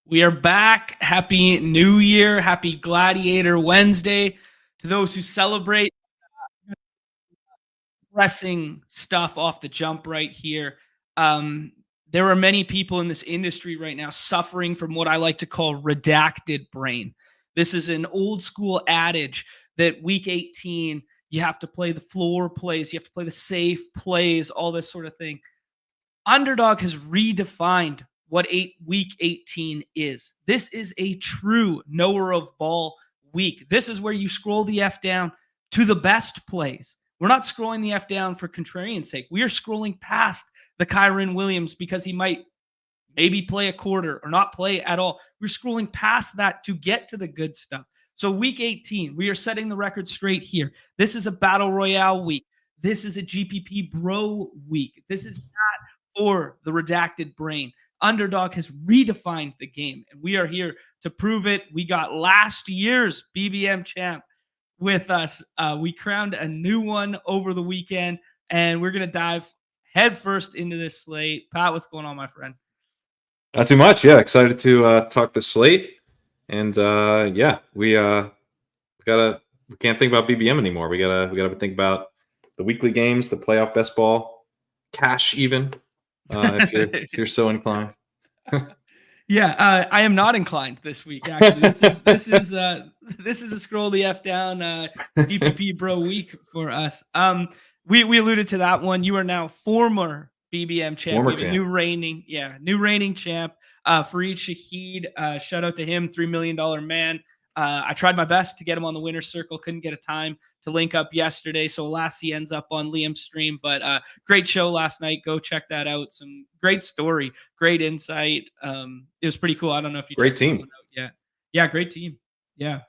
We are back. Happy New Year. Happy Gladiator Wednesday. To those who celebrate, pressing stuff off the jump right here. There are many people in this industry right now suffering from what I like to call redacted brain. This is an old school adage that week 18, you have to play the floor plays, you have to play the safe plays, all this sort of thing. Underdog has redefined what week 18 is. This is a true knower of ball week. This is where you scroll the F down to the best plays. We're not scrolling the F down for contrarian sake. We are scrolling past the Kerrane Williams because he might maybe play a quarter or not play at all. We're scrolling past that to get to the good stuff. So week 18, we are setting the record straight here. This is a Battle Royale week. This is a GPP Bro week. This is not for the redacted brain. Underdog has redefined the game, and we are here to prove it. We got last year's BBM champ with us. We crowned a new one over the weekend, and we're going to dive headfirst into this slate. Pat, what's going on, my friend? Not too much. Yeah, excited to talk the slate. And we can't think about BBM anymore. We gotta think about the weekly games, the playoff best ball, cash even. If you're so inclined. Yeah, I am not inclined this week. Actually, this is a scroll the F down GPP Bro week for us. We alluded to that one. You are now former BBM champion, new reigning champ. Fareed Shahid, shout out to him, $3 million man. I tried my best to get him on the winner's circle, couldn't get a time to link up yesterday. So alas, he ends up on Liam's stream. But great show last night. Go check that out. Some great story, great insight. It was pretty cool. I don't know if you great team. Yeah, great team. Yeah.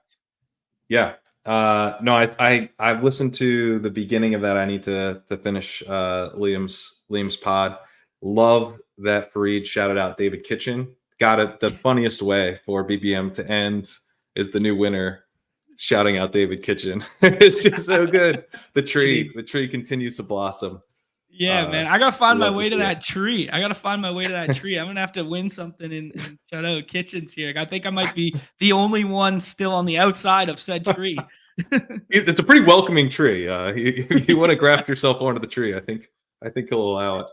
Yeah. No, I've listened to the beginning of that. I need to finish Liam's pod. Love that Fareed shouted out David Kitchen. Got it the funniest way for BBM to end is the new winner shouting out David Kitchen. It's just so good. The tree continues to blossom. Yeah, man. I gotta find my way to that tree. I'm gonna have to win something in shout out Kitchens here. I think I might be the only one still on the outside of said tree. It's a pretty welcoming tree. You want to graft yourself onto the tree. I think he'll allow it.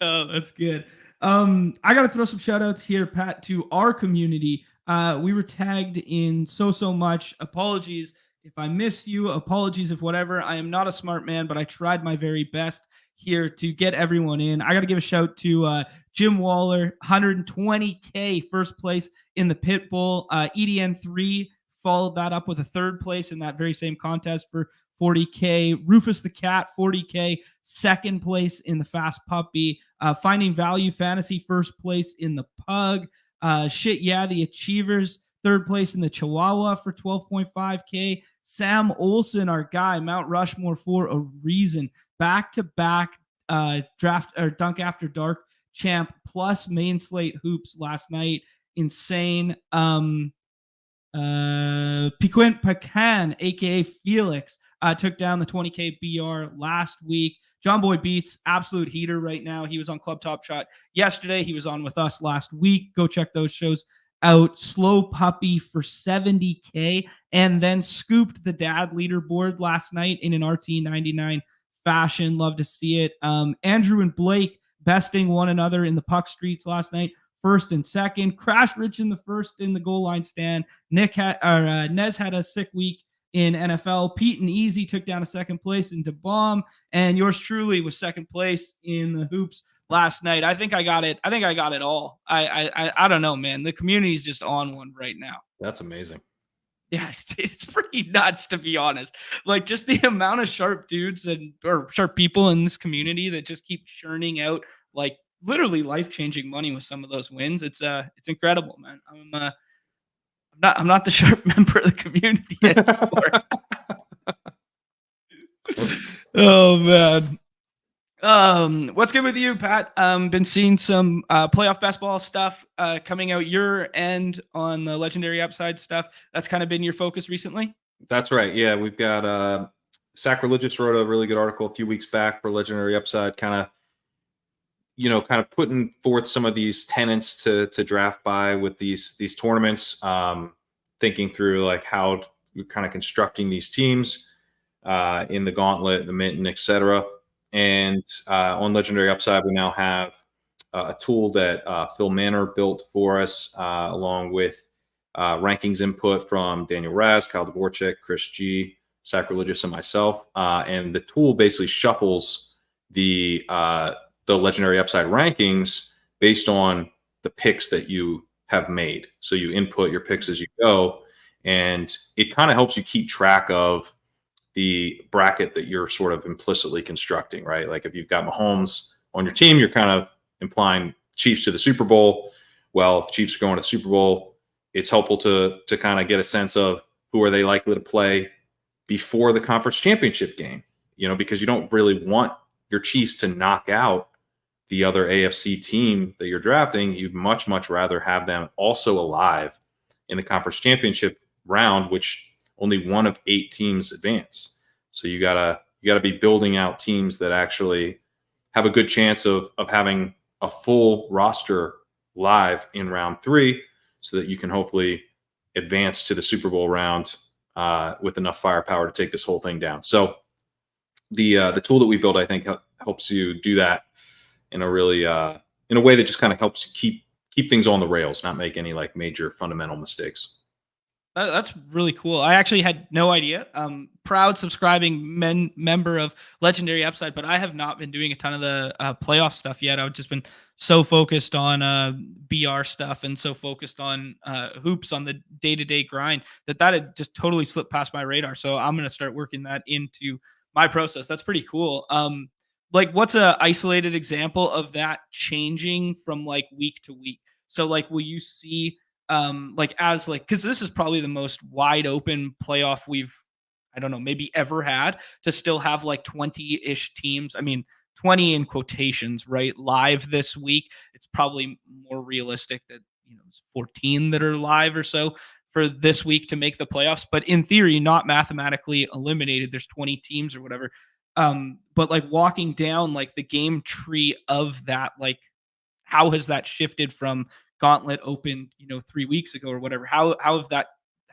Oh, that's good. I gotta throw some shout outs here, Pat, to our community. We were tagged in so much. Apologies if I missed you. Apologies if whatever. I am not a smart man, but I tried my very best here to get everyone in. I got to give a shout to Jim Waller, 120K first place in the Pit Bull. EDN3 followed that up with a third place in that very same contest for 40K. Rufus the Cat, 40K, second place in the Fast Puppy. Finding Value Fantasy, first place in the Pug. The Achievers, third place in the Chihuahua for 12.5K. Sam Olson, our guy, Mount Rushmore for a reason. Back-to-back draft or Dunk After Dark champ plus main slate hoops last night. Insane. Piquant Pacan, aka Felix, took down the 20K BR last week. John Boy Beats, absolute heater right now. He was on Club Top Shot yesterday. He was on with us last week. Go check those shows out. Slow Puppy for 70K, and then scooped the dad leaderboard last night in an RT99 fashion. Love to see it. Andrew and Blake besting one another in the puck streets last night, first and second. Crash Rich in the first in the goal line stand. Nez had a sick week in NFL. Pete and Easy took down a second place into Bomb, and yours truly was second place in the hoops last night. I think I got it all. I don't know, man. The community is just on one right now. That's amazing. Yeah, it's pretty nuts, to be honest. Like, just the amount of sharp dudes or sharp people in this community that just keep churning out like literally life-changing money with some of those wins. It's incredible, man. I'm not the sharp member of the community anymore. Oh man. What's good with you, Pat? Been seeing some playoff basketball stuff coming out your end on the Legendary Upside stuff. That's kind of been your focus recently? That's right. Yeah, we've got Sacrilegious wrote a really good article a few weeks back for Legendary Upside, kind of kind of putting forth some of these tenets to draft by with these tournaments, thinking through like how you're kind of constructing these teams in the Gauntlet, the Minton, etc. And on Legendary Upside, we now have a tool that Phil Manor built for us, along with rankings input from Daniel Raz, Kyle Dvorak, Chris G, Sacrilegious, and myself. And the tool basically shuffles the Legendary Upside rankings based on the picks that you have made. So you input your picks as you go, and it kind of helps you keep track of the bracket that you're sort of implicitly constructing, right? Like if you've got Mahomes on your team, you're kind of implying Chiefs to the Super Bowl. Well, if Chiefs are going to the Super Bowl, it's helpful to kind of get a sense of who are they likely to play before the conference championship game, because you don't really want your Chiefs to knock out the other AFC team that you're drafting. You'd much, much rather have them also alive in the conference championship round, which only one of 8 teams advance. So you gotta be building out teams that actually have a good chance of having a full roster live in round 3, so that you can hopefully advance to the Super Bowl round with enough firepower to take this whole thing down. So the tool that we built, I think, helps you do that in a really in a way that just kind of helps you keep things on the rails, not make any like major fundamental mistakes. That's really cool. I actually had no idea. Proud subscribing member of Legendary Upside, but I have not been doing a ton of the playoff stuff yet. I've just been so focused on BR stuff and so focused on hoops on the day-to-day grind that had just totally slipped past my radar. So I'm going to start working that into my process. That's pretty cool. Like what's a isolated example of that changing from like week to week? So like, will you see because this is probably the most wide open playoff we've, I don't know, maybe ever had, to still have like 20-ish teams. I mean, 20 in quotations, right? Live this week. It's probably more realistic that, it's 14 that are live or so for this week to make the playoffs. But in theory, not mathematically eliminated. There's 20 teams or whatever. But like walking down like the game tree of that, like how has that shifted from Gauntlet opened, 3 weeks ago or whatever? How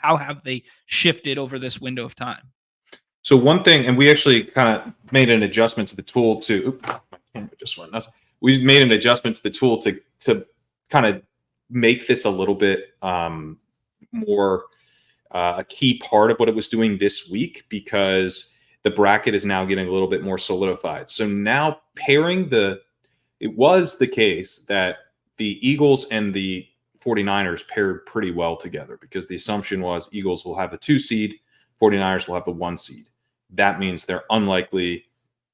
have they shifted over this window of time? So one thing, and we actually kind of made an adjustment to the tool to. My camera just went nuts. We made an adjustment to the tool to kind of make this a little bit more a key part of what it was doing this week, because the bracket is now getting a little bit more solidified. So now it was the case that the Eagles and the 49ers paired pretty well together, because the assumption was Eagles will have the 2 seed, 49ers will have the 1 seed. That means they're unlikely,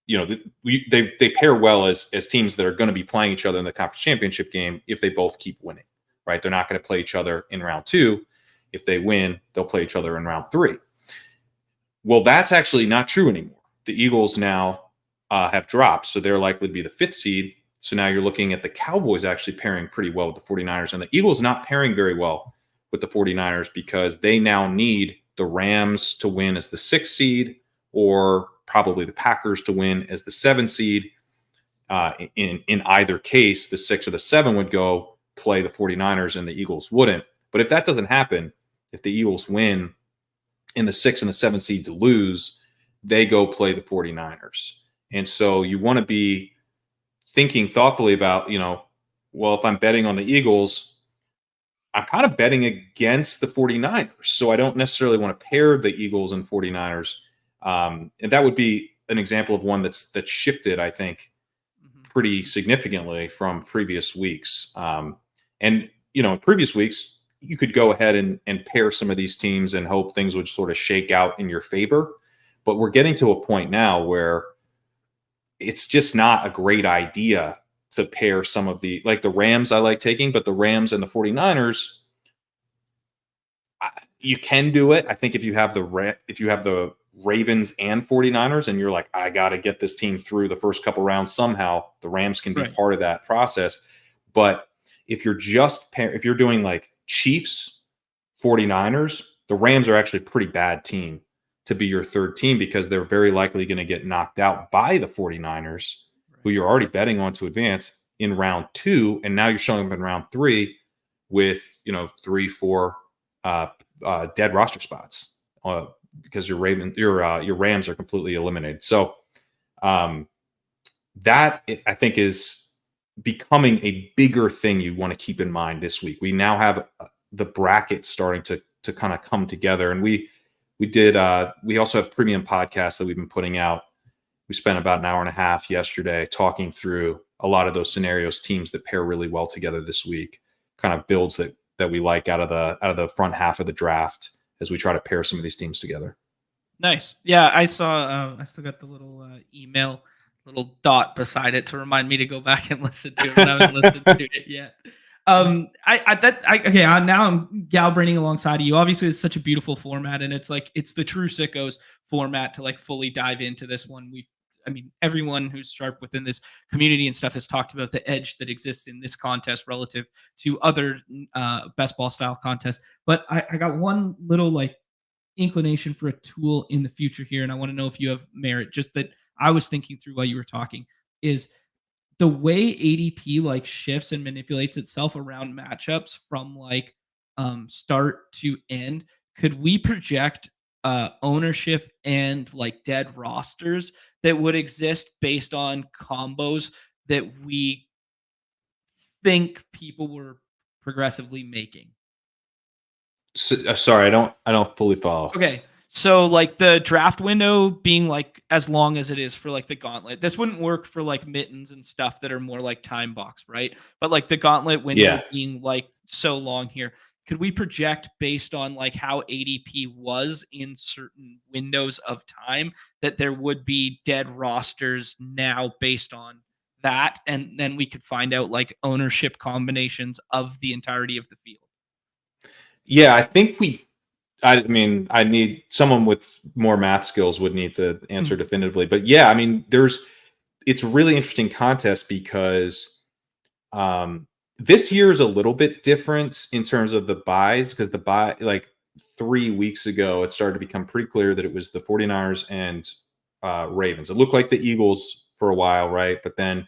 they pair well as teams that are going to be playing each other in the conference championship game if they both keep winning, right? They're not going to play each other in round 2. If they win, they'll play each other in round 3. Well, that's actually not true anymore. The Eagles now have dropped, so they're likely to be the 5th seed. So now you're looking at the Cowboys actually pairing pretty well with the 49ers, and the Eagles not pairing very well with the 49ers, because they now need the Rams to win as the 6th seed, or probably the Packers to win as the 7th seed. In either case, the 6 or the 7 would go play the 49ers and the Eagles wouldn't. But if that doesn't happen, if the Eagles win and the 6 and the 7 seeds lose, they go play the 49ers. And so you want to be thinking thoughtfully about, well, if I'm betting on the Eagles, I'm kind of betting against the 49ers. So I don't necessarily want to pair the Eagles and 49ers. And that would be an example of one that's shifted, I think, pretty significantly from previous weeks. In previous weeks, you could go ahead and pair some of these teams and hope things would sort of shake out in your favor. But we're getting to a point now where it's just not a great idea to pair some of the Rams I like taking, but the Rams and the 49ers, you can do it. I think if you have the Ravens and 49ers and you're like, I got to get this team through the first couple rounds somehow, the Rams can be part of that process. But if you're if you're doing like Chiefs, 49ers, the Rams are actually a pretty bad team to be your 3rd team, because they're very likely going to get knocked out by the 49ers, who you're already betting on to advance in round 2, and now you're showing up in round 3 with 3, 4 dead roster spots because your Rams are completely eliminated. So that I think is becoming a bigger thing you want to keep in mind this week. We now have the bracket starting to kind of come together, and we also have premium podcasts that we've been putting out. We spent about an hour and a half yesterday talking through a lot of those scenarios, teams that pair really well together this week, kind of builds that we like out of the front half of the draft as we try to pair some of these teams together. Nice. Yeah, I saw. I still got the little email, little dot beside it to remind me to go back and listen to it. But I haven't listened to it yet. Now I'm galbraining alongside of you. Obviously, it's such a beautiful format, and it's the true sickos format to like fully dive into this one. Everyone who's sharp within this community and stuff has talked about the edge that exists in this contest relative to other best ball style contests. But I got one little like inclination for a tool in the future here, and I want to know if you have merit. Just that I was thinking through while you were talking is the way ADP like shifts and manipulates itself around matchups from like start to end. Could we project ownership and like dead rosters that would exist based on combos that we think people were progressively making? Sorry, I don't fully follow. Okay. So like the draft window being like as long as it is for like the gauntlet. This wouldn't work for like mittens and stuff that are more like time box, right? But like the gauntlet window being like so long here. Could we project based on like how ADP was in certain windows of time that there would be dead rosters now based on that? And then we could find out like ownership combinations of the entirety of the field. Yeah, I think I need someone with more math skills would need to answer definitively. But yeah, I mean, it's a really interesting contest because this year is a little bit different in terms of the buys, because the buy, like 3 weeks ago, it started to become pretty clear that it was the 49ers and Ravens. It looked like the Eagles for a while, right? But then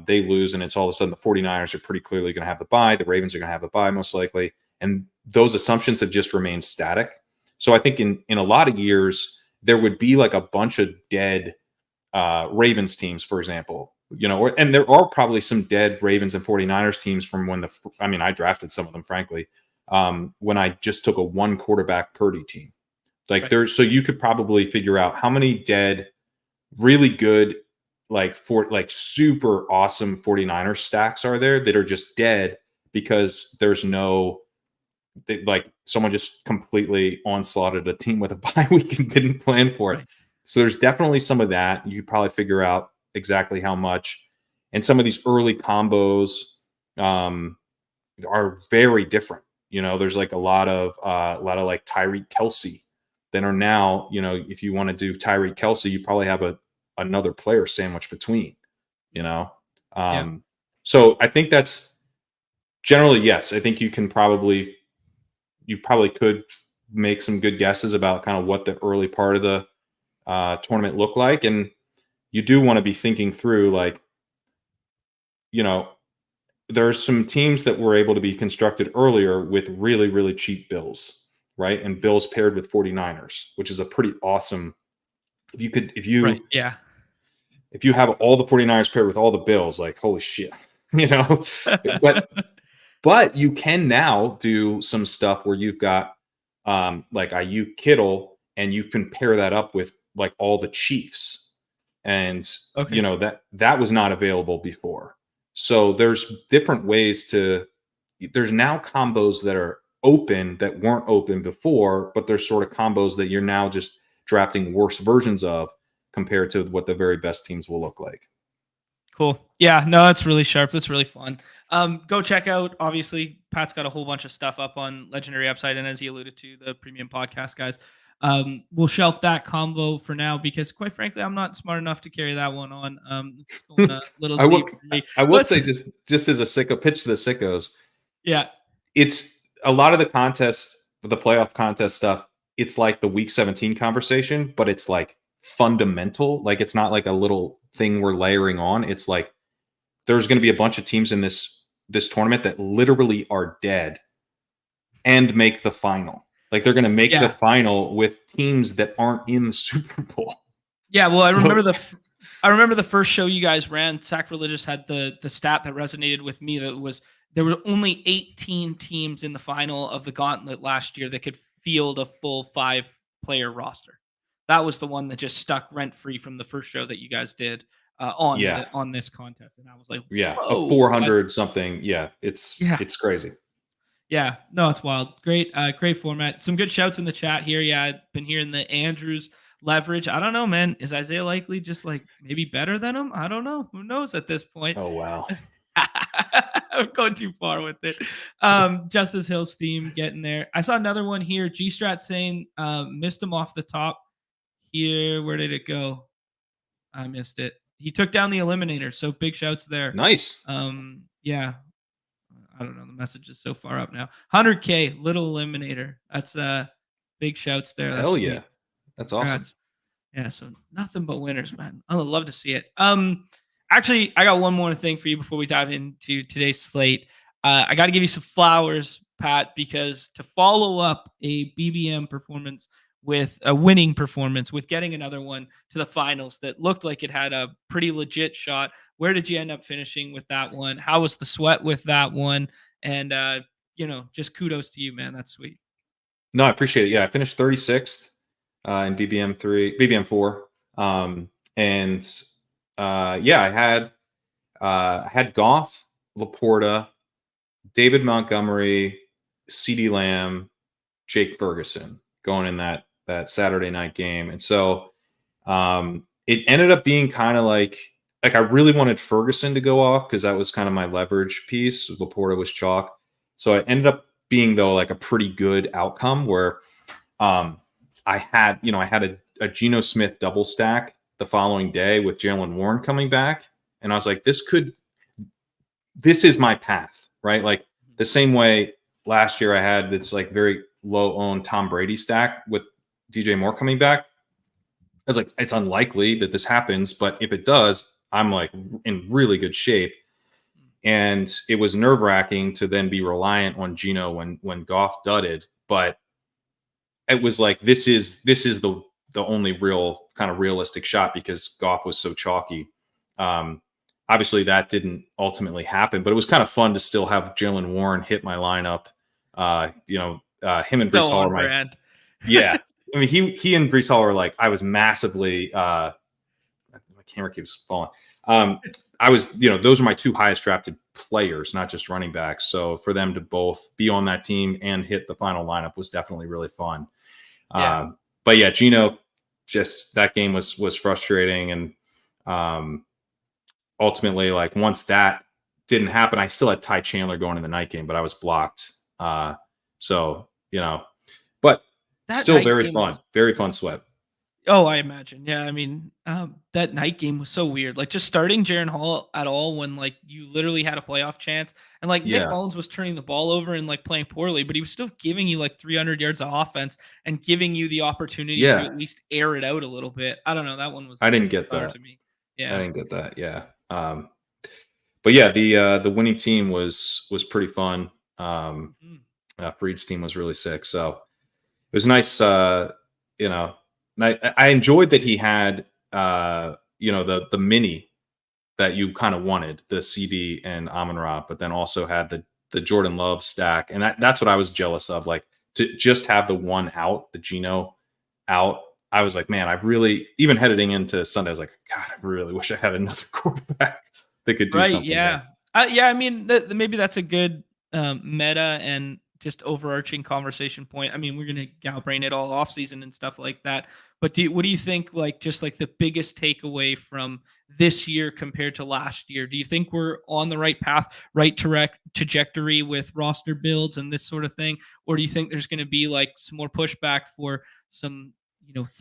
they lose, and it's all of a sudden the 49ers are pretty clearly going to have the bye. The Ravens are going to have the bye most likely. And those assumptions have just remained static. So I think in a lot of years, there would be like a bunch of dead Ravens teams, for example, and there are probably some dead Ravens and 49ers teams from when I drafted some of them, frankly, when I just took a 1 quarterback Purdy team. Like so you could probably figure out how many dead, really good, super awesome 49ers stacks are there that are just dead because there's someone just completely onslaughted a team with a bye week and didn't plan for it. Right. So there's definitely some of that. You probably figure out exactly how much. And some of these early combos are very different. There's like a lot of like Tyreek Kelsey that are now, if you want to do Tyreek Kelsey, you probably have another player sandwiched between, So I think that's generally, yes, I think you probably could make some good guesses about kind of what the early part of the tournament looked like. And you do want to be thinking through, like, there are some teams that were able to be constructed earlier with really, really cheap bills, right? And bills paired with 49ers, which is a pretty awesome. If you have all the 49ers paired with all the bills, like, holy shit, but you can now do some stuff where you've got like Ayuk Kittle, and you can pair that up with like all the Chiefs, and that was not available before. So there's different ways there's now combos that are open that weren't open before, but there's sort of combos that you're now just drafting worse versions of compared to what the very best teams will look like. Cool. Yeah, no, that's really sharp. That's really fun. Go check out, obviously, Pat's got a whole bunch of stuff up on Legendary Upside, and as he alluded to, the premium podcast guys. We'll shelf that combo for now because, quite frankly, I'm not smart enough to carry that one on. It's going a little deep for me. I would say just as a sicko pitch to the sickos. Yeah, it's a lot of the contest, the playoff contest stuff. It's like the week 17 conversation, but it's like fundamental. Like, it's not like a little thing we're layering on. It's like there's going to be a bunch of teams in this tournament that literally are dead and make the final. Like they're going to make the final with teams that aren't in the Super Bowl. Yeah, well, I remember the first show you guys ran. Sacrilegious had the stat that resonated with me. That was there were only 18 teams in the final of the Gauntlet last year that could field a full 5-player roster. That was the one that just stuck rent free from the first show that you guys did on this contest, and I was like, a 400 something. Yeah, it's crazy. Yeah, no, it's wild. Great format. Some good shouts in the chat here. Yeah, I've been hearing the Andrews leverage. I don't know, man. Is Isaiah Likely just like maybe better than him? I don't know. Who knows at this point? Oh, wow. I'm going too far with it. Justice Hill's theme getting there. I saw another one here. G-Strat saying missed him off the top here. Where did it go? I missed it. He took down the Eliminator, so big shouts there. Nice. Yeah. I don't know. The message is so far up now. 100K, little Eliminator. That's big shouts there. That's Hell sweet. Yeah. That's awesome. Yeah, so nothing but winners, man. I would love to see it. Actually, I got one more thing for you before we dive into today's slate. I got to give you some flowers, Pat, because to follow up a BBM performance with a winning performance, with getting another one to the finals that looked like it had a pretty legit shot. Where did you end up finishing with that one? How was the sweat with that one? And, just kudos to you, man. That's sweet. No, I appreciate it. Yeah, I finished 36th in BBM 4. I had Goff, Laporta, David Montgomery, CeeDee Lamb, Jake Ferguson going in that Saturday night game. And so it ended up being kind of like I really wanted Ferguson to go off because that was kind of my leverage piece. Laporta was chalk. So it ended up being, though, like a pretty good outcome where I had a Geno Smith double stack the following day with Jalen Warren coming back. And I was like, this is my path, right? Like the same way last year I had this like very low owned Tom Brady stack with DJ Moore coming back. I was like, it's unlikely that this happens, but if it does, I'm like in really good shape. And it was nerve wracking to then be reliant on Geno when Goff dudded, but it was like, this is the only real kind of realistic shot because Goff was so chalky. Obviously that didn't ultimately happen, but it was kind of fun to still have Jalen Warren hit my lineup. Him and Breece Hall are yeah. I mean, he and Breece Hall are like, I was massively, my camera keeps falling. I was, those are my two highest drafted players, not just running backs. So for them to both be on that team and hit the final lineup was definitely really fun. Yeah. But yeah, Geno, just that game was frustrating. And ultimately, like once that didn't happen, I still had Ty Chandler going in the night game, but I was blocked. But that still very fun, very fun sweat. Oh, I imagine. Yeah. I mean, that night game was so weird. Like just starting Jaren Hall at all when like you literally had a playoff chance and like Nick Mullins was turning the ball over and like playing poorly, but he was still giving you like 300 yards of offense and giving you the opportunity to at least air it out a little bit. I don't know. That one was, I didn't get that to me. Yeah. I didn't get that. Yeah. But yeah, the winning team was pretty fun. Freed's team was really sick. So it was nice. I enjoyed that he had, the mini that you kind of wanted, the CD and Amon-Ra, but then also had the Jordan Love stack. And that's what I was jealous of, like to just have the one out, the Geno out. I was like, man, I really, even heading into Sunday, I was like, God, I really wish I had another quarterback that could do something. Yeah. I mean, maybe that's a good meta and just overarching conversation point. I mean, we're going to gal-brain it all off season and stuff like that. But what do you think, like, just like the biggest takeaway from this year compared to last year? Do you think we're on the right path, right trajectory with roster builds and this sort of thing? Or do you think there's going to be like some more pushback for some,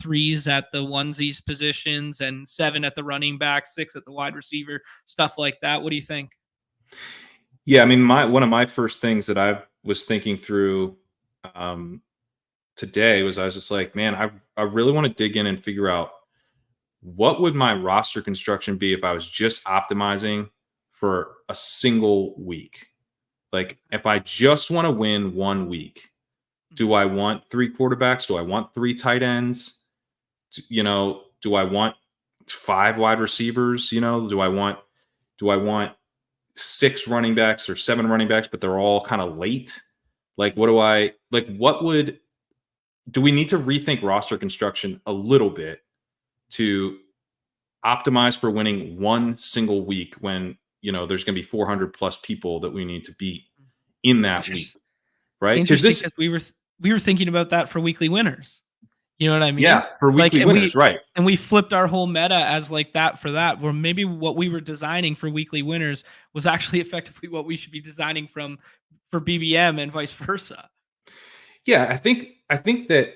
threes at the onesies positions and 7 at the running back, 6 at the wide receiver, stuff like that? What do you think? Yeah, I mean, one of my first things that I was thinking through today was I was just like, man, I really want to dig in and figure out what would my roster construction be if I was just optimizing for a single week. Like if I just want to win 1 week, do I want 3 quarterbacks? Do I want 3 tight ends? Do I want 5 wide receivers? Do I want 6 running backs or 7 running backs, but they're all kind of late? Like, do we need to rethink roster construction a little bit to optimize for winning 1 single week when, there's going to be 400 plus people that we need to beat in that week, right? Because we were thinking about that for weekly winners. You know what I mean? Yeah, for weekly winners, right. And we flipped our whole meta as like that for that, where maybe what we were designing for weekly winners was actually effectively what we should be designing for BBM and vice versa. Yeah, I think that,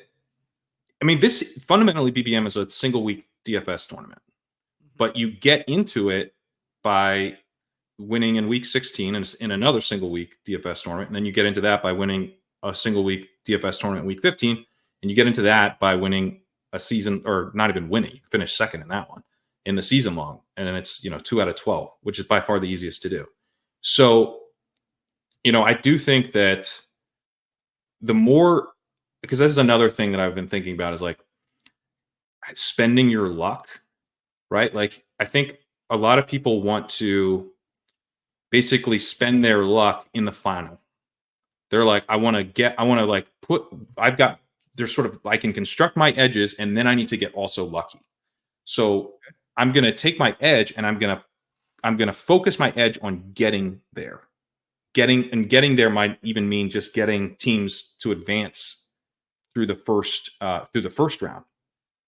this fundamentally BBM is a single week DFS tournament, but you get into it by winning in week 16 and in another single week DFS tournament. And then you get into that by winning a single week DFS tournament in week 15. And you get into that by winning a season, or not even winning. You finish second in that one in the season long. And then it's, 2 out of 12, which is by far the easiest to do. So, I do think that because this is another thing that I've been thinking about, is like spending your luck, right? Like, I think a lot of people want to basically spend their luck in the final. They're like, I can construct my edges, and then I need to get also lucky. So I'm going to take my edge, and I'm going to focus my edge on getting there. Getting there might even mean just getting teams to advance through the first round,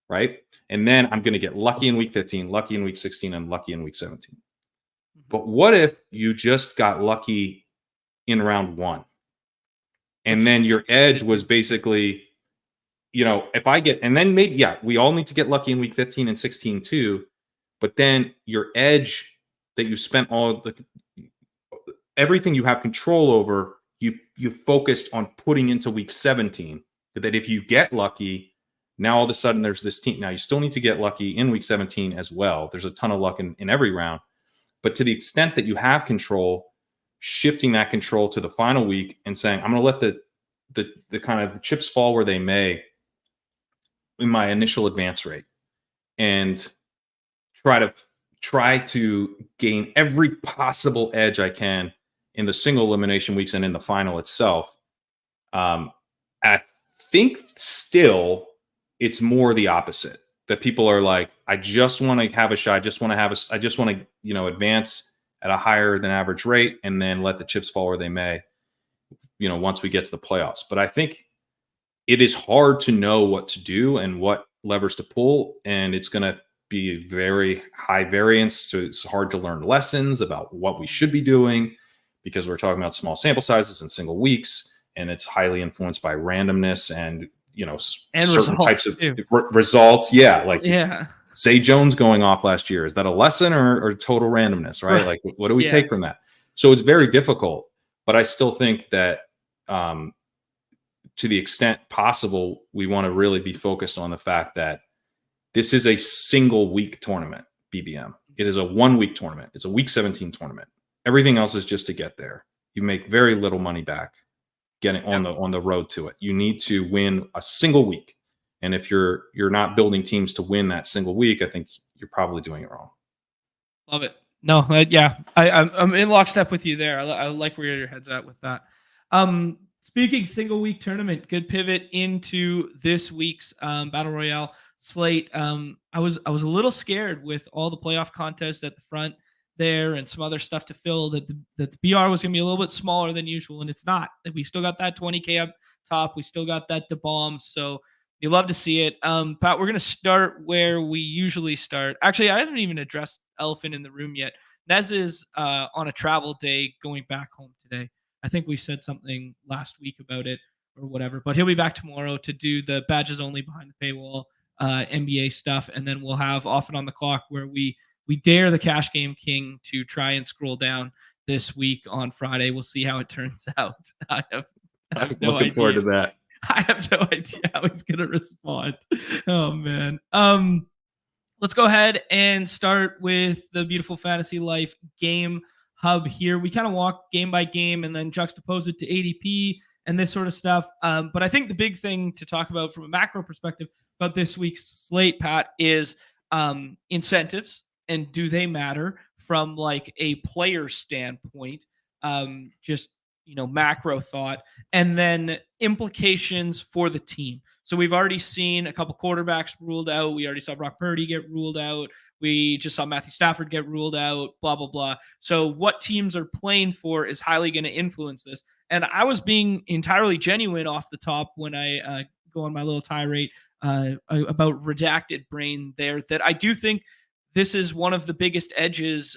right? And then I'm going to get lucky in week 15, lucky in week 16, and lucky in week 17. But what if you just got lucky in round 1? And then your edge was basically, if I get, and then maybe, we all need to get lucky in week 15 and 16 too. But then your edge that you spent everything you have control over, you focused on putting into week 17. That if you get lucky, now all of a sudden there's this team. Now you still need to get lucky in week 17 as well. There's a ton of luck in every round. But to the extent that you have control, shifting that control to the final week and saying, I'm going to let the kind of chips fall where they may in my initial advance rate, and try to gain every possible edge I can in the single elimination weeks and in the final itself. I think still it's more the opposite, that people are like, I just want to have a shot. I just want to advance at a higher than average rate and then let the chips fall where they may, once we get to the playoffs. But I think it is hard to know what to do and what levers to pull. And it's going to be very high variance. So it's hard to learn lessons about what we should be doing, because we're talking about small sample sizes and single weeks, and it's highly influenced by randomness and, certain types of results. Yeah. Zay Jones going off last year. Is that a lesson or total randomness, right? Like, what do we take from that? So it's very difficult, but I still think that to the extent possible, we want to really be focused on the fact that this is a single week tournament, BBM. It is a 1 week tournament. It's a week 17 tournament. Everything else is just to get there. You make very little money back getting on the road to it. You need to win a single week. And if you're not building teams to win that single week, I think you're probably doing it wrong. Love it. No, I'm in lockstep with you there. I like where your head's at with that. Speaking single week tournament, good pivot into this week's Battle Royale slate. I was a little scared with all the playoff contests at the front there and some other stuff to fill that the BR was going to be a little bit smaller than usual, and it's not. We still got that 20K up top. We still got that bomb. So you love to see it. Pat, we're going to start where we usually start. Actually, I haven't even addressed elephant in the room yet. Nez is on a travel day going back home today. I think we said something last week about it or whatever, but he'll be back tomorrow to do the badges only behind the paywall NBA stuff. And then we'll have Off and On the Clock, where we dare the Cash Game King to try and scroll down this week on Friday. We'll see how it turns out. I have no looking idea. Forward to that. I have no idea how he's going to respond. Oh, man. Let's go ahead and start with the Beautiful Fantasy Life game hub here. We kind of walk game by game and then juxtapose it to ADP and this sort of stuff. But I think the big thing to talk about from a macro perspective about this week's slate, Pat, is incentives, and do they matter from like a player standpoint? Just macro thought, and then implications for the team. So we've already seen a couple quarterbacks ruled out. We already saw Brock Purdy get ruled out. We just saw Matthew Stafford get ruled out, blah, blah, blah. So what teams are playing for is highly going to influence this. And I was being entirely genuine off the top when I go on my little tirade about redacted brain there, that I do think this is one of the biggest edges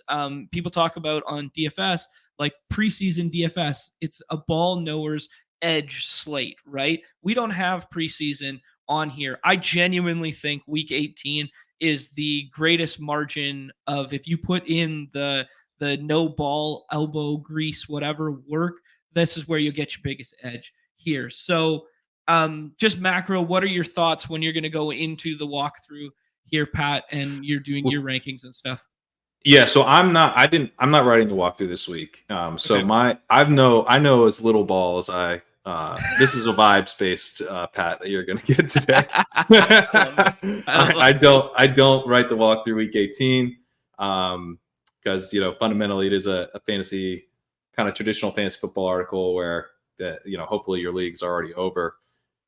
people talk about on DFS, like preseason DFS. It's a ball knower's edge slate, right? We don't have preseason on here. I genuinely think week 18 is the greatest margin of, if you put in the no ball, elbow grease, whatever work, this is where you'll get your biggest edge here. So just macro, what are your thoughts when you're going to go into the walkthrough here, Pat, and you're doing your rankings and stuff? Yeah, so I'm not writing the walkthrough this week. So okay. I know as little ball as I this is a vibes based Pat that you're going to get today. I don't write the walkthrough week 18 because fundamentally it is a fantasy kind of traditional fantasy football article where hopefully your league's already over.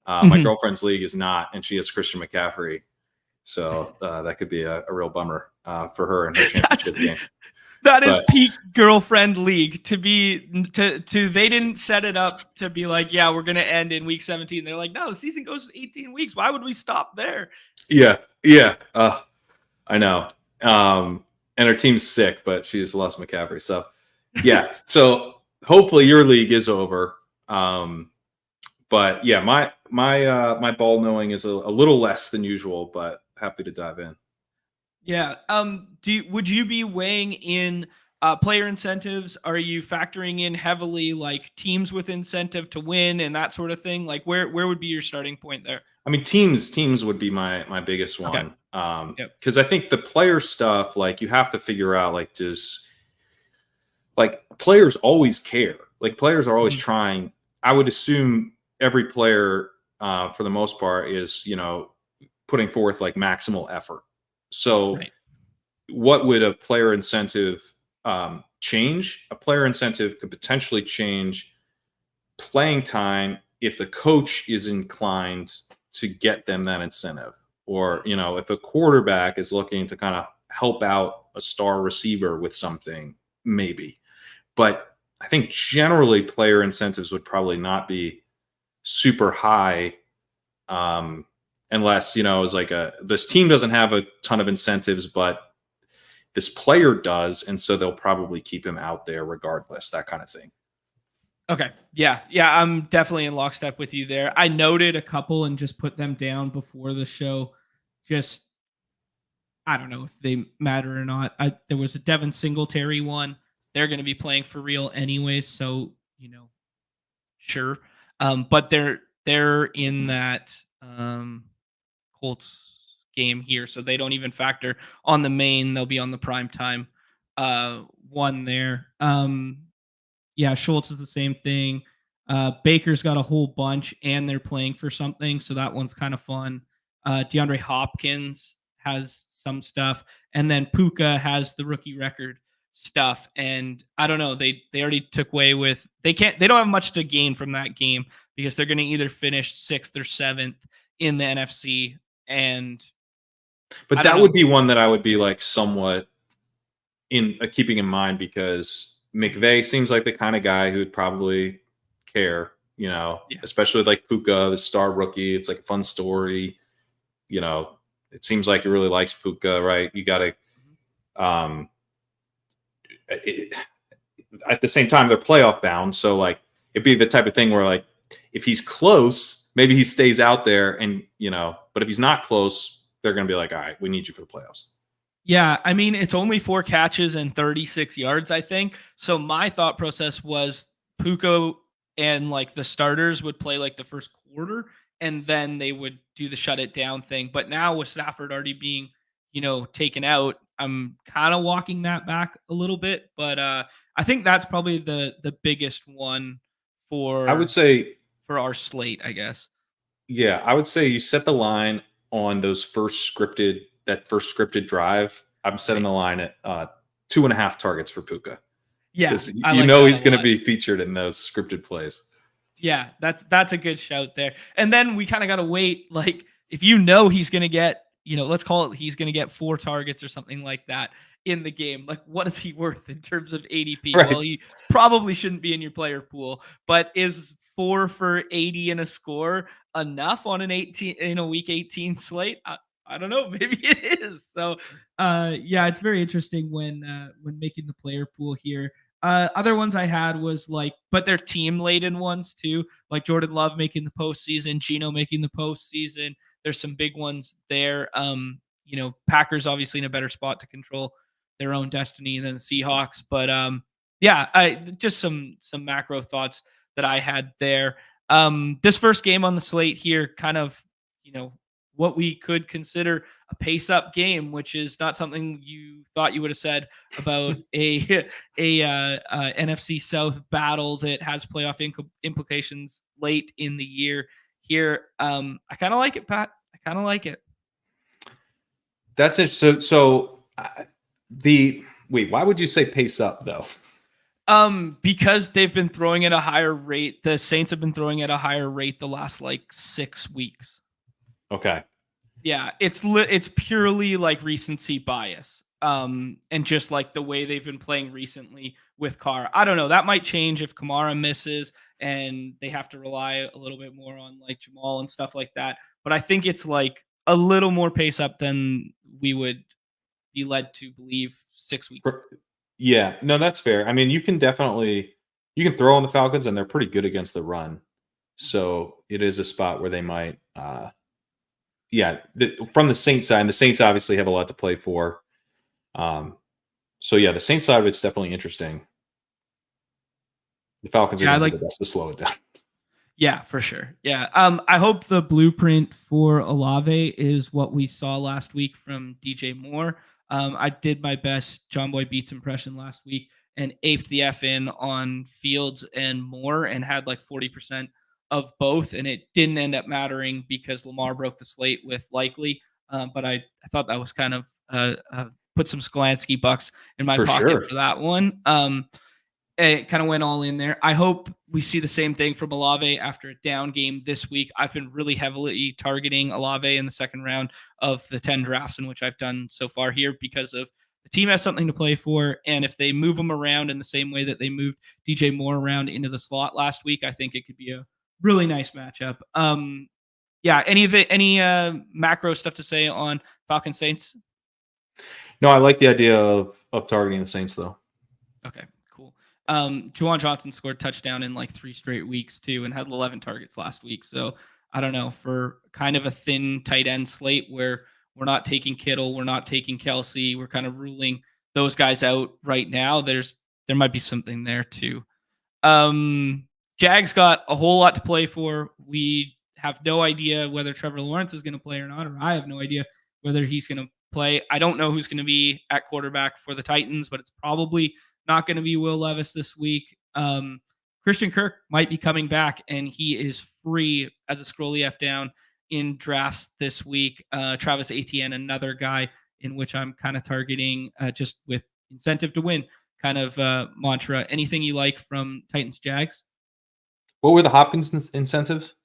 My girlfriend's league is not, and she has Christian McCaffrey. So that could be a real bummer for her in her championship game. That is peak girlfriend league to they didn't set it up to be like, yeah, we're going to end in week 17. They're like, no, the season goes 18 weeks. Why would we stop there? Yeah. I know. And her team's sick, but she just lost McCaffrey. So yeah. So hopefully your league is over. But yeah, my ball knowing is a little less than usual, but happy to dive in. Yeah. Would you be weighing in player incentives? Are you factoring in heavily like teams with incentive to win and that sort of thing? Like where would be your starting point there? I mean, teams would be my biggest one. Okay. Because I think the player stuff, like you have to figure out like players always care. Like players are always trying. I would assume every player for the most part is, putting forth like maximal effort. So what would a player incentive change? A player incentive could potentially change playing time if the coach is inclined to get them that incentive. Or, if a quarterback is looking to kind of help out a star receiver with something, maybe. But I think generally player incentives would probably not be super high unless, it's like this team doesn't have a ton of incentives, but this player does. And so they'll probably keep him out there regardless, that kind of thing. Okay. Yeah. I'm definitely in lockstep with you there. I noted a couple and just put them down before the show. Just, I don't know if they matter or not. There was a Devin Singletary one. They're going to be playing for real anyways. So, sure. But they're in that Colts game here, so they don't even factor on the main. They'll be on the prime time one there. Yeah, Schultz is the same thing. Baker's got a whole bunch, and they're playing for something, so that one's kind of fun. DeAndre Hopkins has some stuff, and then Puka has the rookie record stuff. And I don't know, they already took away with they don't have much to gain from that game because they're going to either finish 6th or 7th in the NFC. But that would be one that I would be like somewhat in keeping in mind, because McVay seems like the kind of guy who would probably care, especially like Puka, the star rookie. It's like a fun story. It seems like he really likes Puka, right? You got to, at the same time, they're playoff bound. So like, it'd be the type of thing where like, if he's close, maybe he stays out there and, but if he's not close, they're going to be like, all right, we need you for the playoffs. Yeah. I mean, it's only 4 catches and 36 yards, I think. So my thought process was Puka and like the starters would play like the first quarter and then they would do the shut it down thing. But now with Stafford already being, taken out, I'm kind of walking that back a little bit, but I think that's probably the biggest one I would say, for our slate, I guess. yeah, I would say you set the line on that first scripted drive. I'm setting the line at 2.5 targets for Puka. Yeah, Because I you like know that he's a going to lot. be featured in those scripted plays. Yeah, that's a good shout there. And then we kind of got to wait. Like, if you know he's going to get, let's call it he's going to get 4 targets or something like that in the game. Like, what is he worth in terms of ADP? Right. Well, he probably shouldn't be in your player pool, but is 4 for 80 and a score enough on a week 18 slate? I don't know. Maybe it is. So, yeah, it's very interesting when making the player pool here. Other ones I had was but they're team laden ones too, like Jordan Love making the postseason, Geno making the postseason. There's some big ones there. Packers obviously in a better spot to control their own destiny than the Seahawks, but yeah, I just some macro thoughts that I had there. This first game on the slate here, kind of, what we could consider a pace up game, which is not something you thought you would have said about a NFC South battle that has playoff implications late in the year. Here, I kind of like it, Pat. I kind of like it. That's it. Wait, why would you say pace up though? Because they've been throwing at a higher rate. The Saints have been throwing at a higher rate the last 6 weeks. Okay. Yeah, it's purely recency bias. And just the way they've been playing recently with Carr. I don't know. That might change if Kamara misses and they have to rely a little bit more on Jamal and stuff like that. But I think it's a little more pace up than we would be led to believe 6 weeks ago. Yeah, no, that's fair. I mean, you can throw on the Falcons and they're pretty good against the run. So it is a spot where they might, from the Saints side, and the Saints obviously have a lot to play for. So yeah, the Saints side of it's definitely interesting. The Falcons are going to do the best to slow it down. Yeah, for sure. Yeah. I hope the blueprint for Olave is what we saw last week from DJ Moore. I did my best John Boy Beats impression last week and aped the F in on Fields and Moore and had 40% of both. And it didn't end up mattering because Lamar broke the slate with Likely. But I thought that was kind of put some Skolansky bucks in my pocket for that one. It kind of went all in there. I hope we see the same thing from Olave after a down game this week. I've been really heavily targeting Olave in the second round of the 10 drafts in which I've done so far here because of the team has something to play for. And if they move him around in the same way that they moved DJ Moore around into the slot last week, I think it could be a really nice matchup. Yeah. Any macro stuff to say on Falcons Saints? No, I like the idea of targeting the Saints though. Okay. Juwan Johnson scored touchdown in 3 straight weeks too and had 11 targets last week. So I don't know, for kind of a thin tight end slate where we're not taking Kittle, we're not taking Kelsey, we're kind of ruling those guys out right now. There might be something there too. Jags got a whole lot to play for. We have no idea whether Trevor Lawrence is going to play or not, or I have no idea whether he's going to play. I don't know who's going to be at quarterback for the Titans, but it's probably not going to be Will Levis this week. Christian Kirk might be coming back, and he is free as a scroll EF down in drafts this week. Travis Etienne, another guy in which I'm kind of targeting just with incentive to win kind of mantra. Anything you like from Titans Jags? What were the Hopkins incentives?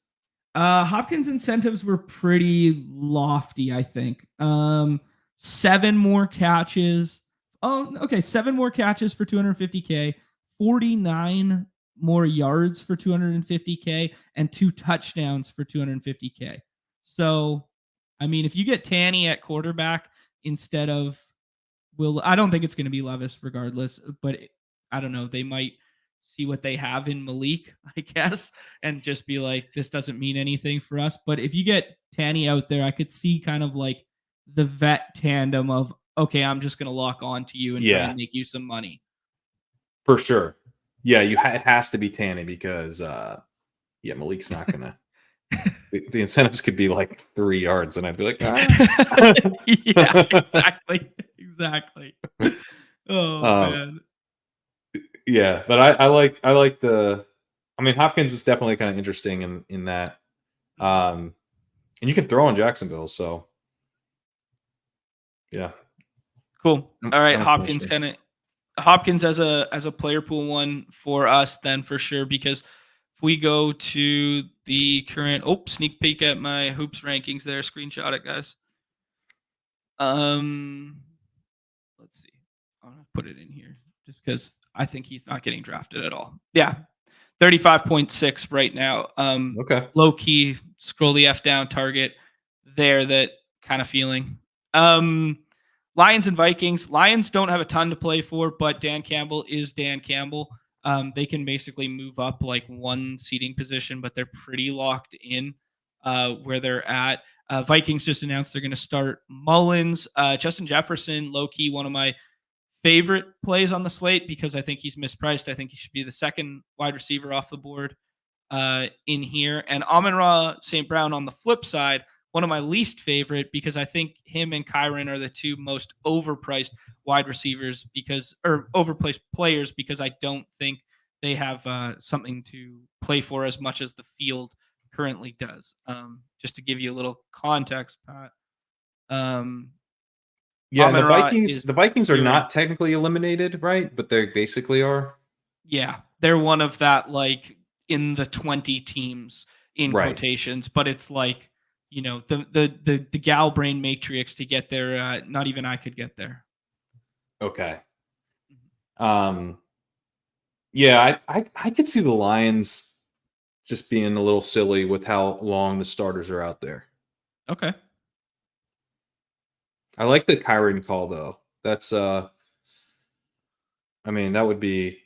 Hopkins incentives were pretty lofty, I think. 7 more catches. Oh, okay. 7 more catches for 250K, 49 more yards for 250K, and 2 touchdowns for 250K. So, I mean, if you get Tanny at quarterback instead of I don't think it's going to be Levis regardless, but I don't know. They might see what they have in Malik, I guess, and just be like, this doesn't mean anything for us. But if you get Tanny out there, I could see kind of the vet tandem of, okay, I'm just going to lock on to you and try and make you some money. For sure. Yeah, it has to be Tanny because, Malik's not going to. The incentives could be 3 yards, and I'd be like, yeah, exactly. Oh, man. Yeah, but I like the. I mean, Hopkins is definitely kind of interesting in that, and you can throw on Jacksonville, so yeah. Cool. All right, I'm Hopkins excited. kind of Hopkins as a player pool one for us then for sure, because if we go to the current sneak peek at my hoops rankings there, screenshot it, guys. Let's see. I'm gonna put it in here just because I think he's not getting drafted at all. Yeah. 35.6 right now. Okay. Low key, scroll the F down target there, that kind of feeling. Lions and Vikings. Lions don't have a ton to play for, but Dan Campbell is Dan Campbell. They can basically move up like one seating position, but they're pretty locked in where they're at. Vikings just announced they're going to start Mullins. Justin Jefferson, low key, one of my favorite plays on the slate because I think he's mispriced. I think he should be the second wide receiver off the board in here. And Amon-Ra St. Brown on the flip side, one of my least favorite because I think him and Kerrane are the two most overpriced wide receivers or overpriced players because I don't think they have something to play for as much as the field currently does. Just to give you a little context, Pat. Yeah, and Amon-Ra is the Vikings are zero. not technically eliminated, right? But they basically are. Yeah, they're one of that like in the 20 teams in Right. quotations, but it's like, the gal brain matrix to get there. Not even I could get there. Okay. Yeah, I could see the Lions just being a little silly with how long the starters are out there. Okay. I like the Kyron call though. That's I mean, that would be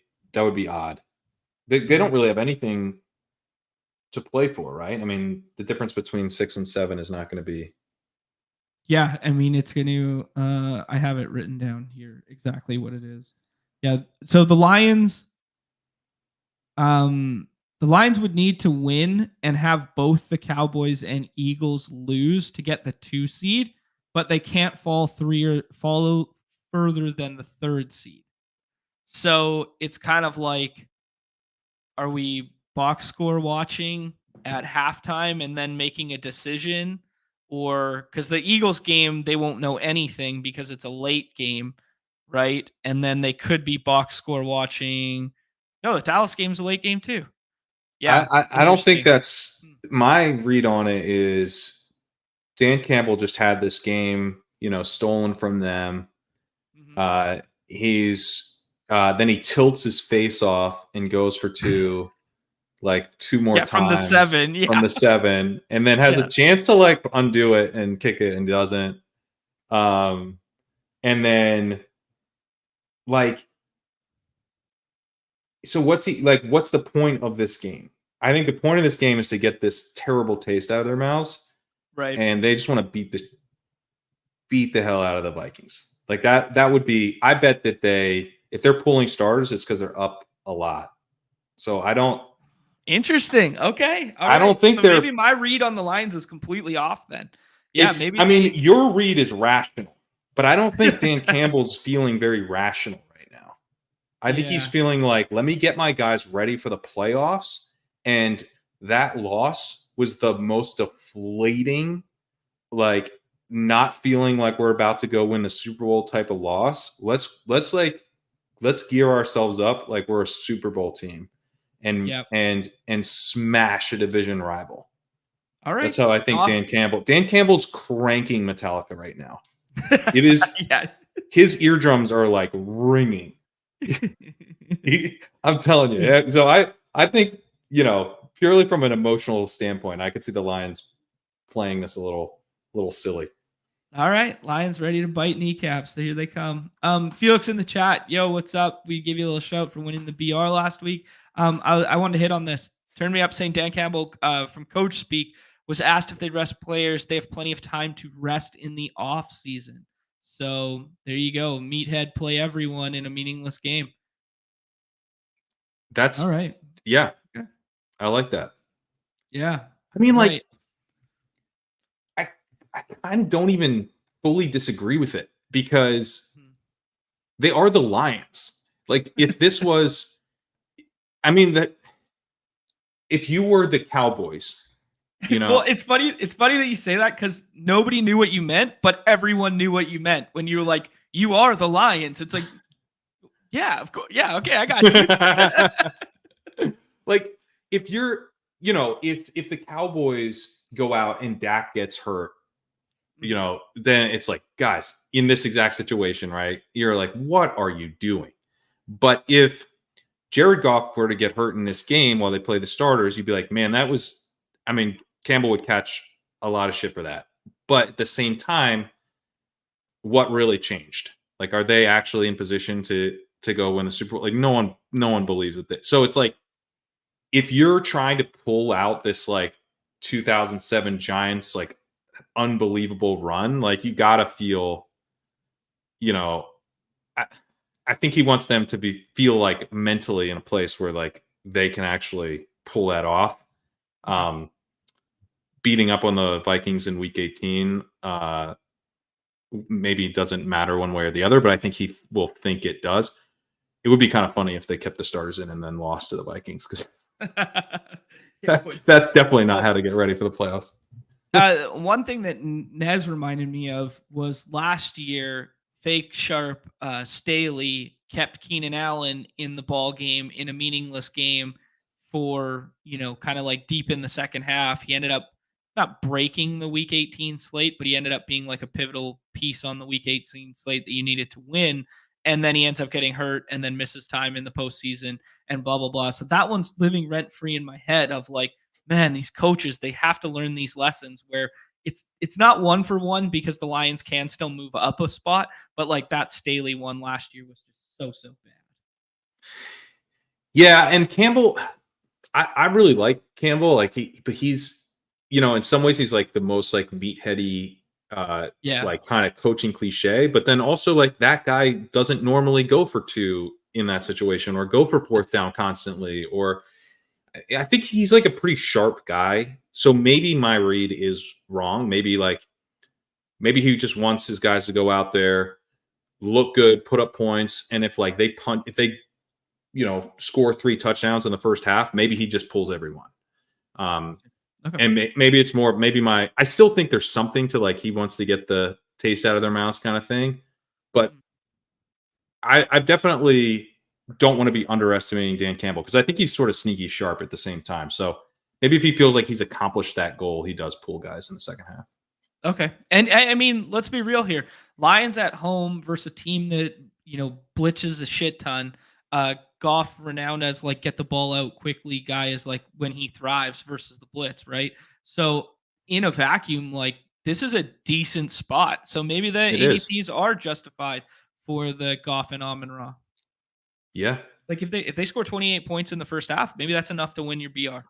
odd. They don't really have anything to play for, right? I mean, the difference between 6 and 7 is not going to be. Yeah, I mean it's going to. I have it written down here exactly what it is. Yeah, so the Lions. The Lions would need to win and have both the Cowboys and Eagles lose to get the 2 seed, but they can't follow further than the 3rd seed. So it's kind of like, are we box score watching at halftime and then making a decision? Or because the Eagles game, they won't know anything because it's a late game, right? And then they could be box score watching. No, the Dallas game's a late game too. Yeah, I don't think interesting. that's my read on it. Is Dan Campbell just had this game, stolen from them. Mm-hmm. He's then he tilts his face off and goes for 2, like 2 more Yeah, from the times 7. from Yeah. the 7, and then has a Yeah. chance to like undo it and kick it and doesn't. And then like, so what's the point of this game? I think the point of this game is to get this terrible taste out of their mouths, Right. and they just want to beat the hell out of the Vikings. Like that would be. I bet that if they're pulling starters, it's because they're up a lot. So I don't. Interesting. Okay. All I right. don't think So they're. maybe my read on the Lions is completely off then. Yeah, maybe I mean, they. your read is rational, but I don't think Dan Campbell's feeling very rational right now. I think he's Yeah. feeling like, let me get my guys ready for the playoffs. And that loss was the most deflating, like not feeling like we're about to go win the Super Bowl type of loss. Let's gear ourselves up like we're a Super Bowl team and Yep. and smash a division rival. All right. That's how I think Dan Campbell's cranking Metallica right now. It is. Yeah. His eardrums are like ringing. I'm telling you. So I think, purely from an emotional standpoint, I could see the Lions playing this a little silly. All right. Lions ready to bite kneecaps. So here they come. Felix in the chat. Yo, what's up? We gave you a little shout for winning the BR last week. I wanted to hit on this. Turn me up saying Dan Campbell from Coach Speak was asked if they'd rest players. They have plenty of time to rest in the off season. So there you go. Meathead play everyone in a meaningless game. That's all right. Yeah. Okay. I like that. Yeah. I mean, all like, right. I kind of don't even fully disagree with it because they are the Lions. Like if this was, I mean, that if you were the Cowboys, you know, Well, it's funny. It's funny that you say that because nobody knew what you meant, but everyone knew what you meant when you were like, "You are the Lions." It's like, yeah, of course, yeah, okay, I got you. like if you're, you know, if the Cowboys go out and Dak gets hurt, you know, then it's like, guys, in this exact situation, right? You're like, what are you doing? But if Jared Goff were to get hurt in this game while they play the starters, you'd be like, man, that was, I mean, Campbell would catch a lot of shit for that. But at the same time, what really changed? Like, are they actually in position to go win the Super Bowl? Like, no one believes it. So it's like, if you're trying to pull out this like 2007 Giants like unbelievable run, like you gotta feel, you know, I think he wants them to feel like mentally in a place where like they can actually pull that off. Beating up on the Vikings in Week 18 maybe doesn't matter one way or the other, but I think he will think it does. It would be kind of funny if they kept the starters in and then lost to the Vikings because that's definitely not how to get ready for the playoffs. One thing that Nez reminded me of was last year, fake sharp Staley kept Keenan Allen in the ball game in a meaningless game for, you know, kind of like deep in the second half. He ended up not breaking the Week 18 slate, but he ended up being like a pivotal piece on the Week 18 slate that you needed to win. And then he ends up getting hurt and then misses time in the postseason and blah, blah, blah. So that one's living rent free in my head of like, man, these coaches, they have to learn these lessons where it's not one for one because the Lions can still move up a spot, but like that Staley one last year was just so bad. Yeah, and Campbell, I really like Campbell. Like he's, you know, in some ways he's like the most like meatheady like kind of coaching cliche, but then also like that guy doesn't normally go for two in that situation or go for fourth down constantly, or I think he's like a pretty sharp guy. So maybe my read is wrong. Maybe he just wants his guys to go out there, look good, put up points, and if like they you know, score 3 touchdowns in the first half, maybe he just pulls everyone. Okay. And maybe it's more, I still think there's something to like, he wants to get the taste out of their mouths kind of thing. But I definitely don't want to be underestimating Dan Campbell because I think he's sort of sneaky sharp at the same time. So maybe if he feels like he's accomplished that goal, he does pull guys in the second half. Okay. And I mean, let's be real here. Lions at home versus a team that, you know, blitzes a shit ton. Goff renowned as like get the ball out quickly guy is like when he thrives versus the blitz, right? So in a vacuum, like this is a decent spot. So maybe the ADPs are justified for the Goff and Amon-Ra. Yeah. Like if they score 28 points in the first half, maybe that's enough to win your BR.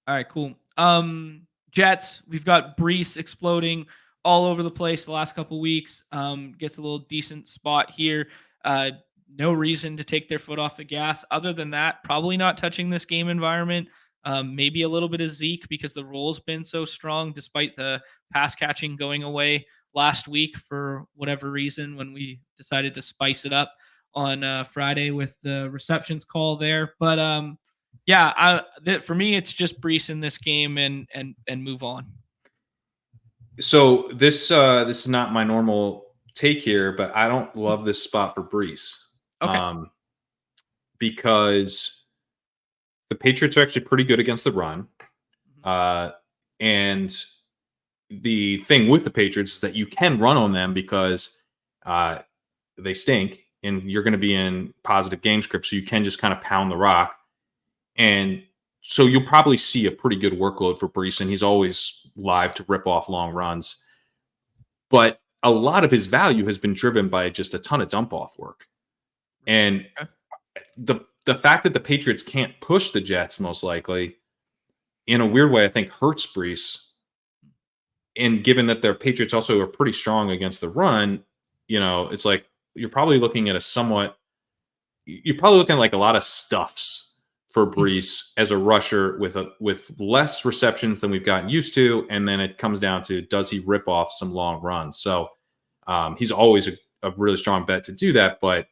All right, cool. Jets, we've got Brees exploding all over the place the last couple weeks. Gets a little decent spot here. No reason to take their foot off the gas. Other than that, probably not touching this game environment. Maybe a little bit of Zeke because the role's been so strong despite the pass catching going away last week for whatever reason when we decided to spice it up on Friday with the receptions call there. But for me, it's just Brees in this game and move on. So this is not my normal take here, but I don't love this spot for Brees. Okay. Because the Patriots are actually pretty good against the run. And the thing with the Patriots is that you can run on them because they stink and you're going to be in positive game script. So you can just kind of pound the rock. And so you'll probably see a pretty good workload for Brees, and he's always live to rip off long runs. But a lot of his value has been driven by just a ton of dump-off work. And the fact that the Patriots can't push the Jets, most likely, in a weird way, I think hurts Brees. And given that their Patriots also are pretty strong against the run, you know, it's like you're probably looking at like a lot of stuffs for Brees as a rusher with less receptions than we've gotten used to. And then it comes down to, does he rip off some long runs? So He's always a really strong bet to do that, but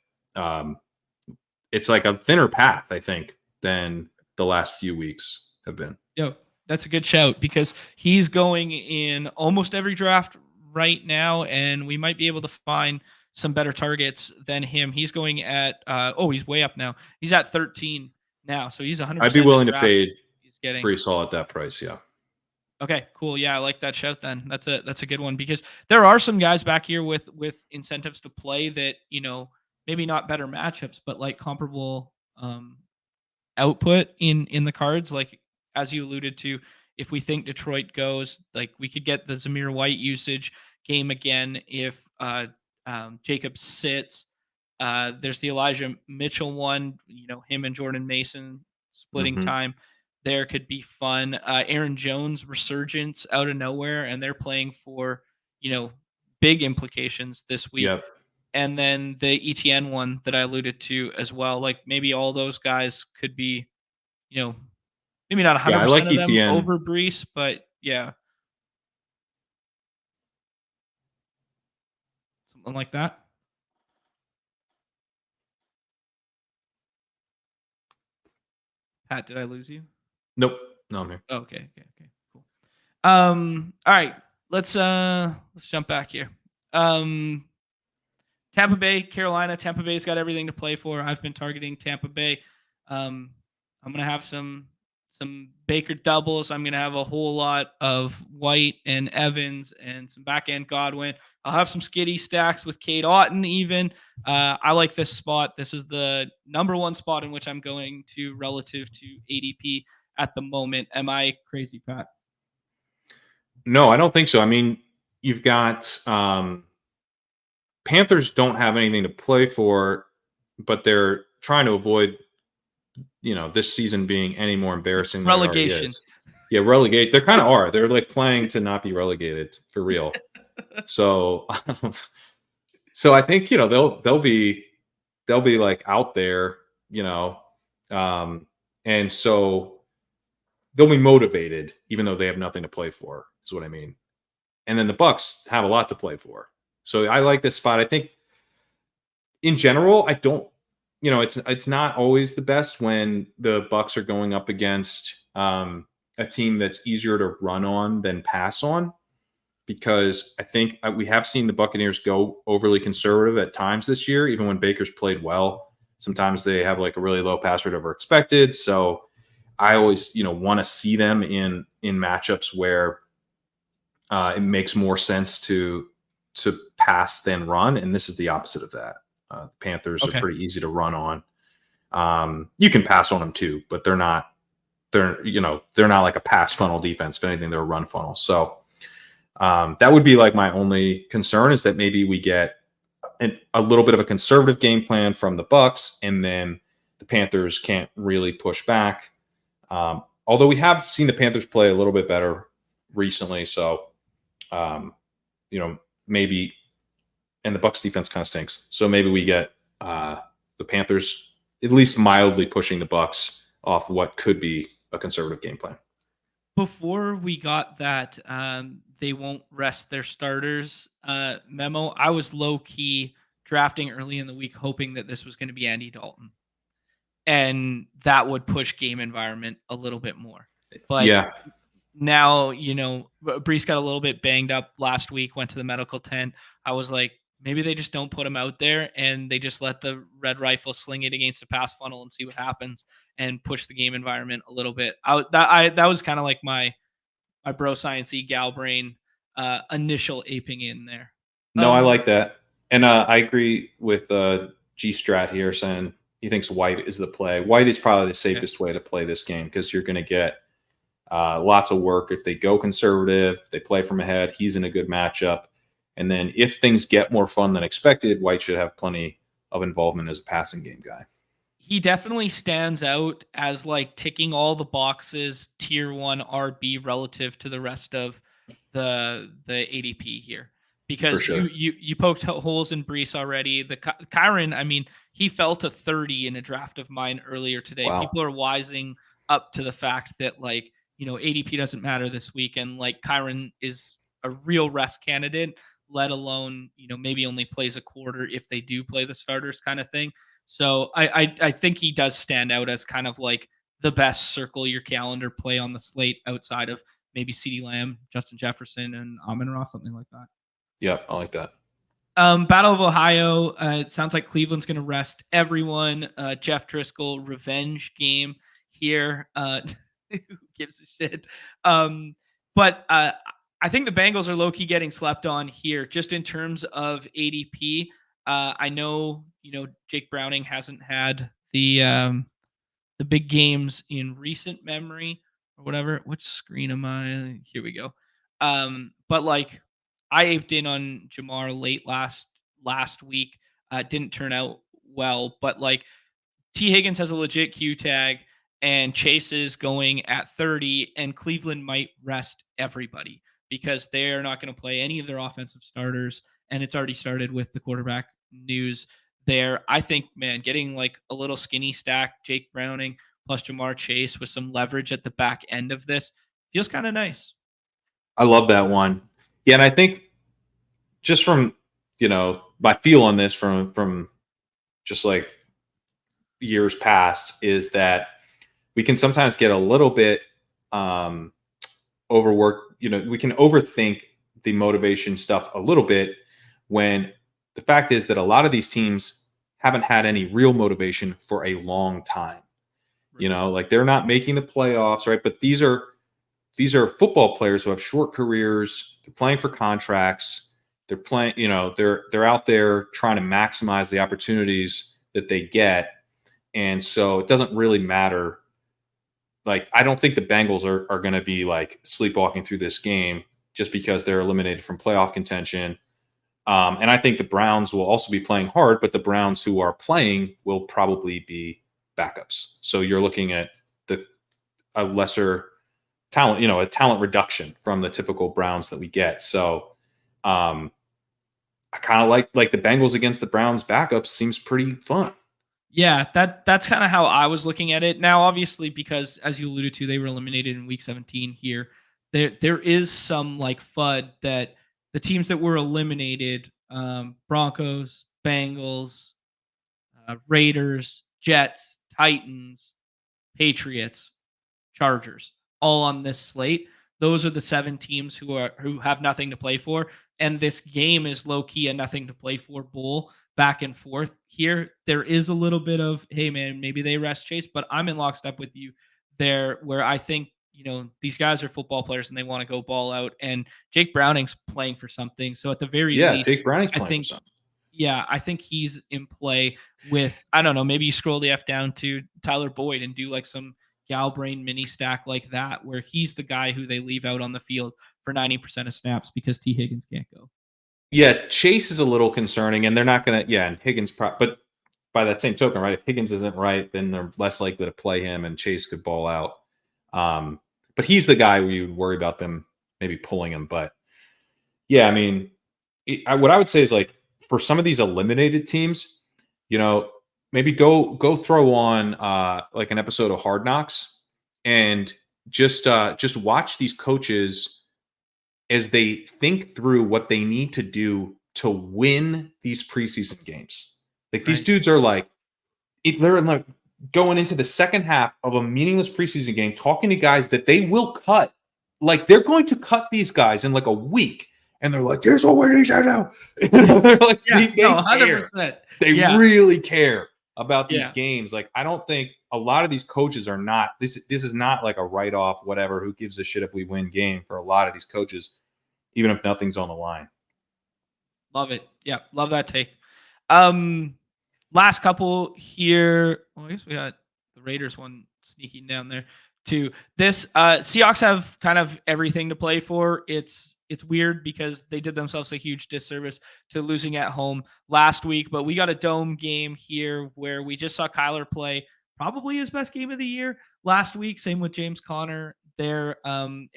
it's like a thinner path, I think, than the last few weeks have been. Yo, that's a good shout because he's going in almost every draft right now, and we might be able to find some better targets than him. He's going at he's way up now. He's at 13 now, so he's 100%. I'd be willing to fade he's getting Breece Hall at that price. Yeah. Okay, cool. Yeah, I like that shout then. That's a good one because there are some guys back here with incentives to play that, maybe not better matchups, but like comparable output in the cards. Like as you alluded to, if we think Detroit goes, like we could get the Zamir White usage game again if Jacobs sits. There's the Elijah Mitchell one, him and Jordan Mason splitting time. There could be fun. Aaron Jones resurgence out of nowhere, and they're playing for, big implications this week. Yep. And then the ETN one that I alluded to as well. Like maybe all those guys could be, maybe not 100% I like of them ETN over Breece, but yeah. Something like that. Pat, did I lose you? Nope. No, I'm here. Okay, cool. All right. Let's jump back here. Tampa Bay, Carolina. Tampa Bay's got everything to play for. I've been targeting Tampa Bay. I'm gonna have some Baker doubles. I'm gonna have a whole lot of White and Evans and some back end Godwin. I'll have some skiddy stacks with Cade Otton even. I like this spot. This is the number one spot in which I'm going to relative to ADP at the moment. Am I crazy, Pat? No, I don't think so. I mean, you've got Panthers don't have anything to play for, but they're trying to avoid, this season being any more embarrassing than relegation. It already is. Yeah, relegate. They kind of are. They're like playing to not be relegated for real. So I think they'll be like out there, and so they'll be motivated even though they have nothing to play for. Is what I mean. And then the Bucs have a lot to play for. So I like this spot. I think in general, I don't, it's not always the best when the Bucs are going up against a team that's easier to run on than pass on, because I think we have seen the Buccaneers go overly conservative at times this year, even when Baker's played well. Sometimes they have like a really low pass rate over expected. So I always, want to see them in matchups where it makes more sense to pass than run, and this is the opposite of that. Panthers are pretty easy to run on. You can pass on them too, but they're not like a pass funnel defense. If anything, they're a run funnel. So that would be like my only concern, is that maybe we get a little bit of a conservative game plan from the Bucs, and then the Panthers can't really push back. Although we have seen the Panthers play a little bit better recently, so maybe, and the Bucs defense kind of stinks. So maybe we get the Panthers at least mildly pushing the Bucs off what could be a conservative game plan. Before we got that, they won't rest their starters memo, I was low key drafting early in the week, hoping that this was going to be Andy Dalton, and that would push game environment a little bit more. But yeah. Now, Breece got a little bit banged up last week, went to the medical tent. I was like, maybe they just don't put him out there and they just let the red rifle sling it against the pass funnel and see what happens and push the game environment a little bit. That was kind of like my bro science-y gal brain initial aping in there. No, I like that. And I agree with G Strat here saying he thinks White is the play. White is probably the safest way to play this game, because you're going to get lots of work if they go conservative, they play from ahead. He's in a good matchup. And then if things get more fun than expected, White should have plenty of involvement as a passing game guy. He definitely stands out as like ticking all the boxes, tier 1 RB relative to the rest of the ADP here. Because sure. you poked holes in Breece already. The Kerrane, I mean, he fell to 30 in a draft of mine earlier today. Wow. People are wising up to the fact that ADP doesn't matter this week, and like Kerrane is a real rest candidate. let alone, maybe only plays a quarter if they do play the starters kind of thing. So I think he does stand out as kind of like the best circle your calendar play on the slate outside of maybe CeeDee Lamb, Justin Jefferson, and Amon-Ra, something like that. Yep, I like that. Battle of Ohio. It sounds like Cleveland's going to rest everyone. Jeff Driscoll revenge game here. Who gives a shit? But I think the Bengals are low key getting slept on here, just in terms of ADP. I know Jake Browning hasn't had the big games in recent memory or whatever. Which screen am I? Here we go. But like I aped in on Jamar late last week. Didn't turn out well, but like T. Higgins has a legit Q tag, and Chase is going at 30, and Cleveland might rest everybody because they're not going to play any of their offensive starters, and it's already started with the quarterback news there. I think, man, getting like a little skinny stack, Jake Browning plus Jamar Chase with some leverage at the back end of this feels kind of nice. I love that one. Yeah, and I think just from my feel on this from just like years past is that we can sometimes get a little bit overworked. We can overthink the motivation stuff a little bit when the fact is that a lot of these teams haven't had any real motivation for a long time. Like they're not making the playoffs, right? But these are football players who have short careers. They're playing for contracts. They're playing, they're out there trying to maximize the opportunities that they get. And so it doesn't really matter. Like, I don't think the Bengals are going to be like sleepwalking through this game just because they're eliminated from playoff contention. And I think the Browns will also be playing hard, but the Browns who are playing will probably be backups. So you're looking at a lesser talent, a talent reduction from the typical Browns that we get. So I kind of like the Bengals against the Browns backups seems pretty fun. Yeah, that's kind of how I was looking at it. Now, obviously, because as you alluded to, they were eliminated in week 17 here. There is some like FUD that the teams that were eliminated, Broncos, Bengals, Raiders, Jets, Titans, Patriots, Chargers, all on this slate. Those are the 7 teams who have nothing to play for, and this game is low key a nothing to play for bowl back and forth here. There is a little bit of, hey man, maybe they rest Chase, but I'm in lockstep with you there, where I think these guys are football players and they want to go ball out, and Jake Browning's playing for something. So at the very least, Jake Browning's playing for something. Yeah, I think he's in play with, I don't know, maybe you scroll the F down to Tyler Boyd and do like some Galbrain mini stack like that, where he's the guy who they leave out on the field for 90% of snaps because T. Higgins can't go. Yeah, Chase is a little concerning, and they're not going to, and Higgins, but by that same token, right, if Higgins isn't right, then they're less likely to play him, and Chase could ball out. But he's the guy where you would worry about them maybe pulling him. But yeah, I mean, what I would say is like for some of these eliminated teams, maybe go throw on like an episode of Hard Knocks and just watch these coaches as they think through what they need to do to win these preseason games. Like these dudes are like, they're like going into the second half of a meaningless preseason game, talking to guys that they will cut. Like they're going to cut these guys in like a week. And they're like, here's what we need to do. They're like, they 100%. Care. They really care about these games. Like, I don't think a lot of these coaches are not, this is not like a write-off, whatever, who gives a shit if we win game for a lot of these coaches, even if nothing's on the line. Love it. Yeah, love that take. Last couple here. Well, I guess we got the Raiders one sneaking down there too. This Seahawks have kind of everything to play for. It's weird because they did themselves a huge disservice to losing at home last week, but we got a dome game here where we just saw Kyler play probably his best game of the year last week. Same with James Conner. They're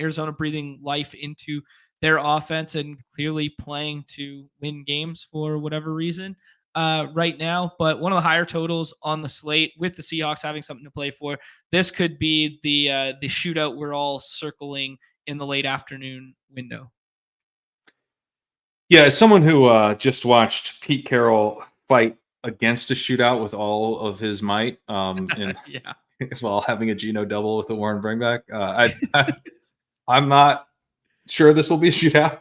Arizona breathing life into their offense and clearly playing to win games for whatever reason right now. But one of the higher totals on the slate with the Seahawks having something to play for. This could be the shootout we're all circling in the late afternoon window. Yeah, as someone who just watched Pete Carroll fight against a shootout with all of his might, and Yeah. while having a Geno double with the Warren bringback, I'm not sure this will be a shootout.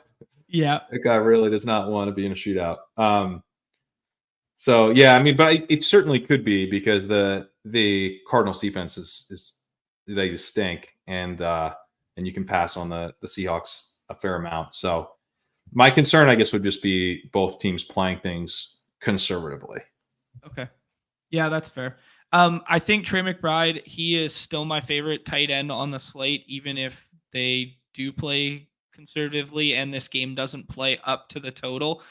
Yeah. That guy really does not want to be in a shootout. So yeah, I mean, but it certainly could be because the Cardinals defense is they just stink, and you can pass on the Seahawks a fair amount. So my concern, I guess, would just be both teams playing things conservatively. Okay. Yeah, that's fair. I think Trey McBride, he is still my favorite tight end on the slate, even if they do play conservatively and this game doesn't play up to the total.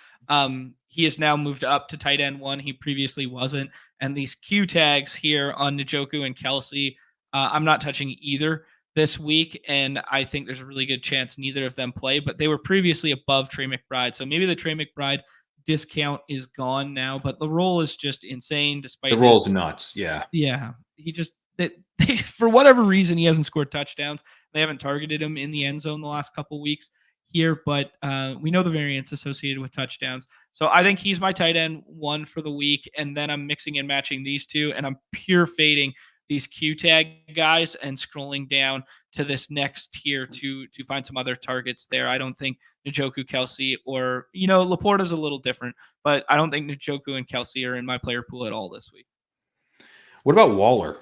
He has now moved up to tight end one. He previously wasn't. And these Q tags here on Njoku and Kelsey, I'm not touching either this week. And I think there's a really good chance neither of them play, but they were previously above Trey McBride. So maybe the Trey McBride discount is gone now, but the role is just insane despite The roll's nuts. Yeah. Yeah. He just they for whatever reason he hasn't scored touchdowns. They haven't targeted him in the end zone the last couple weeks here, but we know the variance associated with touchdowns. So I think he's my tight end one for the week, and then I'm mixing and matching these two, and I'm pure fading these Q tag guys and scrolling down to this next tier to find some other targets there. I don't think Njoku, Kelsey, or Laporta's a little different, but I don't think Njoku and Kelsey are in my player pool at all this week. What about Waller?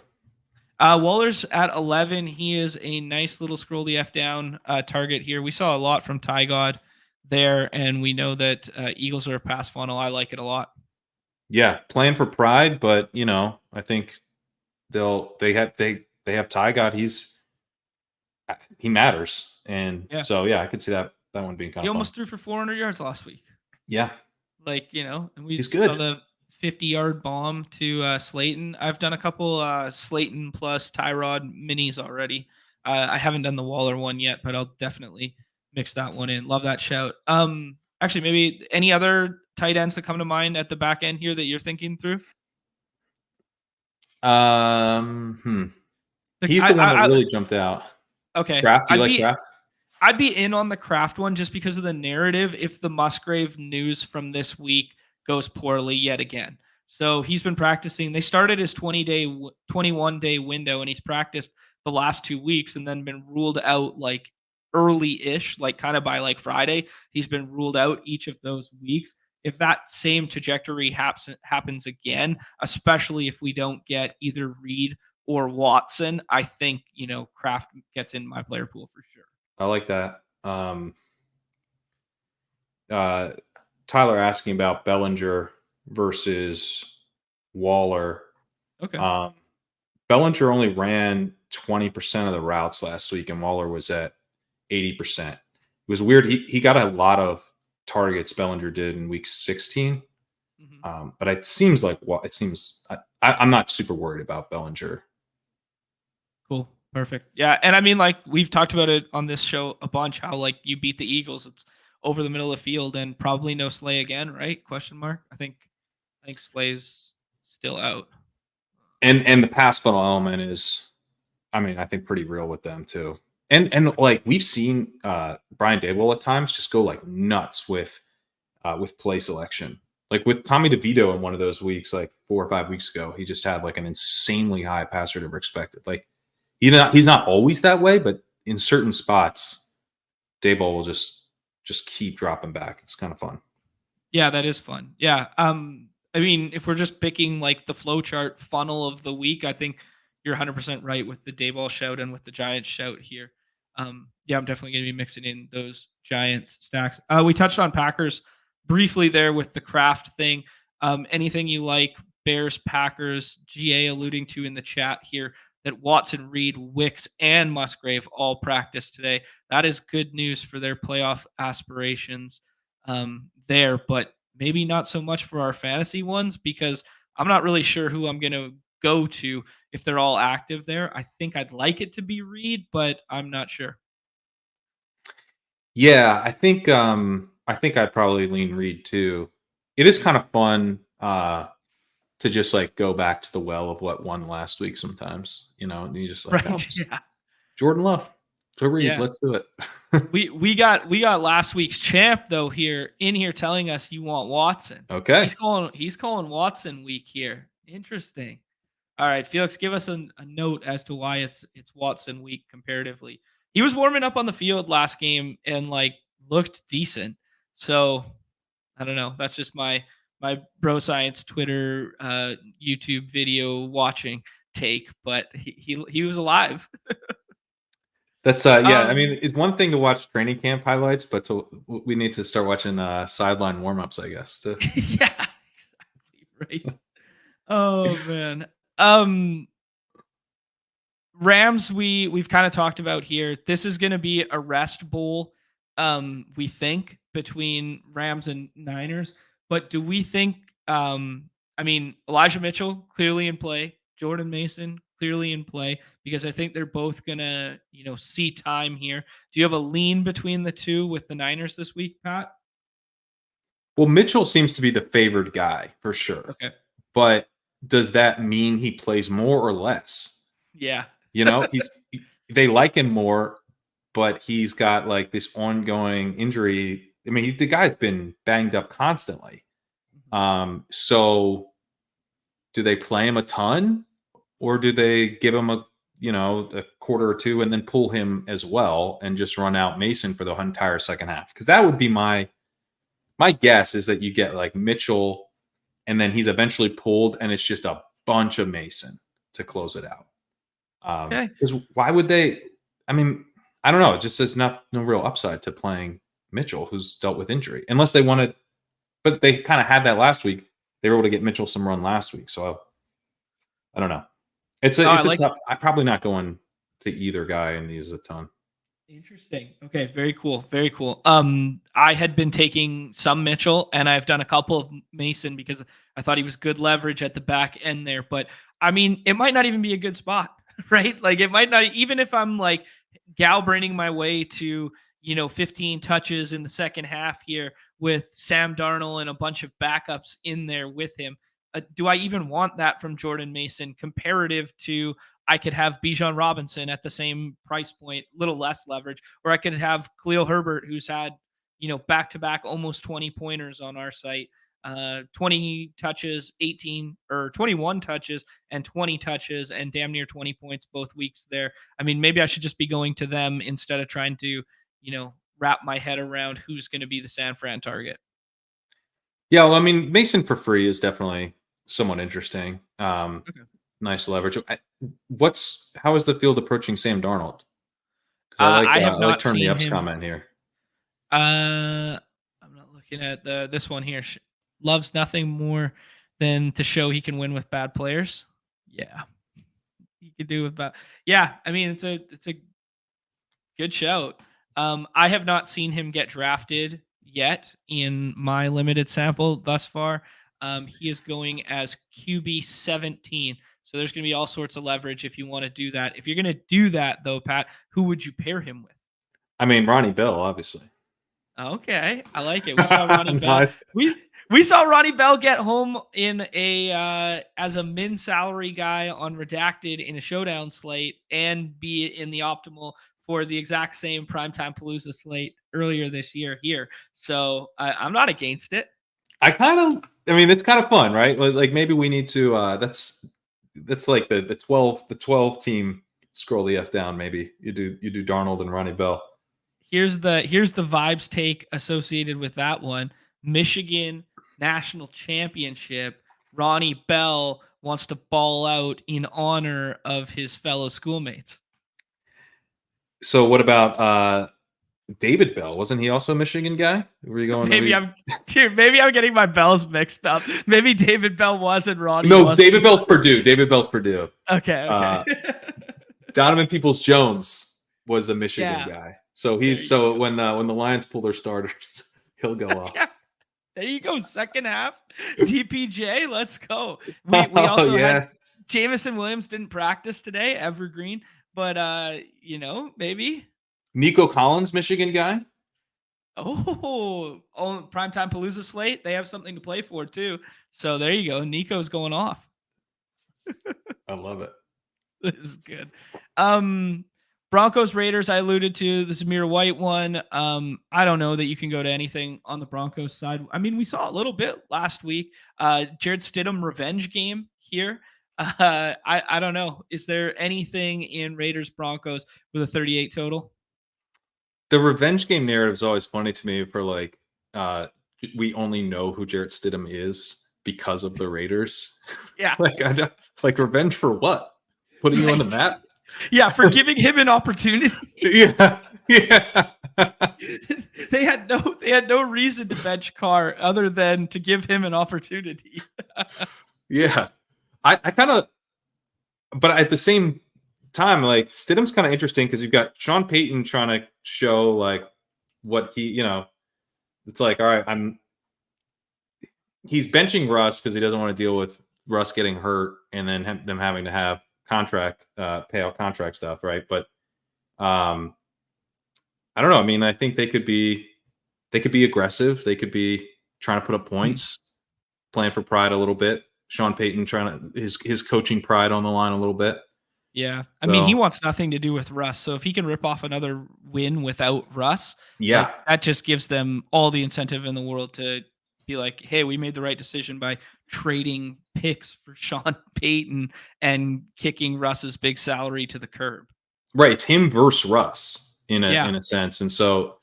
Waller's at 11. He is a nice little scroll the F down target here. We saw a lot from Ty God there, and we know that Eagles are a pass funnel. I like it a lot. Yeah, playing for pride, but I think they have Ty God. He matters, and so I could see that one being kind of. He almost threw for 400 yards last week. Yeah, and we he's good. Saw the 50-yard bomb to Slayton. I've done a couple Slayton plus Tyrod minis already. I haven't done the Waller one yet, but I'll definitely mix that one in. Love that shout. Actually, maybe any other tight ends that come to mind at the back end here that you're thinking through? He's the one that really jumped out. Okay. Kraft, you like Kraft? I'd be in on the Kraft one just because of the narrative if the Musgrave news from this week goes poorly yet again. So he's been practicing. They started his 21-day window, and he's practiced the last 2 weeks and then been ruled out like early-ish, like kind of by like Friday. He's been ruled out each of those weeks. If that same trajectory happens again, especially if we don't get either Reed or Watson, I think, Kraft gets in my player pool for sure. I like that. Tyler asking about Bellinger versus Waller. Okay. Bellinger only ran 20% of the routes last week, and Waller was at 80%. It was weird. He got a lot of targets. Bellinger did in week 16, but it seems like I'm not super worried about Bellinger. Cool. Perfect. Yeah. And I mean, like we've talked about it on this show a bunch, how like you beat the Eagles. It's over the middle of the field and probably no Slay again, right? Question mark. I think Slay's still out. And the pass funnel element is, I think pretty real with them too. And like we've seen Brian Daboll at times just go like nuts with play selection. Like with Tommy DeVito in one of those weeks, like 4 or 5 weeks ago, he just had like an insanely high passer to expected. Like he's not always that way, but in certain spots, Daboll will just keep dropping back. It's kind of fun. Yeah, that is fun. Yeah. I mean, if we're just picking like the flowchart funnel of the week, I think you're 100% right with the Daboll shout and with the Giants shout here. Yeah, I'm definitely going to be mixing in those Giants stacks. We touched on Packers briefly there with the Kraft thing. Anything you like? Bears, Packers, GA alluding to in the chat here that Watson, Reed, Wicks, and Musgrave all practiced today. That is good news for their playoff aspirations there, but maybe not so much for our fantasy ones because I'm not really sure who I'm going to go to if they're all active there. I think I'd like it to be Reed, but I'm not sure. Yeah, I think I'd probably lean Reed too. It is kind of fun to just like go back to the well of what won last week sometimes, and you just like, right. Yeah. Jordan Love. Reed, Yeah. let's do it. We got last week's champ though here telling us you want Watson. Okay. He's calling Watson week here. Interesting. All right, Felix, give us a note as to why it's Watson week comparatively. He was warming up on the field last game and like looked decent. So I don't know. That's just my bro science Twitter, YouTube video watching take, but he was alive. That's yeah. I mean, it's one thing to watch training camp highlights, but we need to start watching sideline warmups, I guess. Yeah, exactly right. Oh man. Rams we've kind of talked about here. This is going to be a rest bowl, we think, between Rams and Niners. But do we think I mean, Elijah Mitchell clearly in play, Jordan Mason clearly in play, because I think they're both going to, see time here. Do you have a lean between the two with the Niners this week, Pat? Well, Mitchell seems to be the favored guy for sure. Okay. But does that mean he plays more or less? Yeah. They like him more, but he's got like this ongoing injury. I mean, the guy's been banged up constantly. So do they play him a ton, or do they give him a quarter or two and then pull him as well and just run out Mason for the entire second half? Because that would be my guess, is that you get like Mitchell and then he's eventually pulled and it's just a bunch of Mason to close it out. Because why would they? I mean, I don't know. It just says no real upside to playing Mitchell, who's dealt with injury, unless they wanted. But they kind of had that last week. They were able to get Mitchell some run last week, so I don't know. It's tough. I'm probably not going to either guy in these a ton. Interesting. Okay, very cool. Very cool. I had been taking some Mitchell and I've done a couple of Mason because I thought he was good leverage at the back end there. But I mean, it might not even be a good spot, right? Like it might not, even if I'm like Galbraining my way to, 15 touches in the second half here with Sam Darnold and a bunch of backups in there with him. Do I even want that from Jordan Mason comparative to I could have Bijan Robinson at the same price point, little less leverage, or I could have Khalil Herbert, who's had, back-to-back almost 20 pointers on our site, 20 touches, 18 or 21 touches and 20 touches and damn near 20 points both weeks there. I mean, maybe I should just be going to them instead of trying to, wrap my head around who's going to be the San Fran target. Yeah, well, I mean, Mason for free is definitely somewhat interesting. Okay. Nice leverage. How is the field approaching Sam Darnold? Because I have not turn seen the ups him. Comment here. I'm not looking at this one here. Loves nothing more than to show he can win with bad players. Yeah, he could do with bad. Yeah, I mean it's a good shout. I have not seen him get drafted yet in my limited sample thus far. He is going as QB 17. So there's going to be all sorts of leverage if you want to do that. If you're going to do that, though, Pat, who would you pair him with? I mean, Ronnie Bell, obviously. Okay, I like it. We saw Ronnie Bell. We saw Ronnie Bell get home in as a min salary guy on Redacted in a showdown slate and be in the optimal for the exact same primetime Palooza slate earlier this year here. So I'm not against it. I mean, it's kind of fun, right? Like maybe we need to. That's like the 12 team. Scroll the F down. Maybe you do Darnold and Ronnie Bell. Here's the vibes take associated with that one. Michigan National Championship. Ronnie Bell wants to ball out in honor of his fellow schoolmates. So what about David Bell? Wasn't he also a Michigan guy? Were you going? Maybe I'm getting my Bells mixed up. Maybe David Bell wasn't Ronnie. No, David Bell's Purdue. David Bell's Purdue. Okay. Donovan Peoples-Jones was a Michigan guy. So when the Lions pull their starters, he'll go off. There you go. Second half. DPJ, let's go. We also had Jamison Williams didn't practice today, evergreen, but maybe. Nico Collins, Michigan guy. Oh, primetime Palooza slate. They have something to play for too. So there you go. Nico's going off. I love it. This is good. Broncos Raiders, I alluded to the Zamir White one. I don't know that you can go to anything on the Broncos side. I mean, we saw a little bit last week. Jared Stidham revenge game here. I don't know. Is there anything in Raiders Broncos with a 38 total? The revenge game narrative is always funny to me for like we only know who Jarrett Stidham is because of the Raiders. Yeah. like revenge for what? Putting you on the map? Yeah, for giving him an opportunity. Yeah. They had no reason to bench Carr other than to give him an opportunity. Yeah. I kind of, but at the same time, like Stidham's kind of interesting because you've got Sean Payton trying to show like what he, it's like, all right, he's benching Russ because he doesn't want to deal with Russ getting hurt and then them having to have payout contract stuff, right? But I don't know. I mean, I think they could be aggressive. They could be trying to put up points, playing for pride a little bit. Sean Payton trying to his coaching pride on the line a little bit. Yeah. I mean, he wants nothing to do with Russ. So if he can rip off another win without Russ, that just gives them all the incentive in the world to be like, hey, we made the right decision by trading picks for Sean Payton and kicking Russ's big salary to the curb. Right. It's him versus Russ in a sense. And so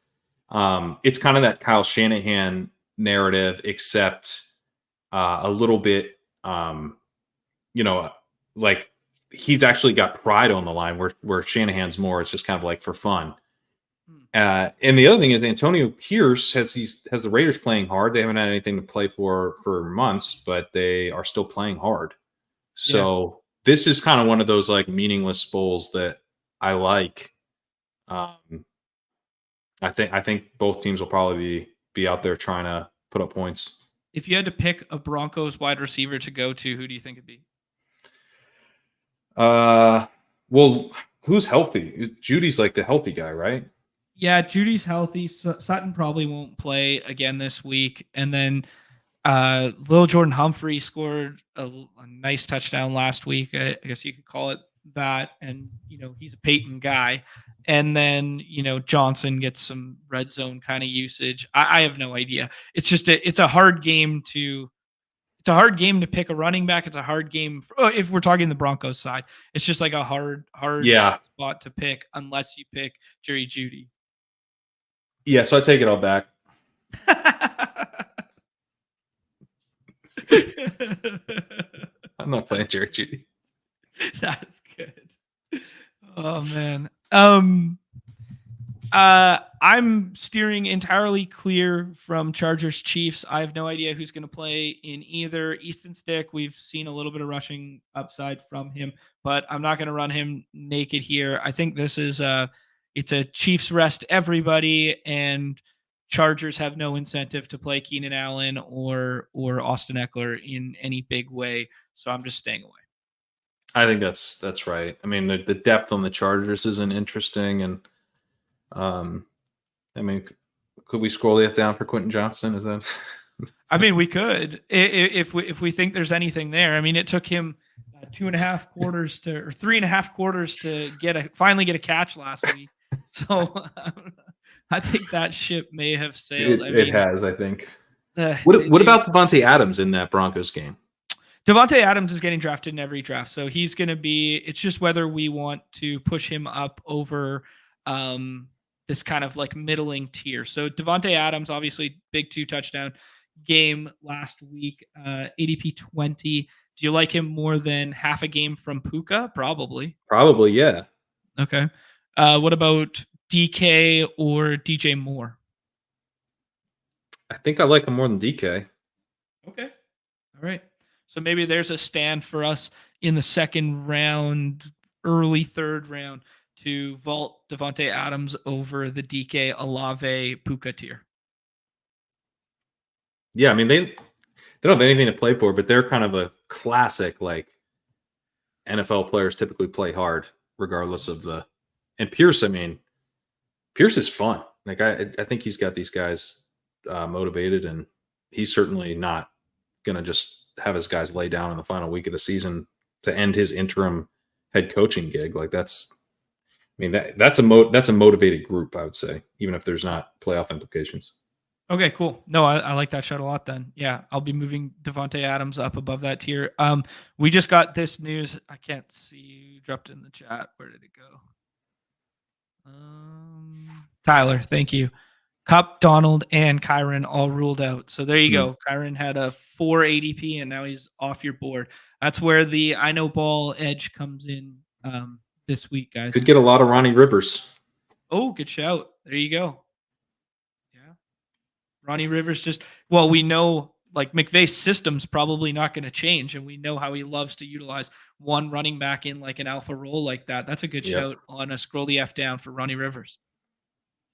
it's kind of that Kyle Shanahan narrative, except a little bit, like he's actually got pride on the line where Shanahan's more, it's just kind of like for fun. And the other thing is Antonio Pierce has the Raiders playing hard. They haven't had anything to play for months, but they are still playing hard. So this is kind of one of those like meaningless bowls that I like. I think both teams will probably be out there trying to put up points. If you had to pick a Broncos wide receiver to go to, who do you think it'd be? Well, who's healthy? Judy's like the healthy guy, right? Yeah, Judy's healthy. Sutton probably won't play again this week. And then Lil Jordan Humphrey scored a nice touchdown last week. I guess you could call it that. And, he's a Peyton guy. And then, Johnson gets some red zone kind of usage. I have no idea. It's just it's a hard game to pick a running back. It's a hard game if we're talking the Broncos side. It's just like a hard spot to pick unless you pick Jerry Jeudy. Yeah, so I take it all back. I'm not playing Jerry Jeudy. That's good. Oh man. I'm steering entirely clear from Chargers Chiefs. I have no idea who's going to play in either. Easton Stick, we've seen a little bit of rushing upside from him, but I'm not going to run him naked here. I think this is it's a Chiefs rest everybody, and Chargers have no incentive to play Keenan Allen or Austin Eckler in any big way. So I'm just staying away. I think that's right. I mean, the depth on the Chargers isn't interesting, and I mean, could we scroll the F down for Quentin Johnston? Is that? I mean, we could if we think there's anything there. I mean, it took him 3.5 quarters to finally get a catch last week. So I think that ship may have sailed. It has, I think. What about Devontae Adams in that Broncos game? Devontae Adams is getting drafted in every draft, so he's going to be. It's just whether we want to push him up over this kind of like middling tier. So Devontae Adams, obviously, big 2 touchdown game last week, ADP 20. Do you like him more than half a game from Puka? Probably, yeah. Okay. What about DK or DJ Moore? I think I like him more than DK. Okay. All right. So maybe there's a stand for us in the second round, early third round, to vault Devontae Adams over the DK Olave Puka tier. Yeah, I mean, they don't have anything to play for, but they're kind of a classic, like, NFL players typically play hard regardless of the. And Pierce, I mean, Pierce is fun. Like, I think he's got these guys motivated, and he's certainly not going to just have his guys lay down in the final week of the season to end his interim head coaching gig. Like, that's mean, that's a motivated group, I would say, even if there's not playoff implications. Okay, cool. No, I like that shout a lot then. Yeah, I'll be moving Devontae Adams up above that tier. We just got this news. I can't see who dropped it in the chat. Where did it go? Tyler, thank you. Cup, Donald, and Kerrane all ruled out. So there you go. Kerrane had a 4 ADP, and now he's off your board. That's where the I know ball edge comes in this week, guys. Could get a lot of Ronnie Rivers. Oh, good shout. There you go. Yeah. Ronnie Rivers we know like McVay's system's probably not going to change, and we know how he loves to utilize one running back in like an alpha role like that. That's a good shout on a scroll the F down for Ronnie Rivers.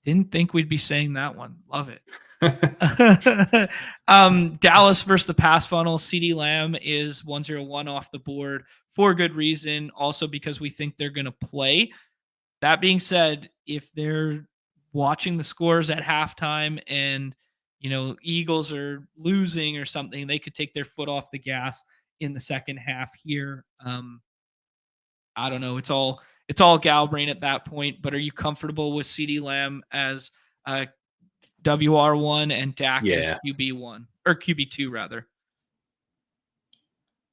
Didn't think we'd be saying that one. Love it. Dallas versus the pass funnel. CeeDee Lamb is 101 off the board for good reason. Also because we think they're going to play. That being said, if they're watching the scores at halftime and, Eagles are losing or something, they could take their foot off the gas in the second half here. I don't know. It's all gal brain at that point, but are you comfortable with CeeDee Lamb as WR1 and Dak as QB1 or QB2 rather?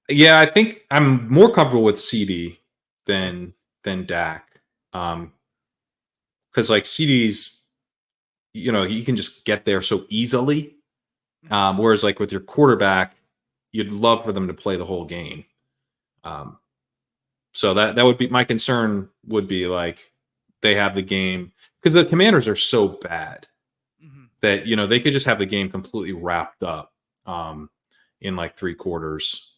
Yeah, I think I'm more comfortable with CD than Dak. Because like CD's, you can just get there so easily. Whereas like with your quarterback, you'd love for them to play the whole game. So that would be my concern, would be like they have the game, because the Commanders are so bad that, they could just have the game completely wrapped up in like 3 quarters.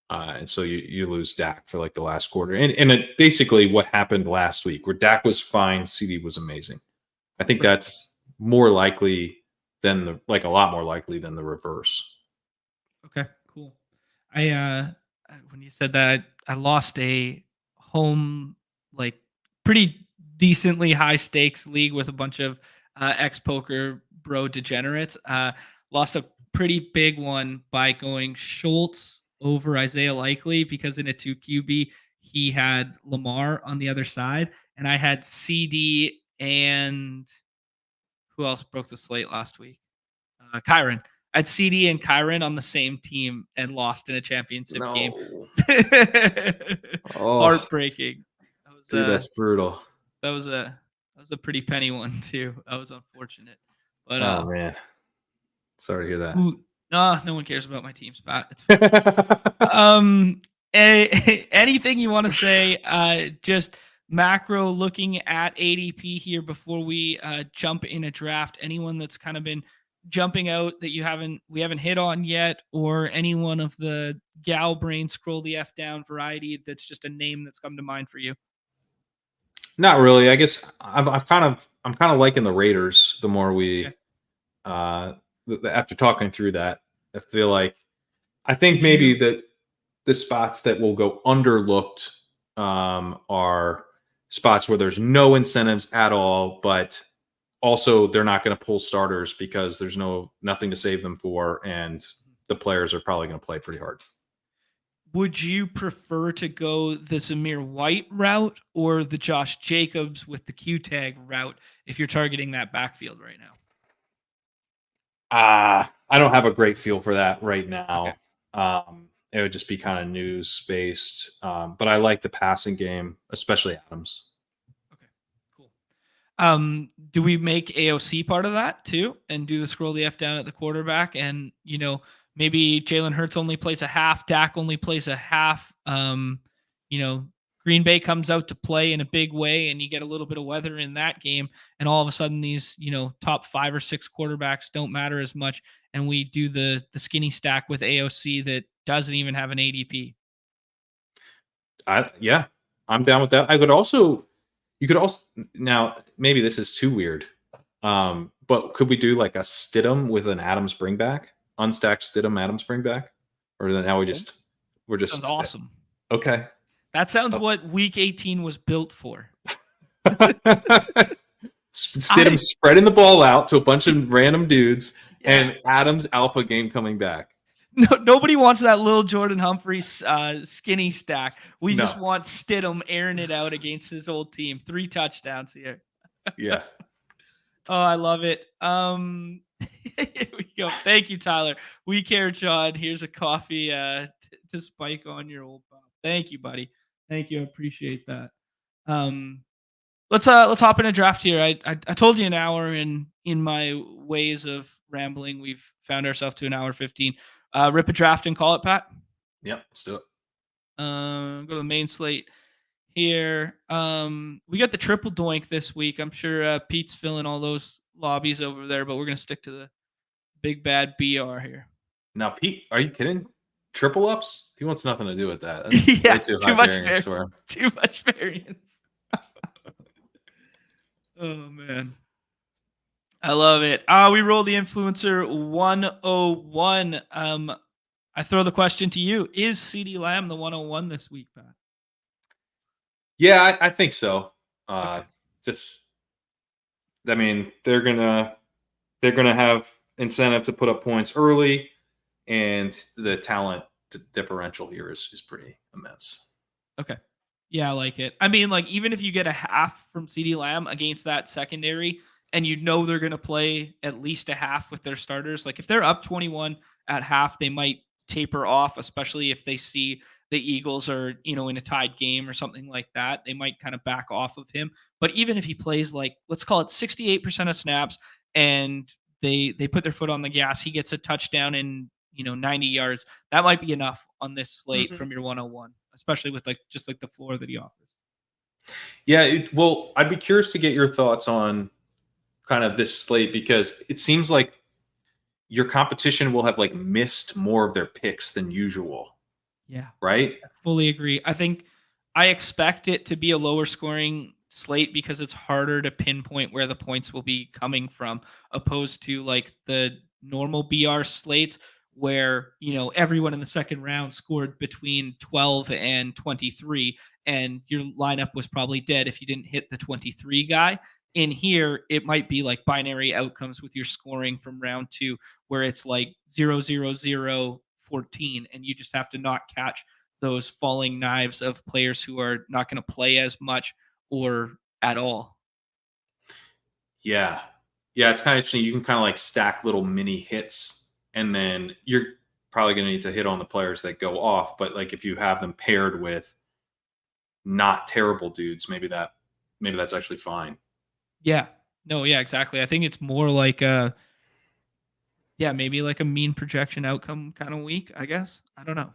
And so you lose Dak for like the last quarter. And it basically what happened last week, where Dak was fine, CD was amazing. I think that's more likely than a lot more likely than the reverse. Okay, cool. When you said that, I lost a home, like pretty decently high stakes league with a bunch of ex-poker bro degenerates. Lost a pretty big one by going Schultz over Isaiah Likely, because in a 2 QB, he had Lamar on the other side. And I had CD and who else broke the slate last week? Kerrane. I had CD and Kerrane on the same team and lost in a championship game. Heartbreaking. Dude, that's brutal. That was a pretty penny one too. That was unfortunate. But oh man, sorry to hear that. No one cares about my team's bat. It's fine. Anything you want to say? Just macro looking at ADP here before we jump in a draft. Anyone that's kind of been jumping out that we haven't hit on yet, or any one of the gal brain scroll the F down variety that's just a name that's come to mind for you? Not really. I guess I'm kind of liking the Raiders. The more we, after talking through that, I think maybe the spots that will go underlooked are spots where there's no incentives at all, but also they're not going to pull starters because there's nothing to save them for, and the players are probably going to play pretty hard. Would you prefer to go the Zamir White route or the Josh Jacobs with the Q tag route if you're targeting that backfield right now? I don't have a great feel for that right now. Okay. It would just be kind of news based. But I like the passing game, especially Adams. Okay, cool. Do we make AOC part of that too, and do the scroll the F down at the quarterback, and maybe Jalen Hurts only plays a half, Dak only plays a half. Green Bay comes out to play in a big way, and you get a little bit of weather in that game, and all of a sudden these, top 5 or 6 quarterbacks don't matter as much, and we do the skinny stack with AOC that doesn't even have an ADP. I'm down with that. You could also, now maybe this is too weird, but could we do like a Stidham with an Adams bringback? Unstacked Stidham Adams bringback, or then now we're just sounds awesome. Okay, that sounds what Week 18 was built for. Stidham spreading the ball out to a bunch of random dudes, and Adams alpha game coming back. nobody wants that little Jordan Humphries skinny stack. We No. just want Stidham airing it out against his old team. 3 touchdowns here. Yeah. Oh, I love it. Here we go. Thank you, Tyler. We care, John. Here's a coffee to spike on your old Bob. Thank you, buddy. Thank you. I appreciate that. Let's hop in a draft here. I told you an hour, in my ways of rambling, we've found ourselves to an hour 15. Rip a draft and call it, Pat. Yep, let's do it. Go to the main slate here. We got the triple doink this week. I'm sure Pete's filling all those lobbies over there, but we're gonna stick to the big bad BR here. Now, Pete, are you kidding? Triple ups? He wants nothing to do with that. That's yeah, way too much variance. Too much variance. Oh man, I love it. We roll the influencer 101. I throw the question to you: is CeeDee Lamb the 101 this week, Pat? Yeah, I think so. Okay. I mean, they're gonna have incentive to put up points early, and the talent differential here is pretty immense. Okay. Yeah, I like it. I mean, like, even if you get a half from CeeDee Lamb against that secondary, and you know they're going to play at least a half with their starters, like if they're up 21 at half, they might taper off, especially if they see the Eagles are, in a tied game or something like that. They might kind of back off of him. But even if he plays, like, let's call it 68% of snaps, and they put their foot on the gas, he gets a touchdown in 90 yards, that might be enough on this slate from your 101, especially with just the floor that he offers. Yeah, well, I'd be curious to get your thoughts on kind of this slate, because it seems like your competition will have missed more of their picks than usual. Yeah. Right? I fully agree. I expect it to be a lower scoring slate because it's harder to pinpoint where the points will be coming from, opposed to the normal BR slates where, everyone in the second round scored between 12 and 23, and your lineup was probably dead if you didn't hit the 23 guy. In here, it might be binary outcomes with your scoring from round 2, where it's 0, 0, 0, 14, and you just have to not catch those falling knives of players who are not going to play as much or at all. Yeah. Yeah, it's kind of interesting. You can kind of stack little mini hits, and then you're probably going to need to hit on the players that go off. But if you have them paired with not terrible dudes, maybe that's actually fine. Yeah. No, yeah, exactly. I think it's more maybe a mean projection outcome kind of week, I guess. I don't know.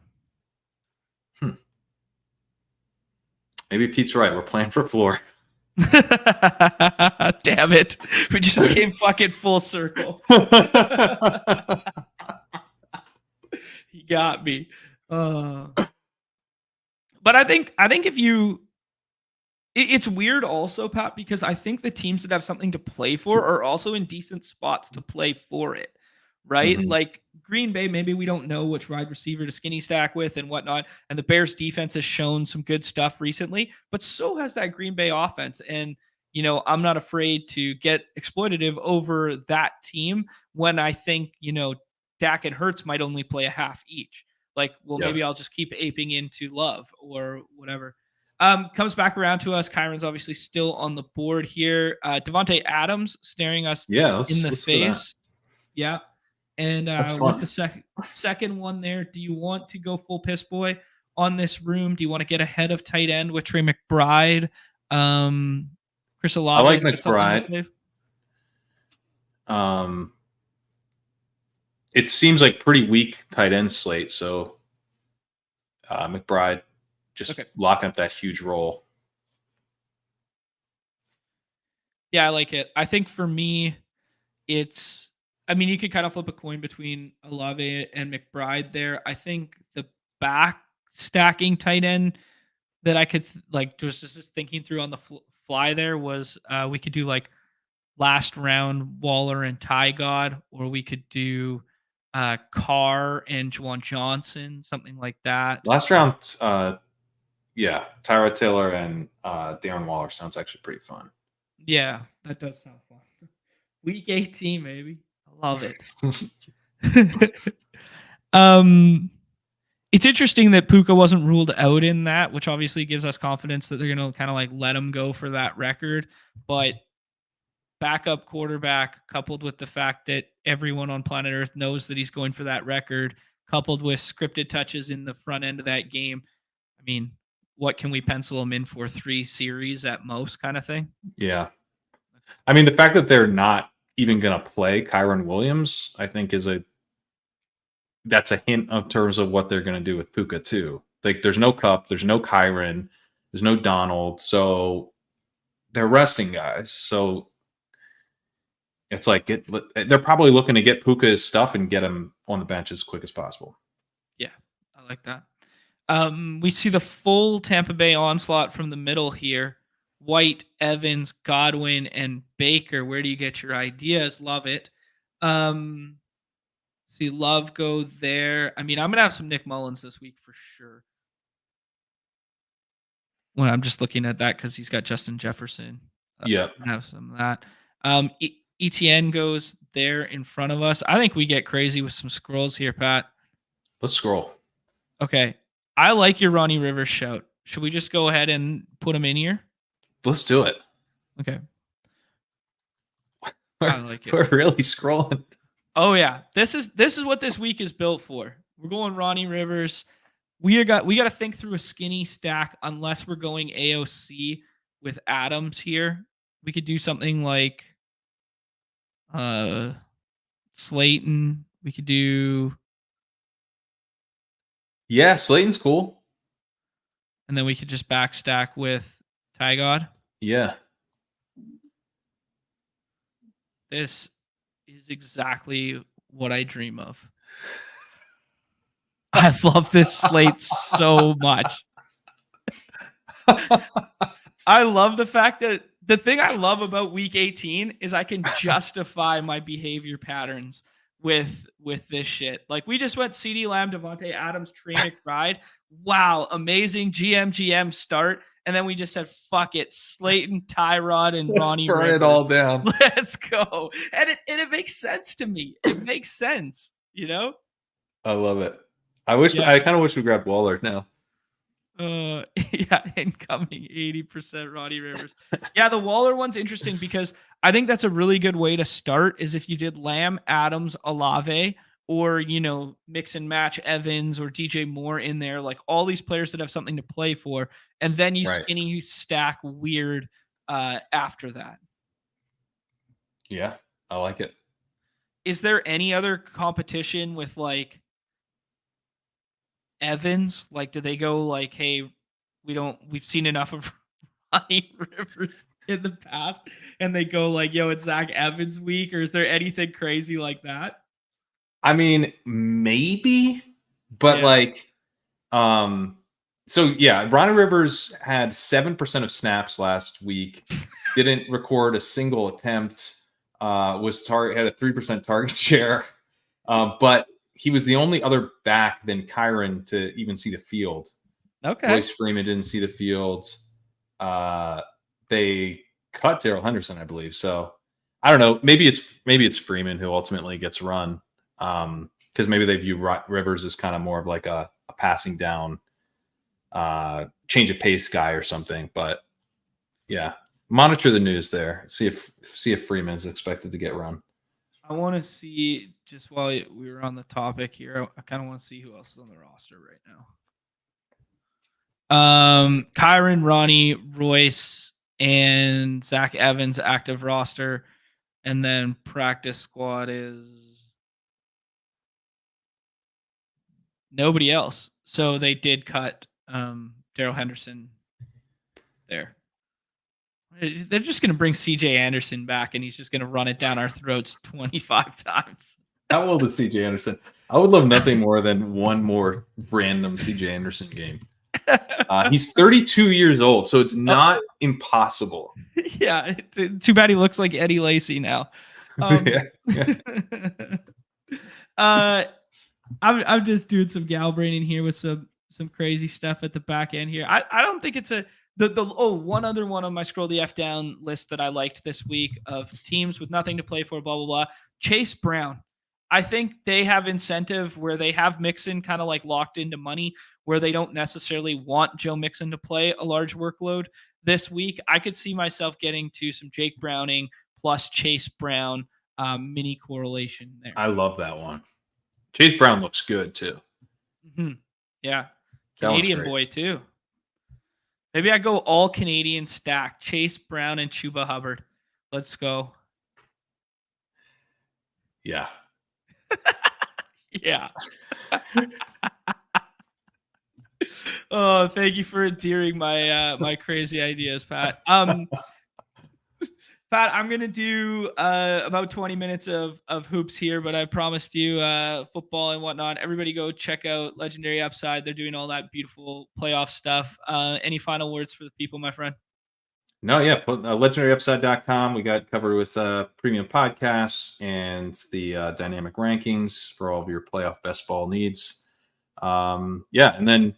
Maybe Pete's right. We're playing for floor. Damn it. We just came fucking full circle. He got me. But I think if you... It's weird also, Pat, because I think the teams that have something to play for are also in decent spots to play for it, right? Mm-hmm. Green Bay, maybe we don't know which wide receiver to skinny stack with and whatnot, and the Bears defense has shown some good stuff recently, but so has that Green Bay offense. And, I'm not afraid to get exploitative over that team when I think, Dak and Hurts might only play a half each. Maybe I'll just keep aping into Love or whatever. Comes back around to us. Kyron's obviously still on the board here. Devontae Adams staring us in the face. Yeah. And with the second one there, do you want to go full piss boy on this room? Do you want to get ahead of tight end with Trey McBride? Chris Olave. I like McBride. It seems like pretty weak tight end slate, so McBride just locking up that huge role. Yeah, I like it. I think for me, it's... you could kind of flip a coin between Olave and McBride there. I think the back stacking tight end that I could just thinking through on the fly there was we could do last round Waller and Ty God, or we could do Carr and Juwan Johnson, something like that. Last round, Tyrod Taylor and Darren Waller sounds actually pretty fun. Yeah, that does sound fun. Week 18, maybe. I love it. It's interesting that Puka wasn't ruled out in that, which obviously gives us confidence that they're going to kind of like let him go for that record. But backup quarterback, coupled with the fact that everyone on planet Earth knows that he's going for that record, coupled with scripted touches in the front end of that game. I mean, what can we pencil him in for? 3 series at most, kind of thing? Yeah. I mean, the fact that they're not even going to play Kyren Williams, I think that's a hint in terms of what they're going to do with Puka too. Like, there's no Kupp, there's no Kyren, there's no Donald, so they're resting guys. So it's like they're probably looking to get Puka's stuff and get him on the bench as quick as possible. Yeah, I like that. We see the full Tampa Bay onslaught from the middle here. White, Evans, Godwin, and Baker. Where do you get your ideas? Love it. See Love go there. I mean, I'm going to have some Nick Mullins this week for sure. Well, I'm just looking at that because he's got Justin Jefferson. Yeah. Have some of that. ETN goes there in front of us. I think we get crazy with some scrolls here, Pat. Let's scroll. Okay. I like your Ronnie Rivers shout. Should we just go ahead and put him in here? Let's do it. Okay. I like it. We're really scrolling. Oh yeah. This is what this week is built for. We're going Ronnie Rivers. We got to think through a skinny stack unless we're going AOC with Adams here. We could do something like Slayton. We could do Slayton's cool. And then we could just backstack with Tygod. Yeah. This is exactly what I dream of. I love this slate so much. I love the fact that the thing I love about week 18 is I can justify my behavior patterns with this shit. Like, we just went CeeDee Lamb, Devontae Adams, Trey McBride. Wow, amazing GM start. And then we just said, fuck it, Slayton, Tyrod, and Ronnie Rivers. Burn it all down. Let's go. And it makes sense to me. It makes sense, you know? I love it. I kind of wish we grabbed Waller now. Incoming 80% Ronnie Rivers. Yeah, the Waller one's interesting because I think that's a really good way to start is if you did Lamb, Adams, Olave, or, mix and match Evans or DJ Moore in there, like all these players that have something to play for, and then you skinny stack weird after that. Yeah, I like it. Is there any other competition with like Evans? Like, do they go like, hey, we've seen enough of Ronnie Rivers in the past, and they go like, yo, it's Zach Evans week, or is there anything crazy like that? I mean, maybe, but Ronnie Rivers had 7% of snaps last week, didn't record a single attempt, had a 3% target share, but he was the only other back than Kyren to even see the field. Okay. Royce Freeman didn't see the field. They cut Darrell Henderson, I believe. So I don't know. Maybe it's Freeman who ultimately gets run. Because maybe they view Rivers as kind of more of like a passing down, change of pace guy or something. But yeah, monitor the news there. See if Freeman is expected to get run. I want to see, just while we were on the topic here, I kind of want to see who else is on the roster right now. Kyren, Ronnie, Royce, and Zach Evans active roster, and then practice squad is nobody else. So they did cut Darrell Henderson there. They're just going to bring CJ Anderson back, and he's just going to run it down our throats 25 times. How old is CJ Anderson? I would love nothing more than one more random CJ Anderson game. He's 32 years old, so it's not impossible. Yeah, too bad he looks like Eddie Lacy now. I'm just doing some gal braining here with some crazy stuff at the back end here. I don't think it's one other one on my scroll the F down list that I liked this week of teams with nothing to play for, blah blah blah. Chase Brown. I think they have incentive where they have Mixon kind of like locked into money where they don't necessarily want Joe Mixon to play a large workload this week. I could see myself getting to some Jake Browning plus Chase Brown mini correlation there. I love that one. Chase Brown looks good too. Mm-hmm. Yeah. Canadian boy too. Maybe I go all Canadian stack. Chase Brown and Chuba Hubbard. Let's go. Yeah. Yeah. Oh, thank you for endearing my my crazy ideas, Pat. Pat, I'm gonna do about 20 minutes of hoops here, but I promised you football and whatnot. Everybody go check out Legendary Upside. They're doing all that beautiful playoff stuff. Any final words for the people, my friend? No, yeah. LegendaryUpside.com. We got covered with premium podcasts and the dynamic rankings for all of your playoff best ball needs. Yeah, and then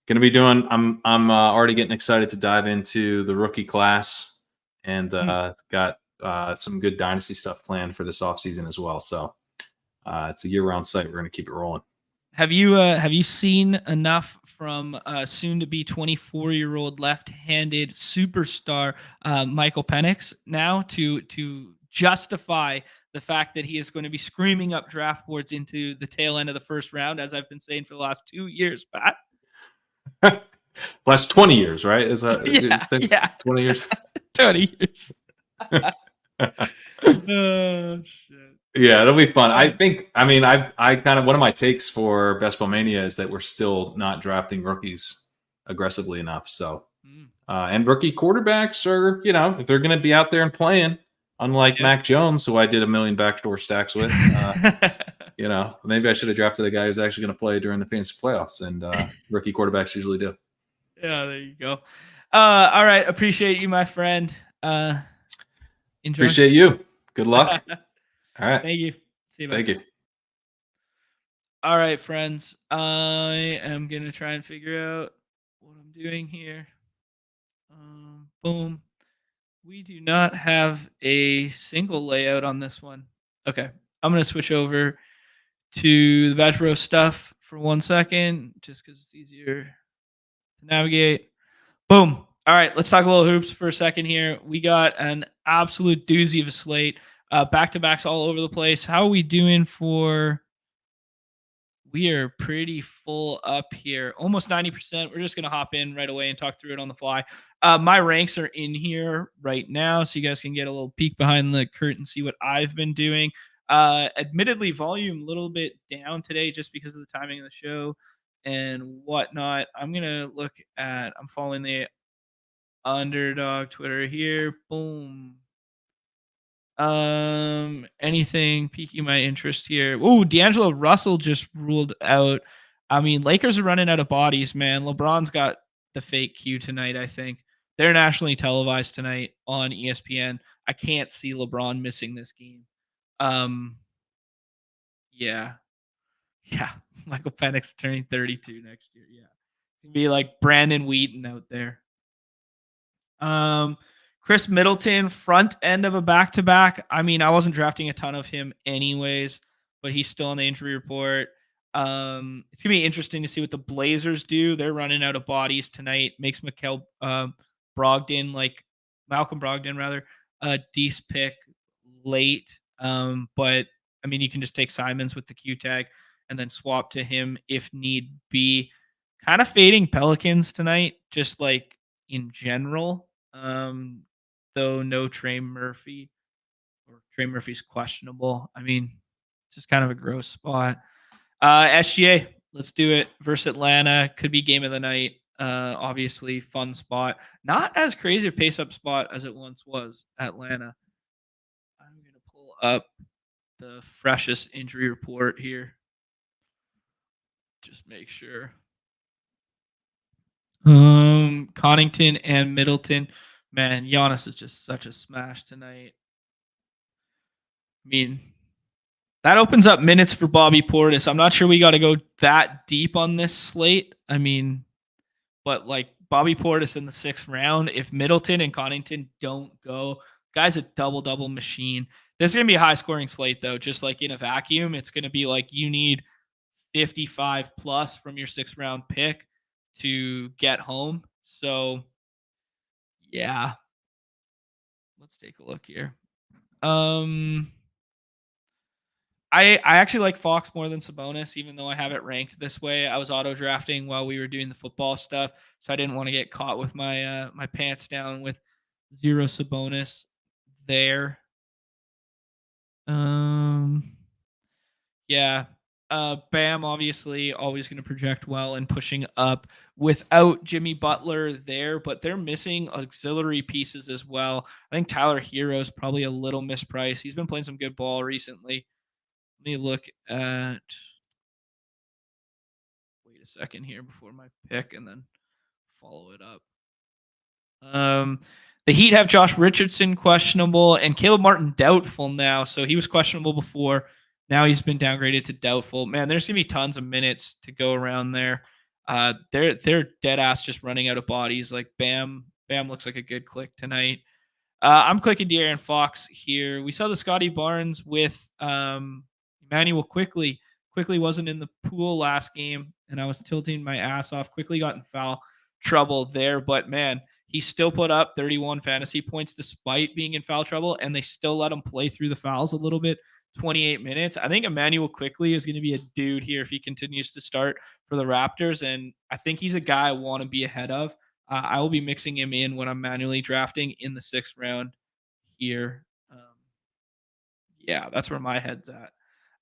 going to be doing. I'm already getting excited to dive into the rookie class, and got some good dynasty stuff planned for this offseason as well. So it's a year-round site. We're going to keep it rolling. Have you seen enough from soon to be 24-year-old left-handed superstar Michael Penix now to justify the fact that he is going to be screaming up draft boards into the tail end of the first round, as I've been saying for the last 2 years, Pat? Last 20 years, right? Is that yeah. 20 years? 20 years. Oh shit. Yeah, it'll be fun. I kind of, one of my takes for Best Ball Mania is that we're still not drafting rookies aggressively enough. So, and rookie quarterbacks are, if they're going to be out there and playing, unlike Mac Jones, who I did a million backdoor stacks with, maybe I should have drafted a guy who's actually going to play during the fantasy playoffs, and rookie quarterbacks usually do. Yeah, there you go. All right. Appreciate you, my friend. Enjoy. Appreciate you. Good luck. All right. Thank you. See you. Thank you. All right, friends. I am going to try and figure out what I'm doing here. Boom. We do not have a single layout on this one. Okay. I'm going to switch over to the BadgeBros stuff for 1 second, just because it's easier to navigate. Boom. All right. Let's talk a little hoops for a second here. We got an absolute doozy of a slate. Back-to-backs all over the place. How are we doing for... We are pretty full up here. Almost 90%. We're just going to hop in right away and talk through it on the fly. My ranks are in here right now, so you guys can get a little peek behind the curtain, see what I've been doing. Admittedly, volume a little bit down today just because of the timing of the show and whatnot. I'm going to look at... I'm following the Underdog Twitter here. Boom. Anything piquing my interest here? Oh, D'Angelo Russell just ruled out. I mean, Lakers are running out of bodies, man. LeBron's got the fake Q tonight, I think. They're nationally televised tonight on ESPN. I can't see LeBron missing this game. Yeah. Michael Penix turning 32 next year. Yeah. It's going to be like Brandon Wheaton out there. Chris Middleton, front end of a back-to-back. I mean, I wasn't drafting a ton of him anyways, but he's still on the injury report. It's going to be interesting to see what the Blazers do. They're running out of bodies tonight. Makes Malcolm Brogdon, a decent pick late. But, I mean, you can just take Simons with the Q tag and then swap to him if need be. Kind of fading Pelicans tonight, just like in general. Though no Trey Murphy, or Trey Murphy's questionable. I mean, it's just kind of a gross spot. SGA, let's do it. Versus Atlanta, could be game of the night. Obviously, fun spot. Not as crazy a pace-up spot as it once was, Atlanta. I'm going to pull up the freshest injury report here. Just make sure. Connington and Middleton. Man, Giannis is just such a smash tonight. I mean, that opens up minutes for Bobby Portis. I'm not sure we got to go that deep on this slate. I mean, but like Bobby Portis in the 6th round, if Middleton and Connington don't go, guy's a double-double machine. This is going to be a high-scoring slate, though. Just like in a vacuum, it's going to be like you need 55 plus from your 6th-round pick to get home. So, yeah. Let's take a look here. I actually like Fox more than Sabonis, even though I have it ranked this way. I was auto drafting while we were doing the football stuff, so I didn't want to get caught with my my pants down with 0 Sabonis there. Yeah. Bam, obviously, always going to project well and pushing up without Jimmy Butler there, but they're missing auxiliary pieces as well. I think Tyler Hero's probably a little mispriced. He's been playing some good ball recently. Let me look at. Wait a second here before my pick and then follow it up. The Heat have Josh Richardson questionable and Caleb Martin doubtful now. So he was questionable before. Now he's been downgraded to doubtful. Man, there's gonna be tons of minutes to go around there. They're dead ass just running out of bodies. Like Bam looks like a good click tonight. I'm clicking De'Aaron Fox here. We saw the Scotty Barnes with Emmanuel Quickly. Quickly wasn't in the pool last game, and I was tilting my ass off. Quickly got in foul trouble there, but man, he still put up 31 fantasy points despite being in foul trouble, and they still let him play through the fouls a little bit. 28 minutes. I think Emmanuel Quickly is going to be a dude here if he continues to start for the Raptors, and I think he's a guy I want to be ahead of. I will be mixing him in when I'm manually drafting in the 6th round here. Yeah, that's where my head's at.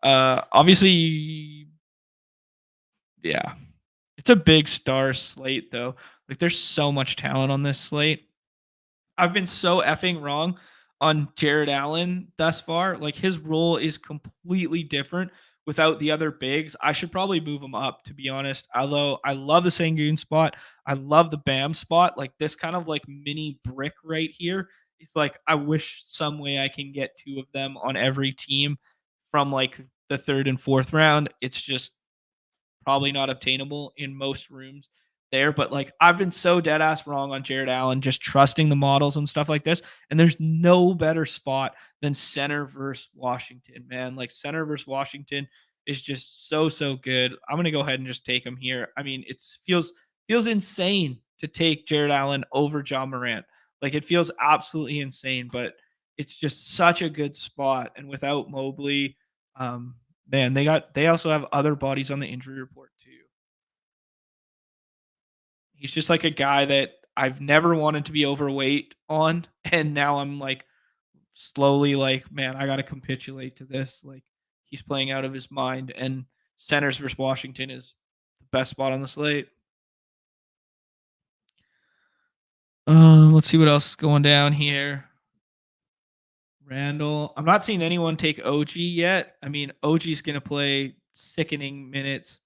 Obviously, yeah, it's a big star slate though. Like there's so much talent on this slate. I've been so effing wrong on Jared Allen thus far. Like his role is completely different without the other bigs. I should probably move him up, to be honest. Although I love the Sengun spot. I love the Bam spot. Like this kind of like mini brick right here. It's like I wish some way I can get 2 of them on every team from like the 3rd and 4th round. It's just probably not obtainable in most rooms there. But like I've been so dead ass wrong on Jared Allen, just trusting the models and stuff like this. And there's no better spot than center versus Washington, man. Like center versus Washington is just so good. I'm gonna go ahead and just take him here. I mean, it feels insane to take Jared Allen over John Morant. Like it feels absolutely insane, but it's just such a good spot. And without Mobley, man, they also have other bodies on the injury report too. He's just like a guy that I've never wanted to be overweight on, and now I'm like slowly like, man, I got to capitulate to this. Like he's playing out of his mind, and centers versus Washington is the best spot on the slate. Let's see what else is going down here. Randall. I'm not seeing anyone take OG yet. I mean, OG's going to play sickening minutes.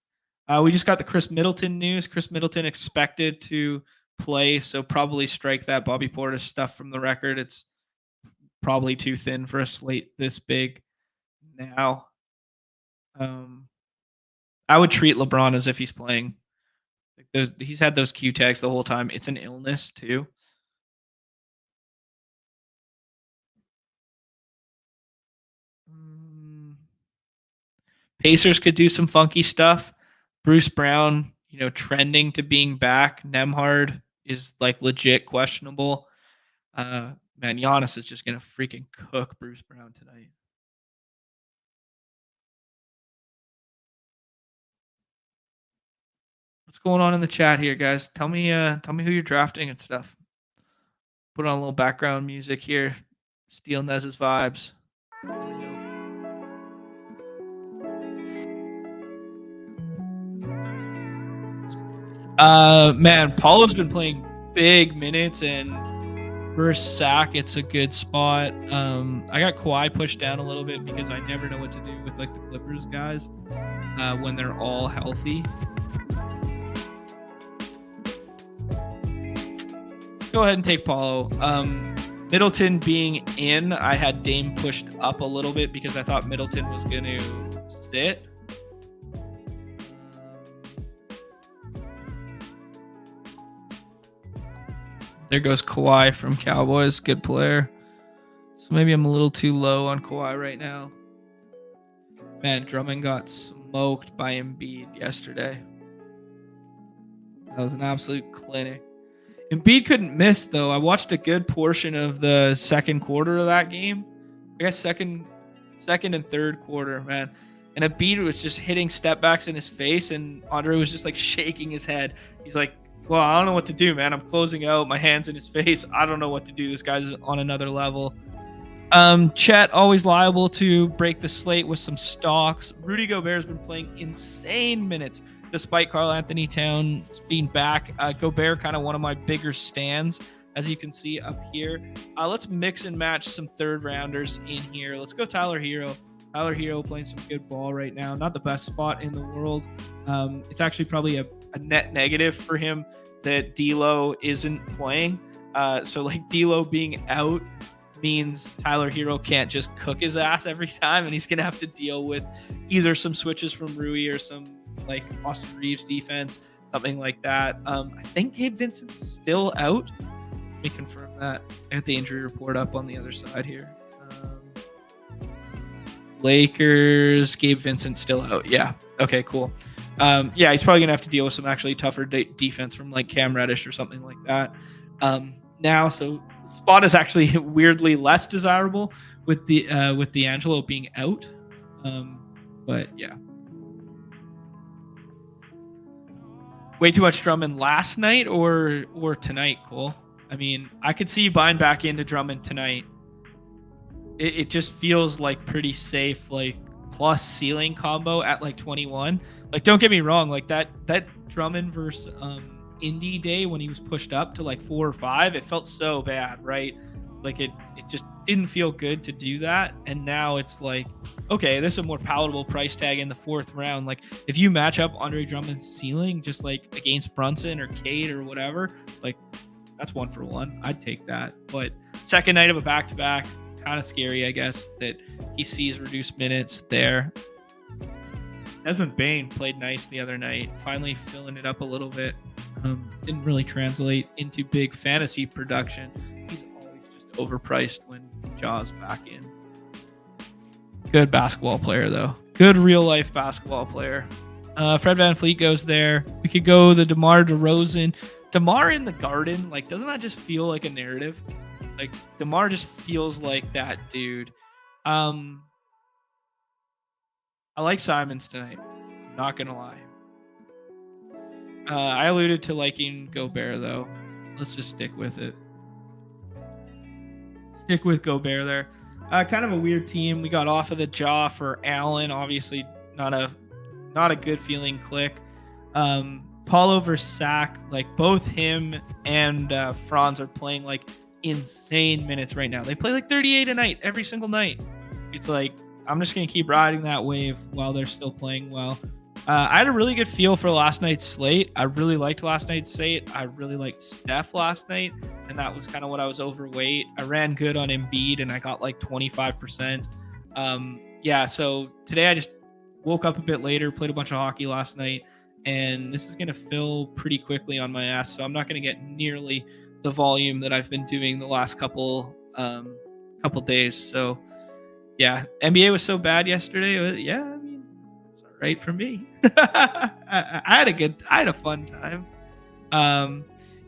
We just got the Chris Middleton news. Chris Middleton expected to play, so probably strike that Bobby Portis stuff from the record. It's probably too thin for a slate this big now. I would treat LeBron as if he's playing. Like he's had those Q tags the whole time. It's an illness too. Pacers could do some funky stuff. Bruce Brown, trending to being back. Nembhard is like legit questionable. Man, Giannis is just gonna freaking cook Bruce Brown tonight. What's going on in the chat here, guys? Tell me who you're drafting and stuff. Put on a little background music here. Steal Nez's vibes. Man, Paulo's been playing big minutes, and versus Sack, it's a good spot. I got Kawhi pushed down a little bit because I never know what to do with like the Clippers guys when they're all healthy. Go ahead and take Paulo. Middleton being in, I had Dame pushed up a little bit because I thought Middleton was going to sit. There goes Kawhi from Cowboys. Good player. So maybe I'm a little too low on Kawhi right now. Man, Drummond got smoked by Embiid yesterday. That was an absolute clinic. Embiid couldn't miss, though. I watched a good portion of the second quarter of that game. I guess second and third quarter, man. And Embiid was just hitting step backs in his face, and Andre was just like shaking his head. He's like, well, I don't know what to do, man. I'm closing out, my hands in his face. I don't know what to do. This guy's on another level. Chet, always liable to break the slate with some stocks. Rudy Gobert's been playing insane minutes despite Karl Anthony Towns being back. Gobert kind of one of my bigger stands, as you can see up here. Let's mix and match some third rounders in here. Let's go Tyler Hero. Tyler Hero playing some good ball right now. Not the best spot in the world. It's actually probably a net negative for him that D'Lo isn't playing. So like D'Lo being out means Tyler Hero can't just cook his ass every time, and he's gonna have to deal with either some switches from Rui or some like Austin Reeves defense, something like that. I think Gabe Vincent's still out. Let me confirm that. I got the injury report up on the other side here. Lakers, Gabe Vincent still out. Yeah. Okay, cool. Yeah, he's probably gonna have to deal with some actually tougher defense from like Cam Reddish or something like that. Now, so spot is actually weirdly less desirable with D'Angelo being out. But yeah. Way too much Drummond last night or tonight, Cole? I mean, I could see you buying back into Drummond tonight. It just feels like pretty safe, like plus ceiling combo at like 21. Like, don't get me wrong, like that Drummond versus Indy day when he was pushed up to like 4 or 5, it felt so bad, right? Like it just didn't feel good to do that. And now it's like, okay, this is a more palatable price tag in the 4th round. Like if you match up Andre Drummond's ceiling just like against Brunson or Cade or whatever, like that's 1 for 1. I'd take that. But second night of a back-to-back, kind of scary, I guess, that he sees reduced minutes there. Desmond Bane played nice the other night, finally filling it up a little bit. Didn't really translate into big fantasy production. He's always just overpriced when Jaw's back in. Good basketball player, though. Good real-life basketball player. Fred VanVleet goes there. We could go the DeMar DeRozan. DeMar in the Garden, like, doesn't that just feel like a narrative? Like, DeMar just feels like that dude. I like Simons tonight. Not going to lie. I alluded to liking Gobert, though. Let's just stick with it. Stick with Gobert there. Kind of a weird team. We got off of the jaw for Allen. Obviously, not a good feeling click. Paulo versus Sack, like both him and Franz are playing like insane minutes right now. They play like 38 a night every single night. It's like, I'm just going to keep riding that wave while they're still playing well. I had a really good feel for last night's slate. I really liked last night's slate. I really liked Steph last night, and that was kind of what I was overweight. I ran good on Embiid, and I got like 25%. Yeah, so today I just woke up a bit later, played a bunch of hockey last night, and this is going to fill pretty quickly on my ass, so I'm not going to get nearly the volume that I've been doing the last couple days. So, yeah, NBA was so bad yesterday. Yeah, I mean, it's all right for me. I had a fun time.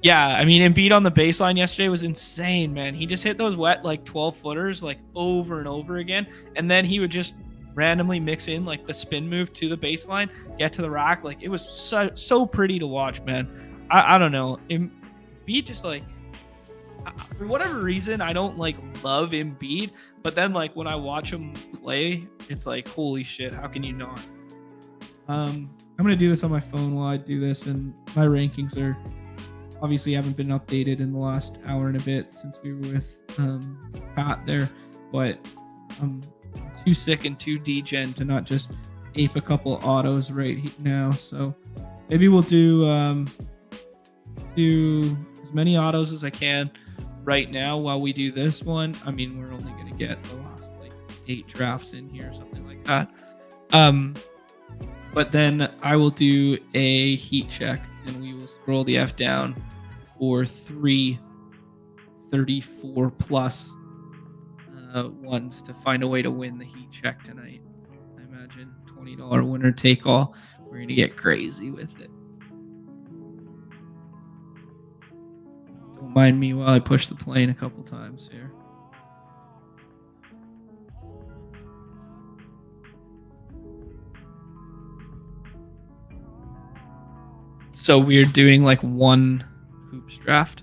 Yeah, I mean, Embiid on the baseline yesterday was insane, man. He just hit those wet like 12-footers like over and over again, and then he would just randomly mix in like the spin move to the baseline, get to the rack. Like, it was so pretty to watch, man. I don't know. Embiid just like, for whatever reason, I don't like love Embiid, but then like when I watch him play, it's like, holy shit, how can you not? I'm gonna do this on my phone while I do this, and my rankings are obviously haven't been updated in the last hour and a bit since we were with Pat there, but I'm too sick and too degen to not just ape a couple autos right now. So maybe we'll do as many autos as I can right now while we do this one. I mean, we're only going to get the last like 8 drafts in here or something like that. But then I will do a heat check, and we will scroll the F down for 334 plus ones to find a way to win the heat check tonight. I imagine $20 winner take all. We're going to get crazy with it. Don't mind me while I push the plane a couple times here. So weird doing like one hoops draft.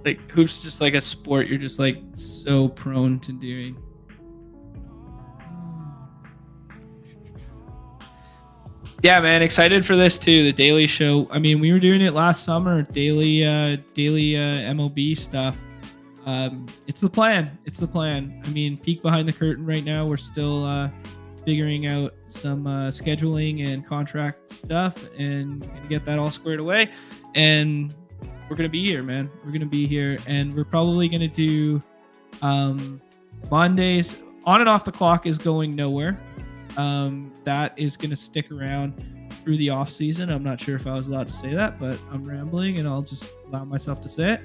Like hoops just like a sport you're just like so prone to doing. Yeah, man, excited for this too. The daily show. I mean, we were doing it last summer, daily MLB stuff. It's the plan. It's the plan. I mean, peek behind the curtain right now. We're still figuring out some scheduling and contract stuff and gonna get that all squared away. And we're gonna be here, man. We're gonna be here, and we're probably gonna do Mondays. On and off the clock is going nowhere. That is gonna stick around through the off season. I'm not sure if I was allowed to say that, but I'm rambling, and I'll just allow myself to say it.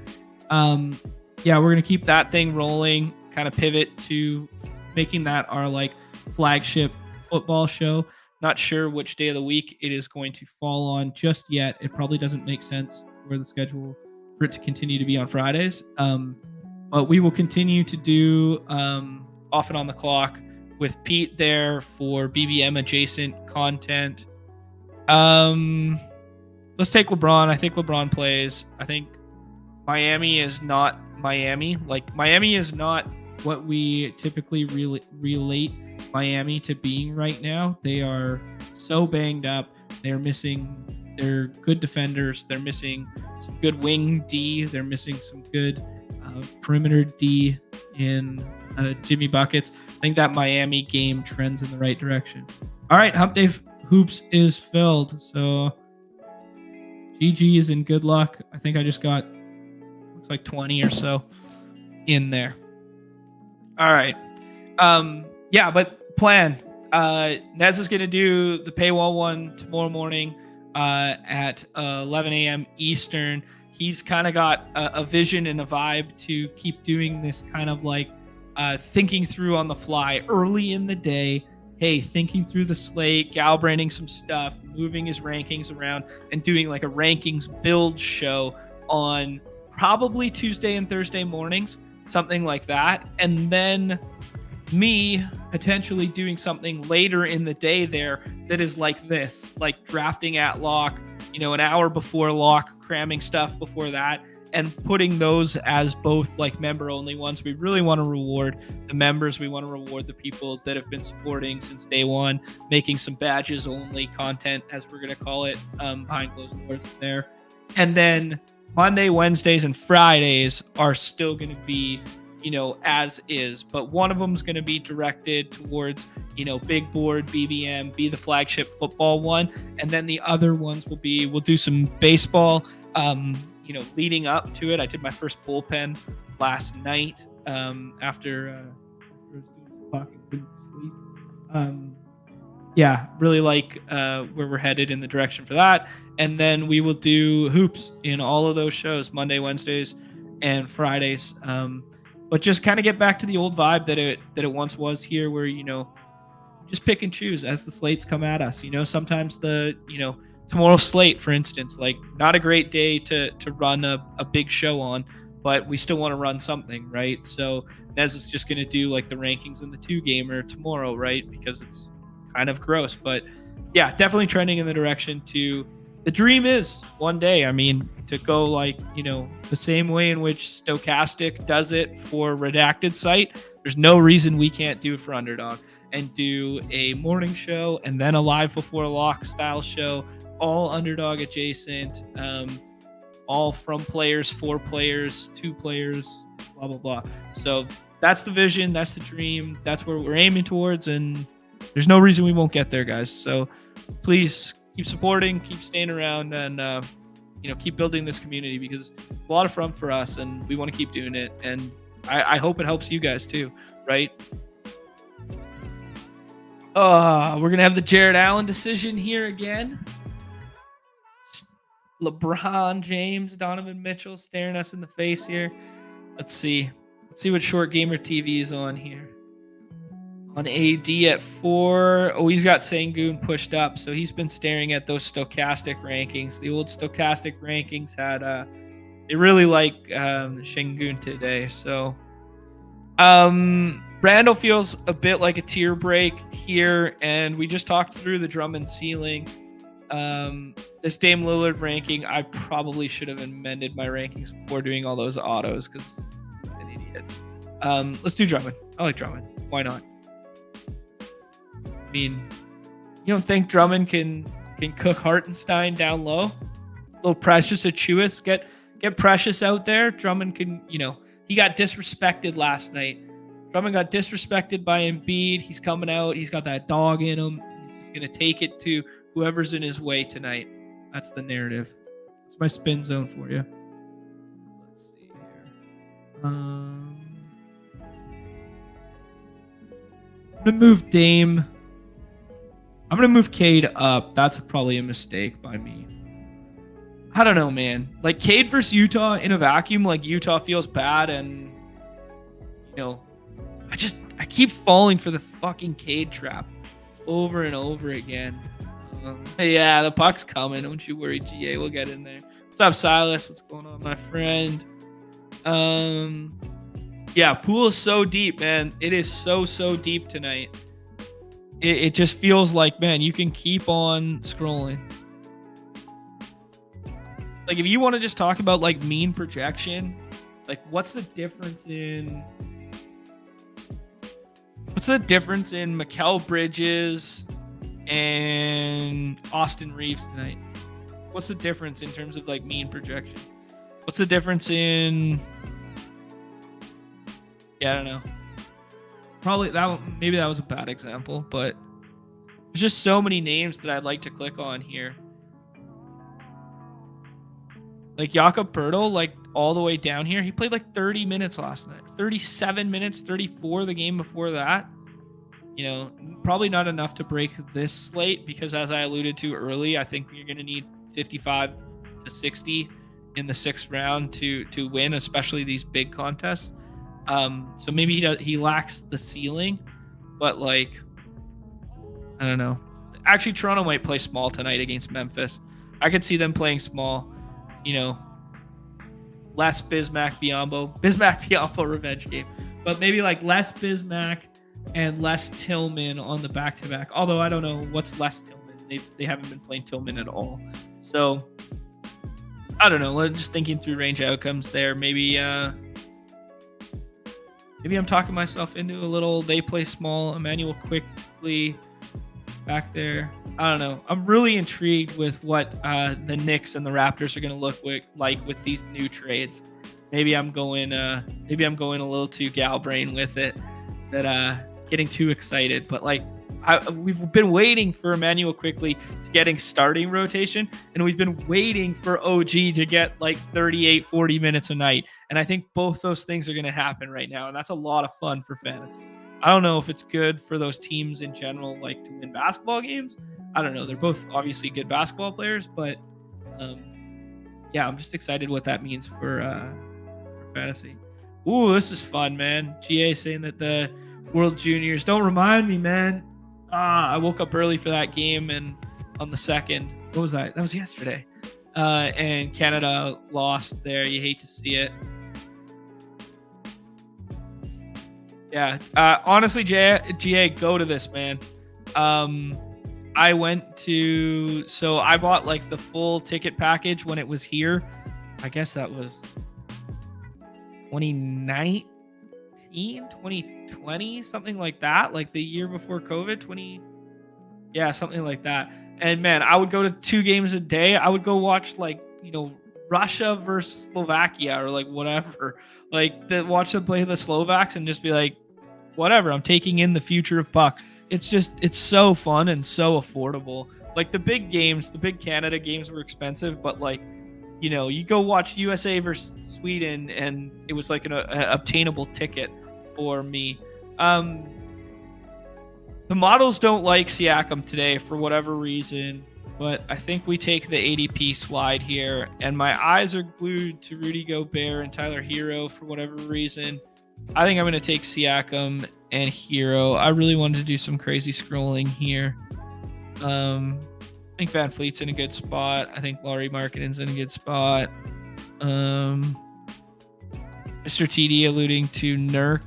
Yeah, we're gonna keep that thing rolling. Kind of pivot to making that our like flagship football show. Not sure which day of the week it is going to fall on just yet. It probably doesn't make sense for the schedule for it to continue to be on Fridays. But we will continue to do off and on the clock with Pete there for BBM adjacent content. Let's take LeBron. I think LeBron plays. I think Miami is not Miami. Like Miami is not what we typically relate Miami to being right now. They are so banged up. They're missing their good defenders. They're missing some good wing D. They're missing some good perimeter D in Jimmy Buckets. I think that Miami game trends in the right direction. All right, Hump Day Hoops is filled. So GG's and good luck. I think I just got looks like 20 or so in there. All right. Yeah, but plan. Nez is going to do the paywall one tomorrow morning at 11 a.m. Eastern. He's kind of got a vision and a vibe to keep doing this kind of like thinking through on the fly early in the day. Hey, thinking through the slate, galbraning some stuff, moving his rankings around, and doing like a rankings build show on probably Tuesday and Thursday mornings, something like that. And then me potentially doing something later in the day there that is like this, like drafting at lock, an hour before lock, cramming stuff before that, and putting those as both like member only ones. We really want to reward the members. We want to reward the people that have been supporting since day one, making some badges only content, as we're going to call it, behind closed doors there. And then Monday, Wednesdays, and Fridays are still going to be, as is, but one of them is going to be directed towards, big board, BBM, be the flagship football one. And then the other ones we'll do some baseball, leading up to it. I did my first bullpen last night after I was doing some talking, couldn't sleep. Yeah, really like where we're headed in the direction for that. And then we will do hoops in all of those shows, Monday, Wednesdays, and Fridays. But just kind of get back to the old vibe that it once was here, where just pick and choose as the slates come at us. Sometimes tomorrow's slate, for instance, like not a great day to run a big show on, but we still want to run something, right? So Nez is just going to do like the rankings in the 2-gamer tomorrow, right? Because it's kind of gross, but yeah, definitely trending in the direction to the dream is one day, to go like, the same way in which Stochastic does it for Redacted site. There's no reason we can't do it for Underdog and do a morning show and then a live before lock style show, all Underdog adjacent, all from players, 4 players, 2 players, blah, blah, blah. So that's the vision. That's the dream. That's where we're aiming towards. And there's no reason we won't get there, guys. So please keep supporting, keep staying around, and, keep building this community, because it's a lot of fun for us and we want to keep doing it. And I hope it helps you guys too, right? We're going to have the Jared Allen decision here again. LeBron James, Donovan Mitchell staring us in the face here. Let's see Let's see what Short Gamer TV is on here. On AD at 4. Oh, he's got Sangoon pushed up, so he's been staring at those stochastic rankings. The old stochastic rankings had they really like Shengun today. So Randall feels a bit like a tier break here, and we just talked through the Drummond ceiling. This Dame Lillard ranking, I probably should have amended my rankings before doing all those autos because I'm an idiot. Let's do Drummond. I like Drummond. Why not? I mean, you don't think Drummond can cook Hartenstein down low? A little Precious Achiuwa, get Precious out there. Drummond can, he got disrespected last night. Drummond got disrespected by Embiid. He's coming out. He's got that dog in him. He's just going to take it to whoever's in his way tonight. That's the narrative. That's my spin zone for you. Let's see here. I'm going to move Dame. I'm going to move Cade up. That's probably a mistake by me. I don't know, man. Like, Cade versus Utah in a vacuum, like, Utah feels bad, and, I keep falling for the fucking Cade trap over and over again. Yeah, the puck's coming. Don't you worry, GA. We'll get in there. What's up, Silas? What's going on, my friend? Yeah, pool is so deep, man. It is so deep tonight. It just feels like, man, you can keep on scrolling. Like, if you want to just talk about, like, mean projection, like, what's the difference in Mikal Bridges and Austin Reeves tonight? What's the difference in terms of, like, mean projection? What's the difference in... Yeah, I don't know. Probably maybe that was a bad example, but there's just so many names that I'd like to click on here. Like Jakob Poeltl, like all the way down here, he played like 30 minutes last night, 37 minutes, 34 the game before that. Probably not enough to break this slate because, as I alluded to early, I think you're going to need 55 to 60 in the 6th round to win, especially these big contests. So maybe he lacks the ceiling, but like, I don't know. Actually, Toronto might play small tonight against Memphis. I could see them playing small, less Bismack Biyombo revenge game, but maybe like less Bismack and less Tillman on the back-to-back. Although I don't know what's less Tillman. They haven't been playing Tillman at all. So I don't know. Just thinking through range outcomes there. Maybe I'm talking myself into a little they play small. Emmanuel quickly back there. I don't know. I'm really intrigued with what the Knicks and the Raptors are going to look like with these new trades. Maybe I'm going a little too gal brain with it, that getting too excited. But like, we've been waiting for Emmanuel quickly to getting starting rotation, and we've been waiting for OG to get like 38, 40 minutes a night. And I think both those things are going to happen right now, and that's a lot of fun for fantasy. I don't know if it's good for those teams in general, like to win basketball games. I don't know. They're both obviously good basketball players, but yeah, I'm just excited what that means for fantasy. Ooh, this is fun, man. GA saying that the World Juniors, don't remind me, man. I woke up early for that game, and on the 2nd, what was that? That was yesterday. And Canada lost there. You hate to see it. Yeah. Honestly, GA, go to this, man. I bought like the full ticket package when it was here. I guess that was 2019, 2020, something like that. Like the year before COVID, something like that. And man, I would go to 2 games a day. I would go watch like, Russia versus Slovakia or like whatever. Like watch them play the Slovaks and just be like, whatever, I'm taking in the future of puck. It's so fun and so affordable. Like the big games, the big Canada games were expensive, but like, you go watch USA versus Sweden and it was like an obtainable ticket for me. The models don't like Siakam today for whatever reason, but I think we take the ADP slide here, and my eyes are glued to Rudy Gobert and Tyler Hero for whatever reason. I think I'm going to take Siakam and Hero. I really wanted to do some crazy scrolling here. I think Van Fleet's in a good spot. I think Laurie Markkinen's in a good spot. Mr. TD alluding to Nurk.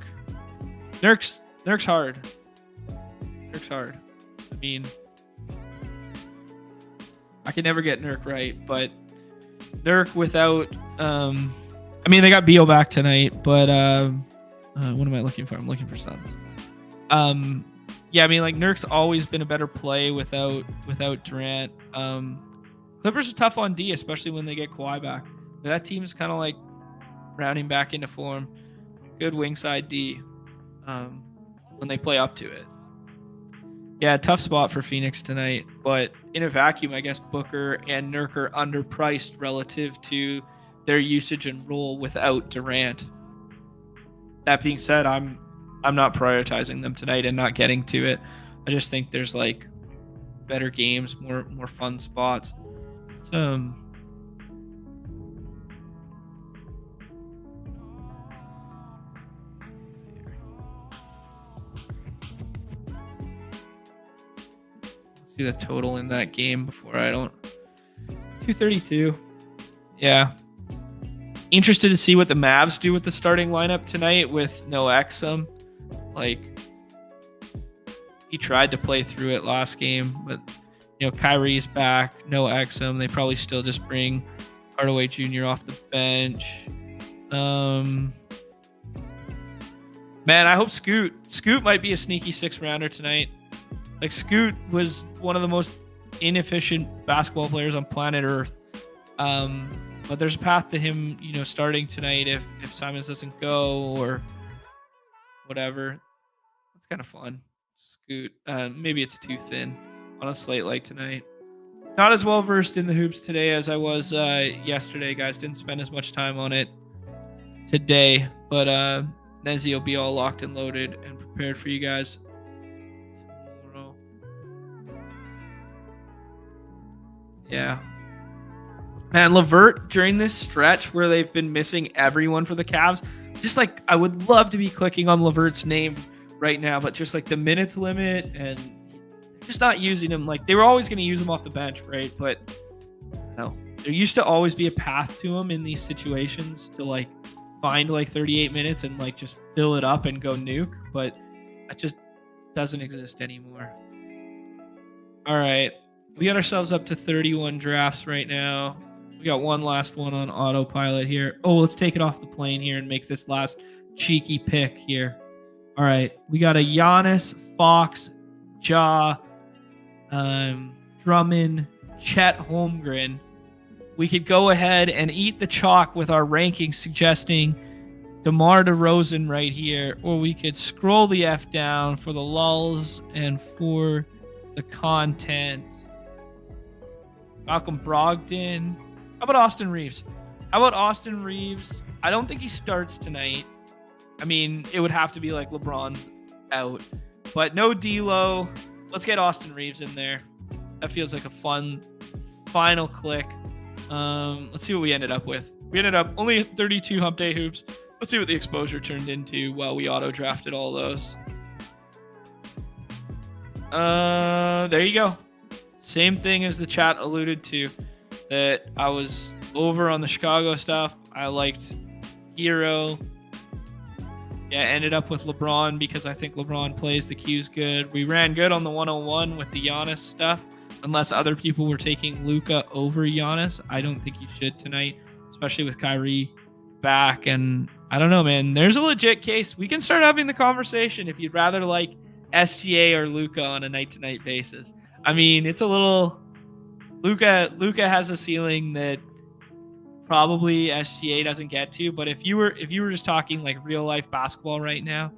Nurk's hard. Nurk's hard. I mean, I can never get Nurk right, but Nurk without I mean, they got Beal back tonight, but what am I looking for? I'm looking for Suns. Yeah, I mean, like, Nurk's always been a better play without Durant. Clippers are tough on D, especially when they get Kawhi back. That team's kind of like rounding back into form. Good wing side D when they play up to it. Yeah, tough spot for Phoenix tonight, but in a vacuum, I guess Booker and Nurk are underpriced relative to their usage and role without Durant. That being said, I'm not prioritizing them tonight and not getting to it. I just think there's like better games, more fun spots. It's see the total in that game before I don't. 232. Yeah. Interested to see what the Mavs do with the starting lineup tonight with no Exum. Like, he tried to play through it last game, but Kyrie's back, no Exum. They probably still just bring Hardaway Jr. off the bench. Man, I hope Scoot might be a sneaky 6-rounder tonight. Like, Scoot was one of the most inefficient basketball players on planet Earth. But there's a path to him, starting tonight if Simons doesn't go or whatever. It's kind of fun. Scoot. Maybe it's too thin on a slate like tonight. Not as well versed in the hoops today as I was yesterday, guys. Didn't spend as much time on it today. But Nezzy will be all locked and loaded and prepared for you guys tomorrow. Yeah. Man, LeVert during this stretch where they've been missing everyone for the Cavs, just like I would love to be clicking on LeVert's name right now, but just like the minutes limit and just not using him. Like, they were always going to use him off the bench, right? But no, there used to always be a path to him in these situations to like find like 38 minutes and like just fill it up and go nuke, but that just doesn't exist anymore. All right, we got ourselves up to 31 drafts right now. We got one last one on autopilot here. Oh, let's take it off the plane here and make this last cheeky pick here. All right, we got a Giannis, Fox, Ja, Drummond, Chet Holmgren. We could go ahead and eat the chalk with our rankings suggesting DeMar DeRozan right here, or we could scroll the F down for the lulls and for the content. Malcolm Brogdon. How about Austin Reeves? I don't think he starts tonight. I mean, it would have to be like LeBron's out. But no D'Lo. Let's get Austin Reeves in there. That feels like a fun final click. Let's see what we ended up with. We ended up only 32 hump day hoops. Let's see what the exposure turned into while we auto-drafted all those. There you go. Same thing as the chat alluded to, that I was over on the Chicago stuff. I liked Hero. Yeah, ended up with LeBron because I think LeBron plays the Q's good. We ran good on the 101 with the Giannis stuff. Unless other people were taking Luka over Giannis, I don't think you should tonight, especially with Kyrie back. And I don't know, man. There's a legit case. We can start having the conversation if you'd rather like SGA or Luka on a night-to-night basis. I mean, it's a little... Luka has a ceiling that probably SGA doesn't get to, but if you were just talking like real life basketball right now,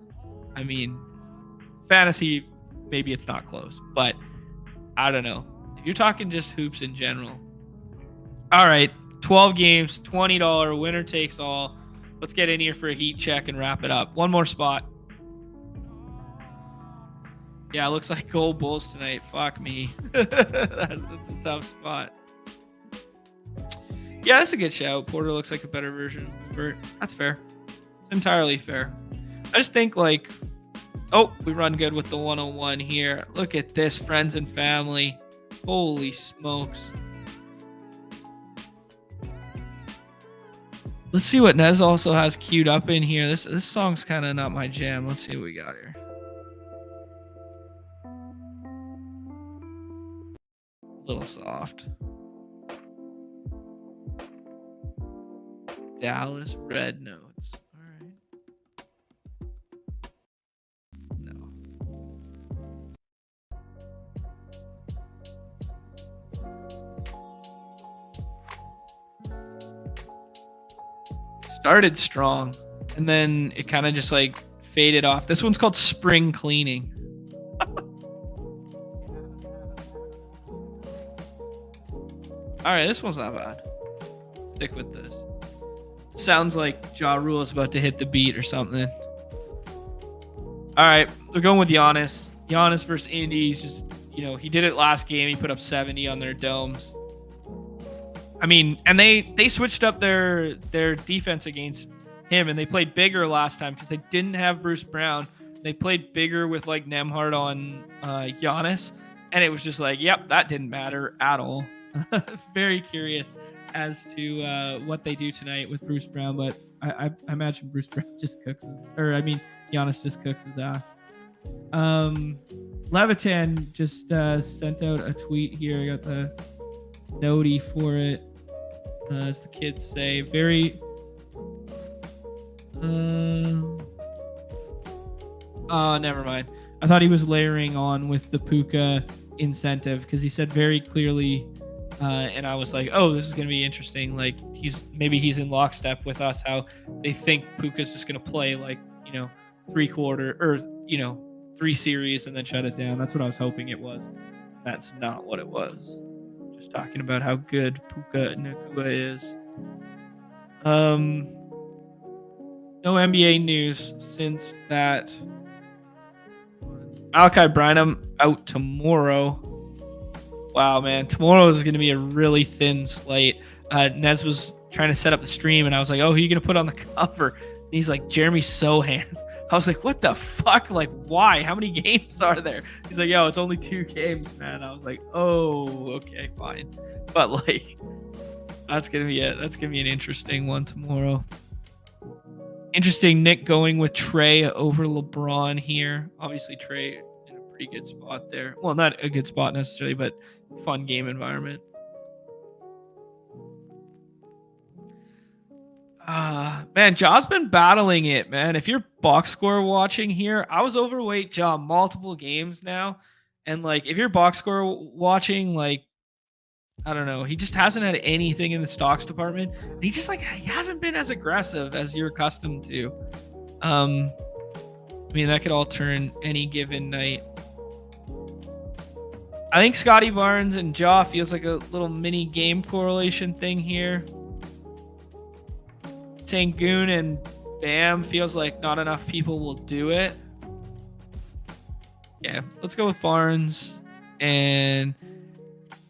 I mean, fantasy, maybe it's not close, but I don't know. If you're talking just hoops in general. All right, 12 games, $20, winner takes all. Let's get in here for a heat check and wrap it up. One more spot. Yeah, it looks like gold Bulls tonight. Fuck me. That's a tough spot. Yeah, that's a good shout. Porter looks like a better version of Bert. That's fair. It's entirely fair. I just think like, oh, we run good with the 101 here. Look at this, friends and family. Holy smokes. Let's see what Nez also has queued up in here. This song's kind of not my jam. Let's see what we got here. A little soft. Dallas Red Notes. All right. No. Started strong, and then it kind of just like faded off. This one's called Spring Cleaning. All right, this one's not bad. Stick with this. Sounds like Ja Rule is about to hit the beat or something. All right, we're going with Giannis. Giannis versus Indy. He's just, you know, he did it last game. He put up 70 on their domes. I mean, and they switched up their defense against him, and they played bigger last time because they didn't have Bruce Brown. They played bigger with like Nembhard on Giannis, and it was just like, yep, that didn't matter at all. Very curious as to what they do tonight with Bruce Brown, but I imagine Bruce Brown just cooks Giannis just cooks his ass. Levitan just sent out a tweet here. I got the notey for it. As the kids say, very oh, never mind. I thought he was layering on with the Puka incentive because he said very clearly, and I was like, oh, this is going to be interesting. Like he's in lockstep with us, how they think Puka's just going to play like, you know, 3 series and then shut it down. That's what I was hoping it was. That's not what it was. Just talking about how good Puka Nacua is. No NBA news since that. Malachi Branham out tomorrow. Wow, man. Tomorrow is going to be a really thin slate. Nez was trying to set up the stream, and I was like, oh, who are you going to put on the cover? And he's like, Jeremy Sohan. I was like, what the fuck? Like, why? How many games are there? He's like, yo, it's only 2 games, man. I was like, oh, okay, fine. But like, that's gonna be an interesting one tomorrow. Interesting, Nick going with Trey over LeBron here. Obviously, Trey in a pretty good spot there. Well, not a good spot necessarily, but fun game environment. Man, Ja's been battling it, man. If you're box score watching here, I was overweight Ja multiple games now. And like, if you're box score watching, like, I don't know, he just hasn't had anything in the stocks department. And he just like, he hasn't been as aggressive as you're accustomed to. I mean, that could all turn any given night. I think Scotty Barnes and Ja feels like a little mini game correlation thing here. Sengun and Bam feels like not enough people will do it. Yeah, let's go with Barnes. And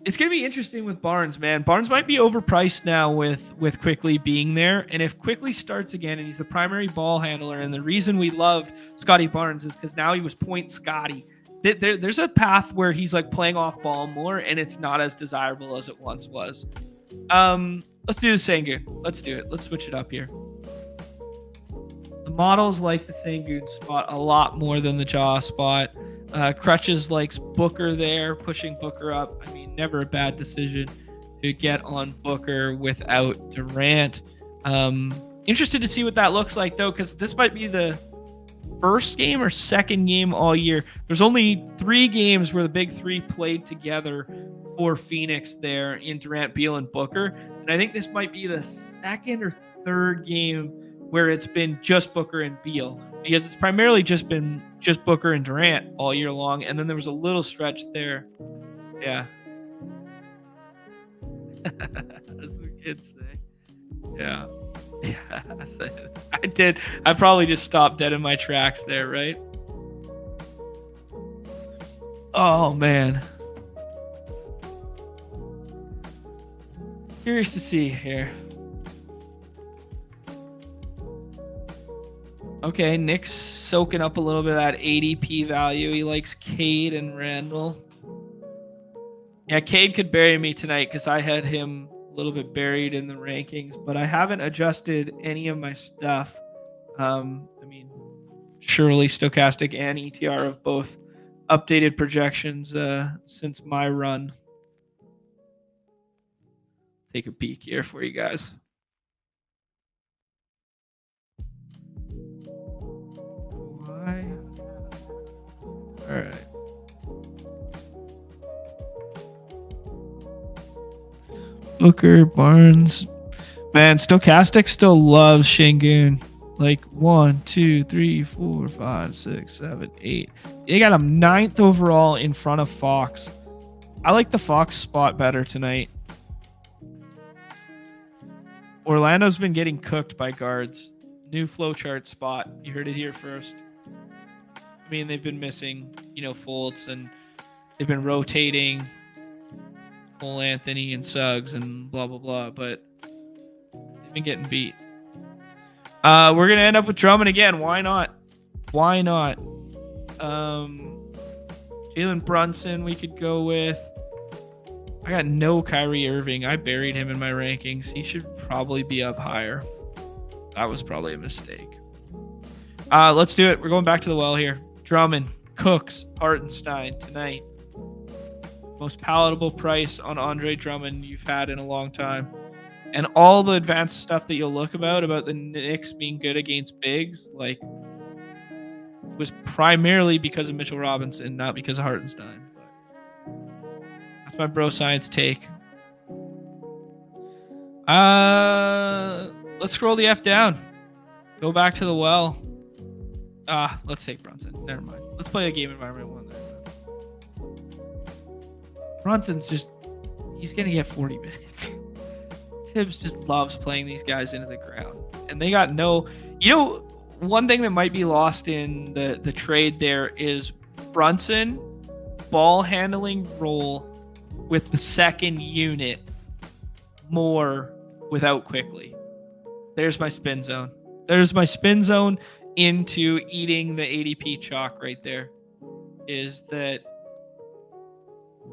it's going to be interesting with Barnes, man. Barnes might be overpriced now with Quickly being there. And if Quickly starts again and he's the primary ball handler, and the reason we loved Scotty Barnes is because now he was point Scotty. There's a path where he's like playing off ball more, and it's not as desirable as it once was. Let's do the Sengun. Let's do it. Let's switch it up here. The models like the Sengun spot a lot more than the Ja spot. Crutches likes Booker there, pushing Booker up. I mean, never a bad decision to get on Booker without Durant. Interested to see what that looks like, though, because this might be the first game or second game all year. There's only 3 games where the big 3 played together for Phoenix there in Durant, Beal, and Booker. And I think this might be the second or third game where it's been just Booker and Beal, because it's primarily just been just Booker and Durant all year long. And then there was a little stretch there. Yeah. As the kids say. Yeah. Yeah. I did. I probably just stopped dead in my tracks there, right? Oh, man. Curious to see here. Okay, Nick's soaking up a little bit of that ADP value. He likes Cade and Randall. Yeah, Cade could bury me tonight because I had him a little bit buried in the rankings, but I haven't adjusted any of my stuff. I mean, surely Stochastic and ETR have both updated projections since my run. Take a peek here for you guys. Why? All right. Booker, Barnes. Man, Stochastic still loves Şengün. Like 1, 2, 3, 4, 5, 6, 7, 8. They got him 9th overall in front of Fox. I like the Fox spot better tonight. Orlando's been getting cooked by guards. New flowchart spot. You heard it here first. I mean, they've been missing, Fultz, and they've been rotating Cole Anthony and Suggs and blah, blah, blah, but they've been getting beat. We're going to end up with Drummond again. Why not? Jalen Brunson we could go with. I got no Kyrie Irving. I buried him in my rankings. He should probably be up higher. That was probably a mistake. Let's do it. We're going back to the well here. Drummond, Cooks, Hartenstein tonight. Most palatable price on Andre Drummond you've had in a long time. And all the advanced stuff that you'll look about the Knicks being good against bigs, was primarily because of Mitchell Robinson, not because of Hartenstein. That's my bro science take. Let's scroll the F down. Go back to the well. Let's take Brunson. Never mind. Let's play a game environment 1 there. Brunson's he's going to get 40 minutes. Tibbs just loves playing these guys into the ground. And they got one thing that might be lost in the trade there is Brunson ball handling role with the second unit more without quickly. There's my spin zone. There's my spin zone into eating the ADP chalk right there. Is that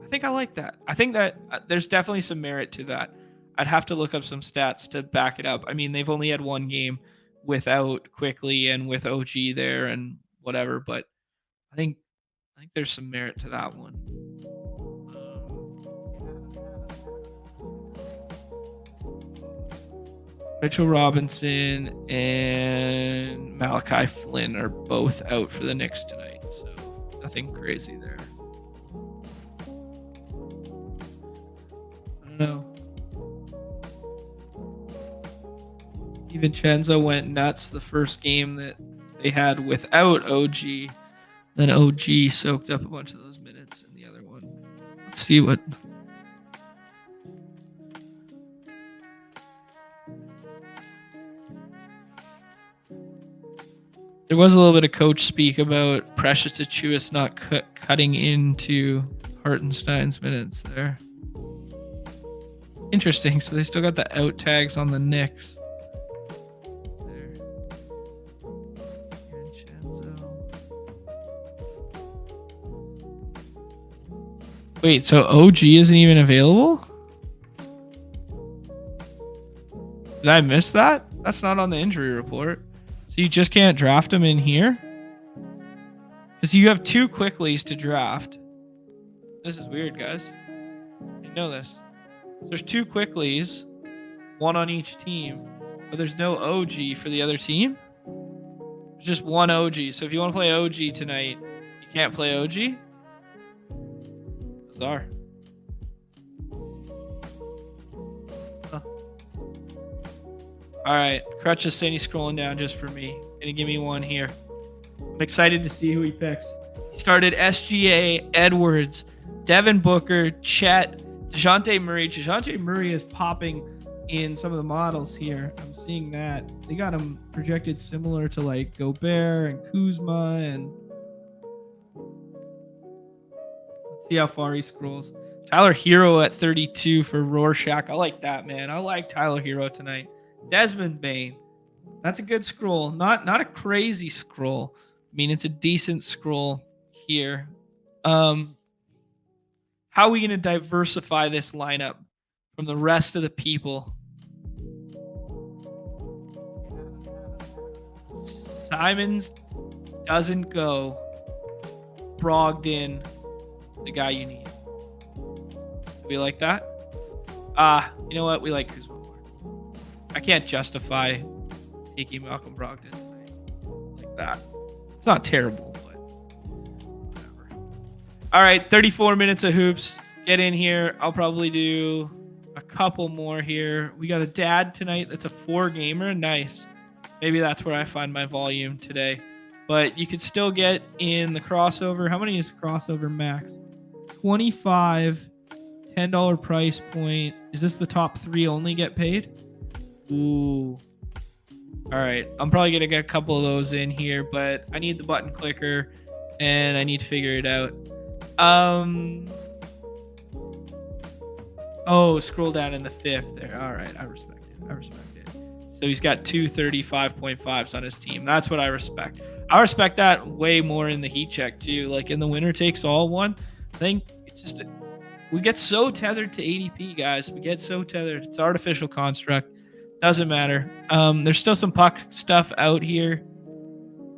I think I like that. I think that there's definitely some merit to that. I'd have to look up some stats to back it up. I mean, they've only had one game without quickly and with OG there and whatever, but I think there's some merit to that one. Mitchell Robinson and Malachi Flynn are both out for the Knicks tonight, so nothing crazy there. I don't know. DiVincenzo went nuts the first game that they had without OG. Then OG soaked up a bunch of those minutes in the other one. Let's see what... There was a little bit of coach speak about Precious Achiuwa not cutting into Hartenstein's minutes there. Interesting. So they still got the out tags on the Knicks. There. Wait, so OG isn't even available? Did I miss that? That's not on the injury report. So you just can't draft him in here? Because you have 2 quicklies to draft. This is weird, guys. You know this. So there's 2 quicklies, 1 on each team, but there's no OG for the other team? There's just 1 OG. So if you want to play OG tonight, you can't play OG? Bizarre. Huh. All right, Crutch is saying he's scrolling down just for me. Gonna give me one here. I'm excited to see who he picks. He started SGA, Edwards, Devin Booker, Chet, DeJounte Murray. DeJounte Murray is popping in some of the models here. I'm seeing that. They got him projected similar to like Gobert and Kuzma. And let's see how far he scrolls. Tyler Hero at 32 for Rorschach. I like that, man. I like Tyler Hero tonight. Desmond Bain, That's a good scroll. Not a crazy scroll. I mean, it's a decent scroll here. How are we going to diversify this lineup from the rest of the people? Simons doesn't go. Brogdon, the guy you need. Do we like that? You know what? We like Kuzma more. I can't justify taking Malcolm Brogdon like that. It's not terrible, but whatever. All right, 34 minutes of hoops. Get in here. I'll probably do a couple more here. We got a dad tonight that's a 4-gamer. Nice. Maybe that's where I find my volume today. But you could still get in the crossover. How many is crossover max? 25, $10 price point. Is this the top 3 only get paid? Ooh. All right. I'm probably going to get a couple of those in here, but I need the button clicker and I need to figure it out. Oh, scroll down in the 5th there. All right. I respect it. So he's got 235.5s on his team. That's what I respect. I respect that way more in the heat check too. Like in the winner takes all one. I think it's just we get so tethered to ADP, guys. We get so tethered. It's artificial construct. Doesn't matter. There's still some puck stuff out here.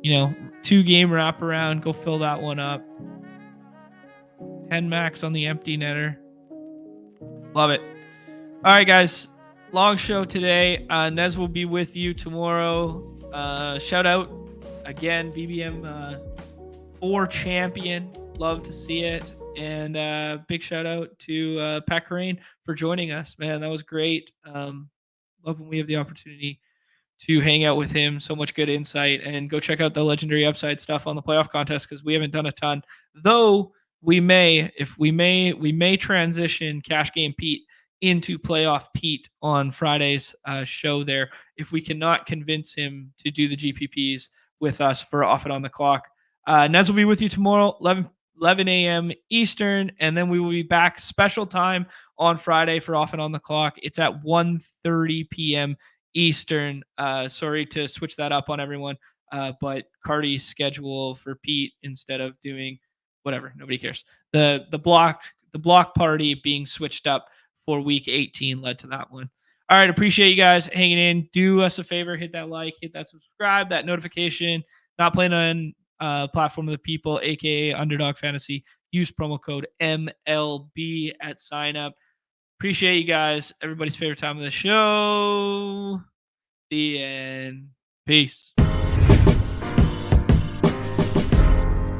2-game wraparound. Go fill that one up. 10 max on the empty netter. Love it. All right, guys. Long show today. Nez will be with you tomorrow. Shout out again, BBM 4 champion. Love to see it. And big shout out to Pat Kerrane for joining us. Man, that was great. Love when we have the opportunity to hang out with him. So much good insight. And go check out the legendary upside stuff on the playoff contest because we haven't done a ton. Though we may transition Cash Game Pete into playoff Pete on Friday's show there if we cannot convince him to do the GPPs with us for Off It on the Clock. Nez will be with you tomorrow, 11 a.m. Eastern, and then we will be back special time on Friday for Off It on the Clock. It's at 1:30 p.m. Eastern. Sorry to switch that up on everyone, but Cardi's schedule for Pete instead of doing whatever, nobody cares. The block party being switched up for week 18 led to that one. All right, appreciate you guys hanging in. Do us a favor, hit that like, hit that subscribe, that notification. Not playing on Platform of the People, aka Underdog Fantasy. Use promo code MLB at sign up. Appreciate you guys. Everybody's favorite time of the show. The end. Peace.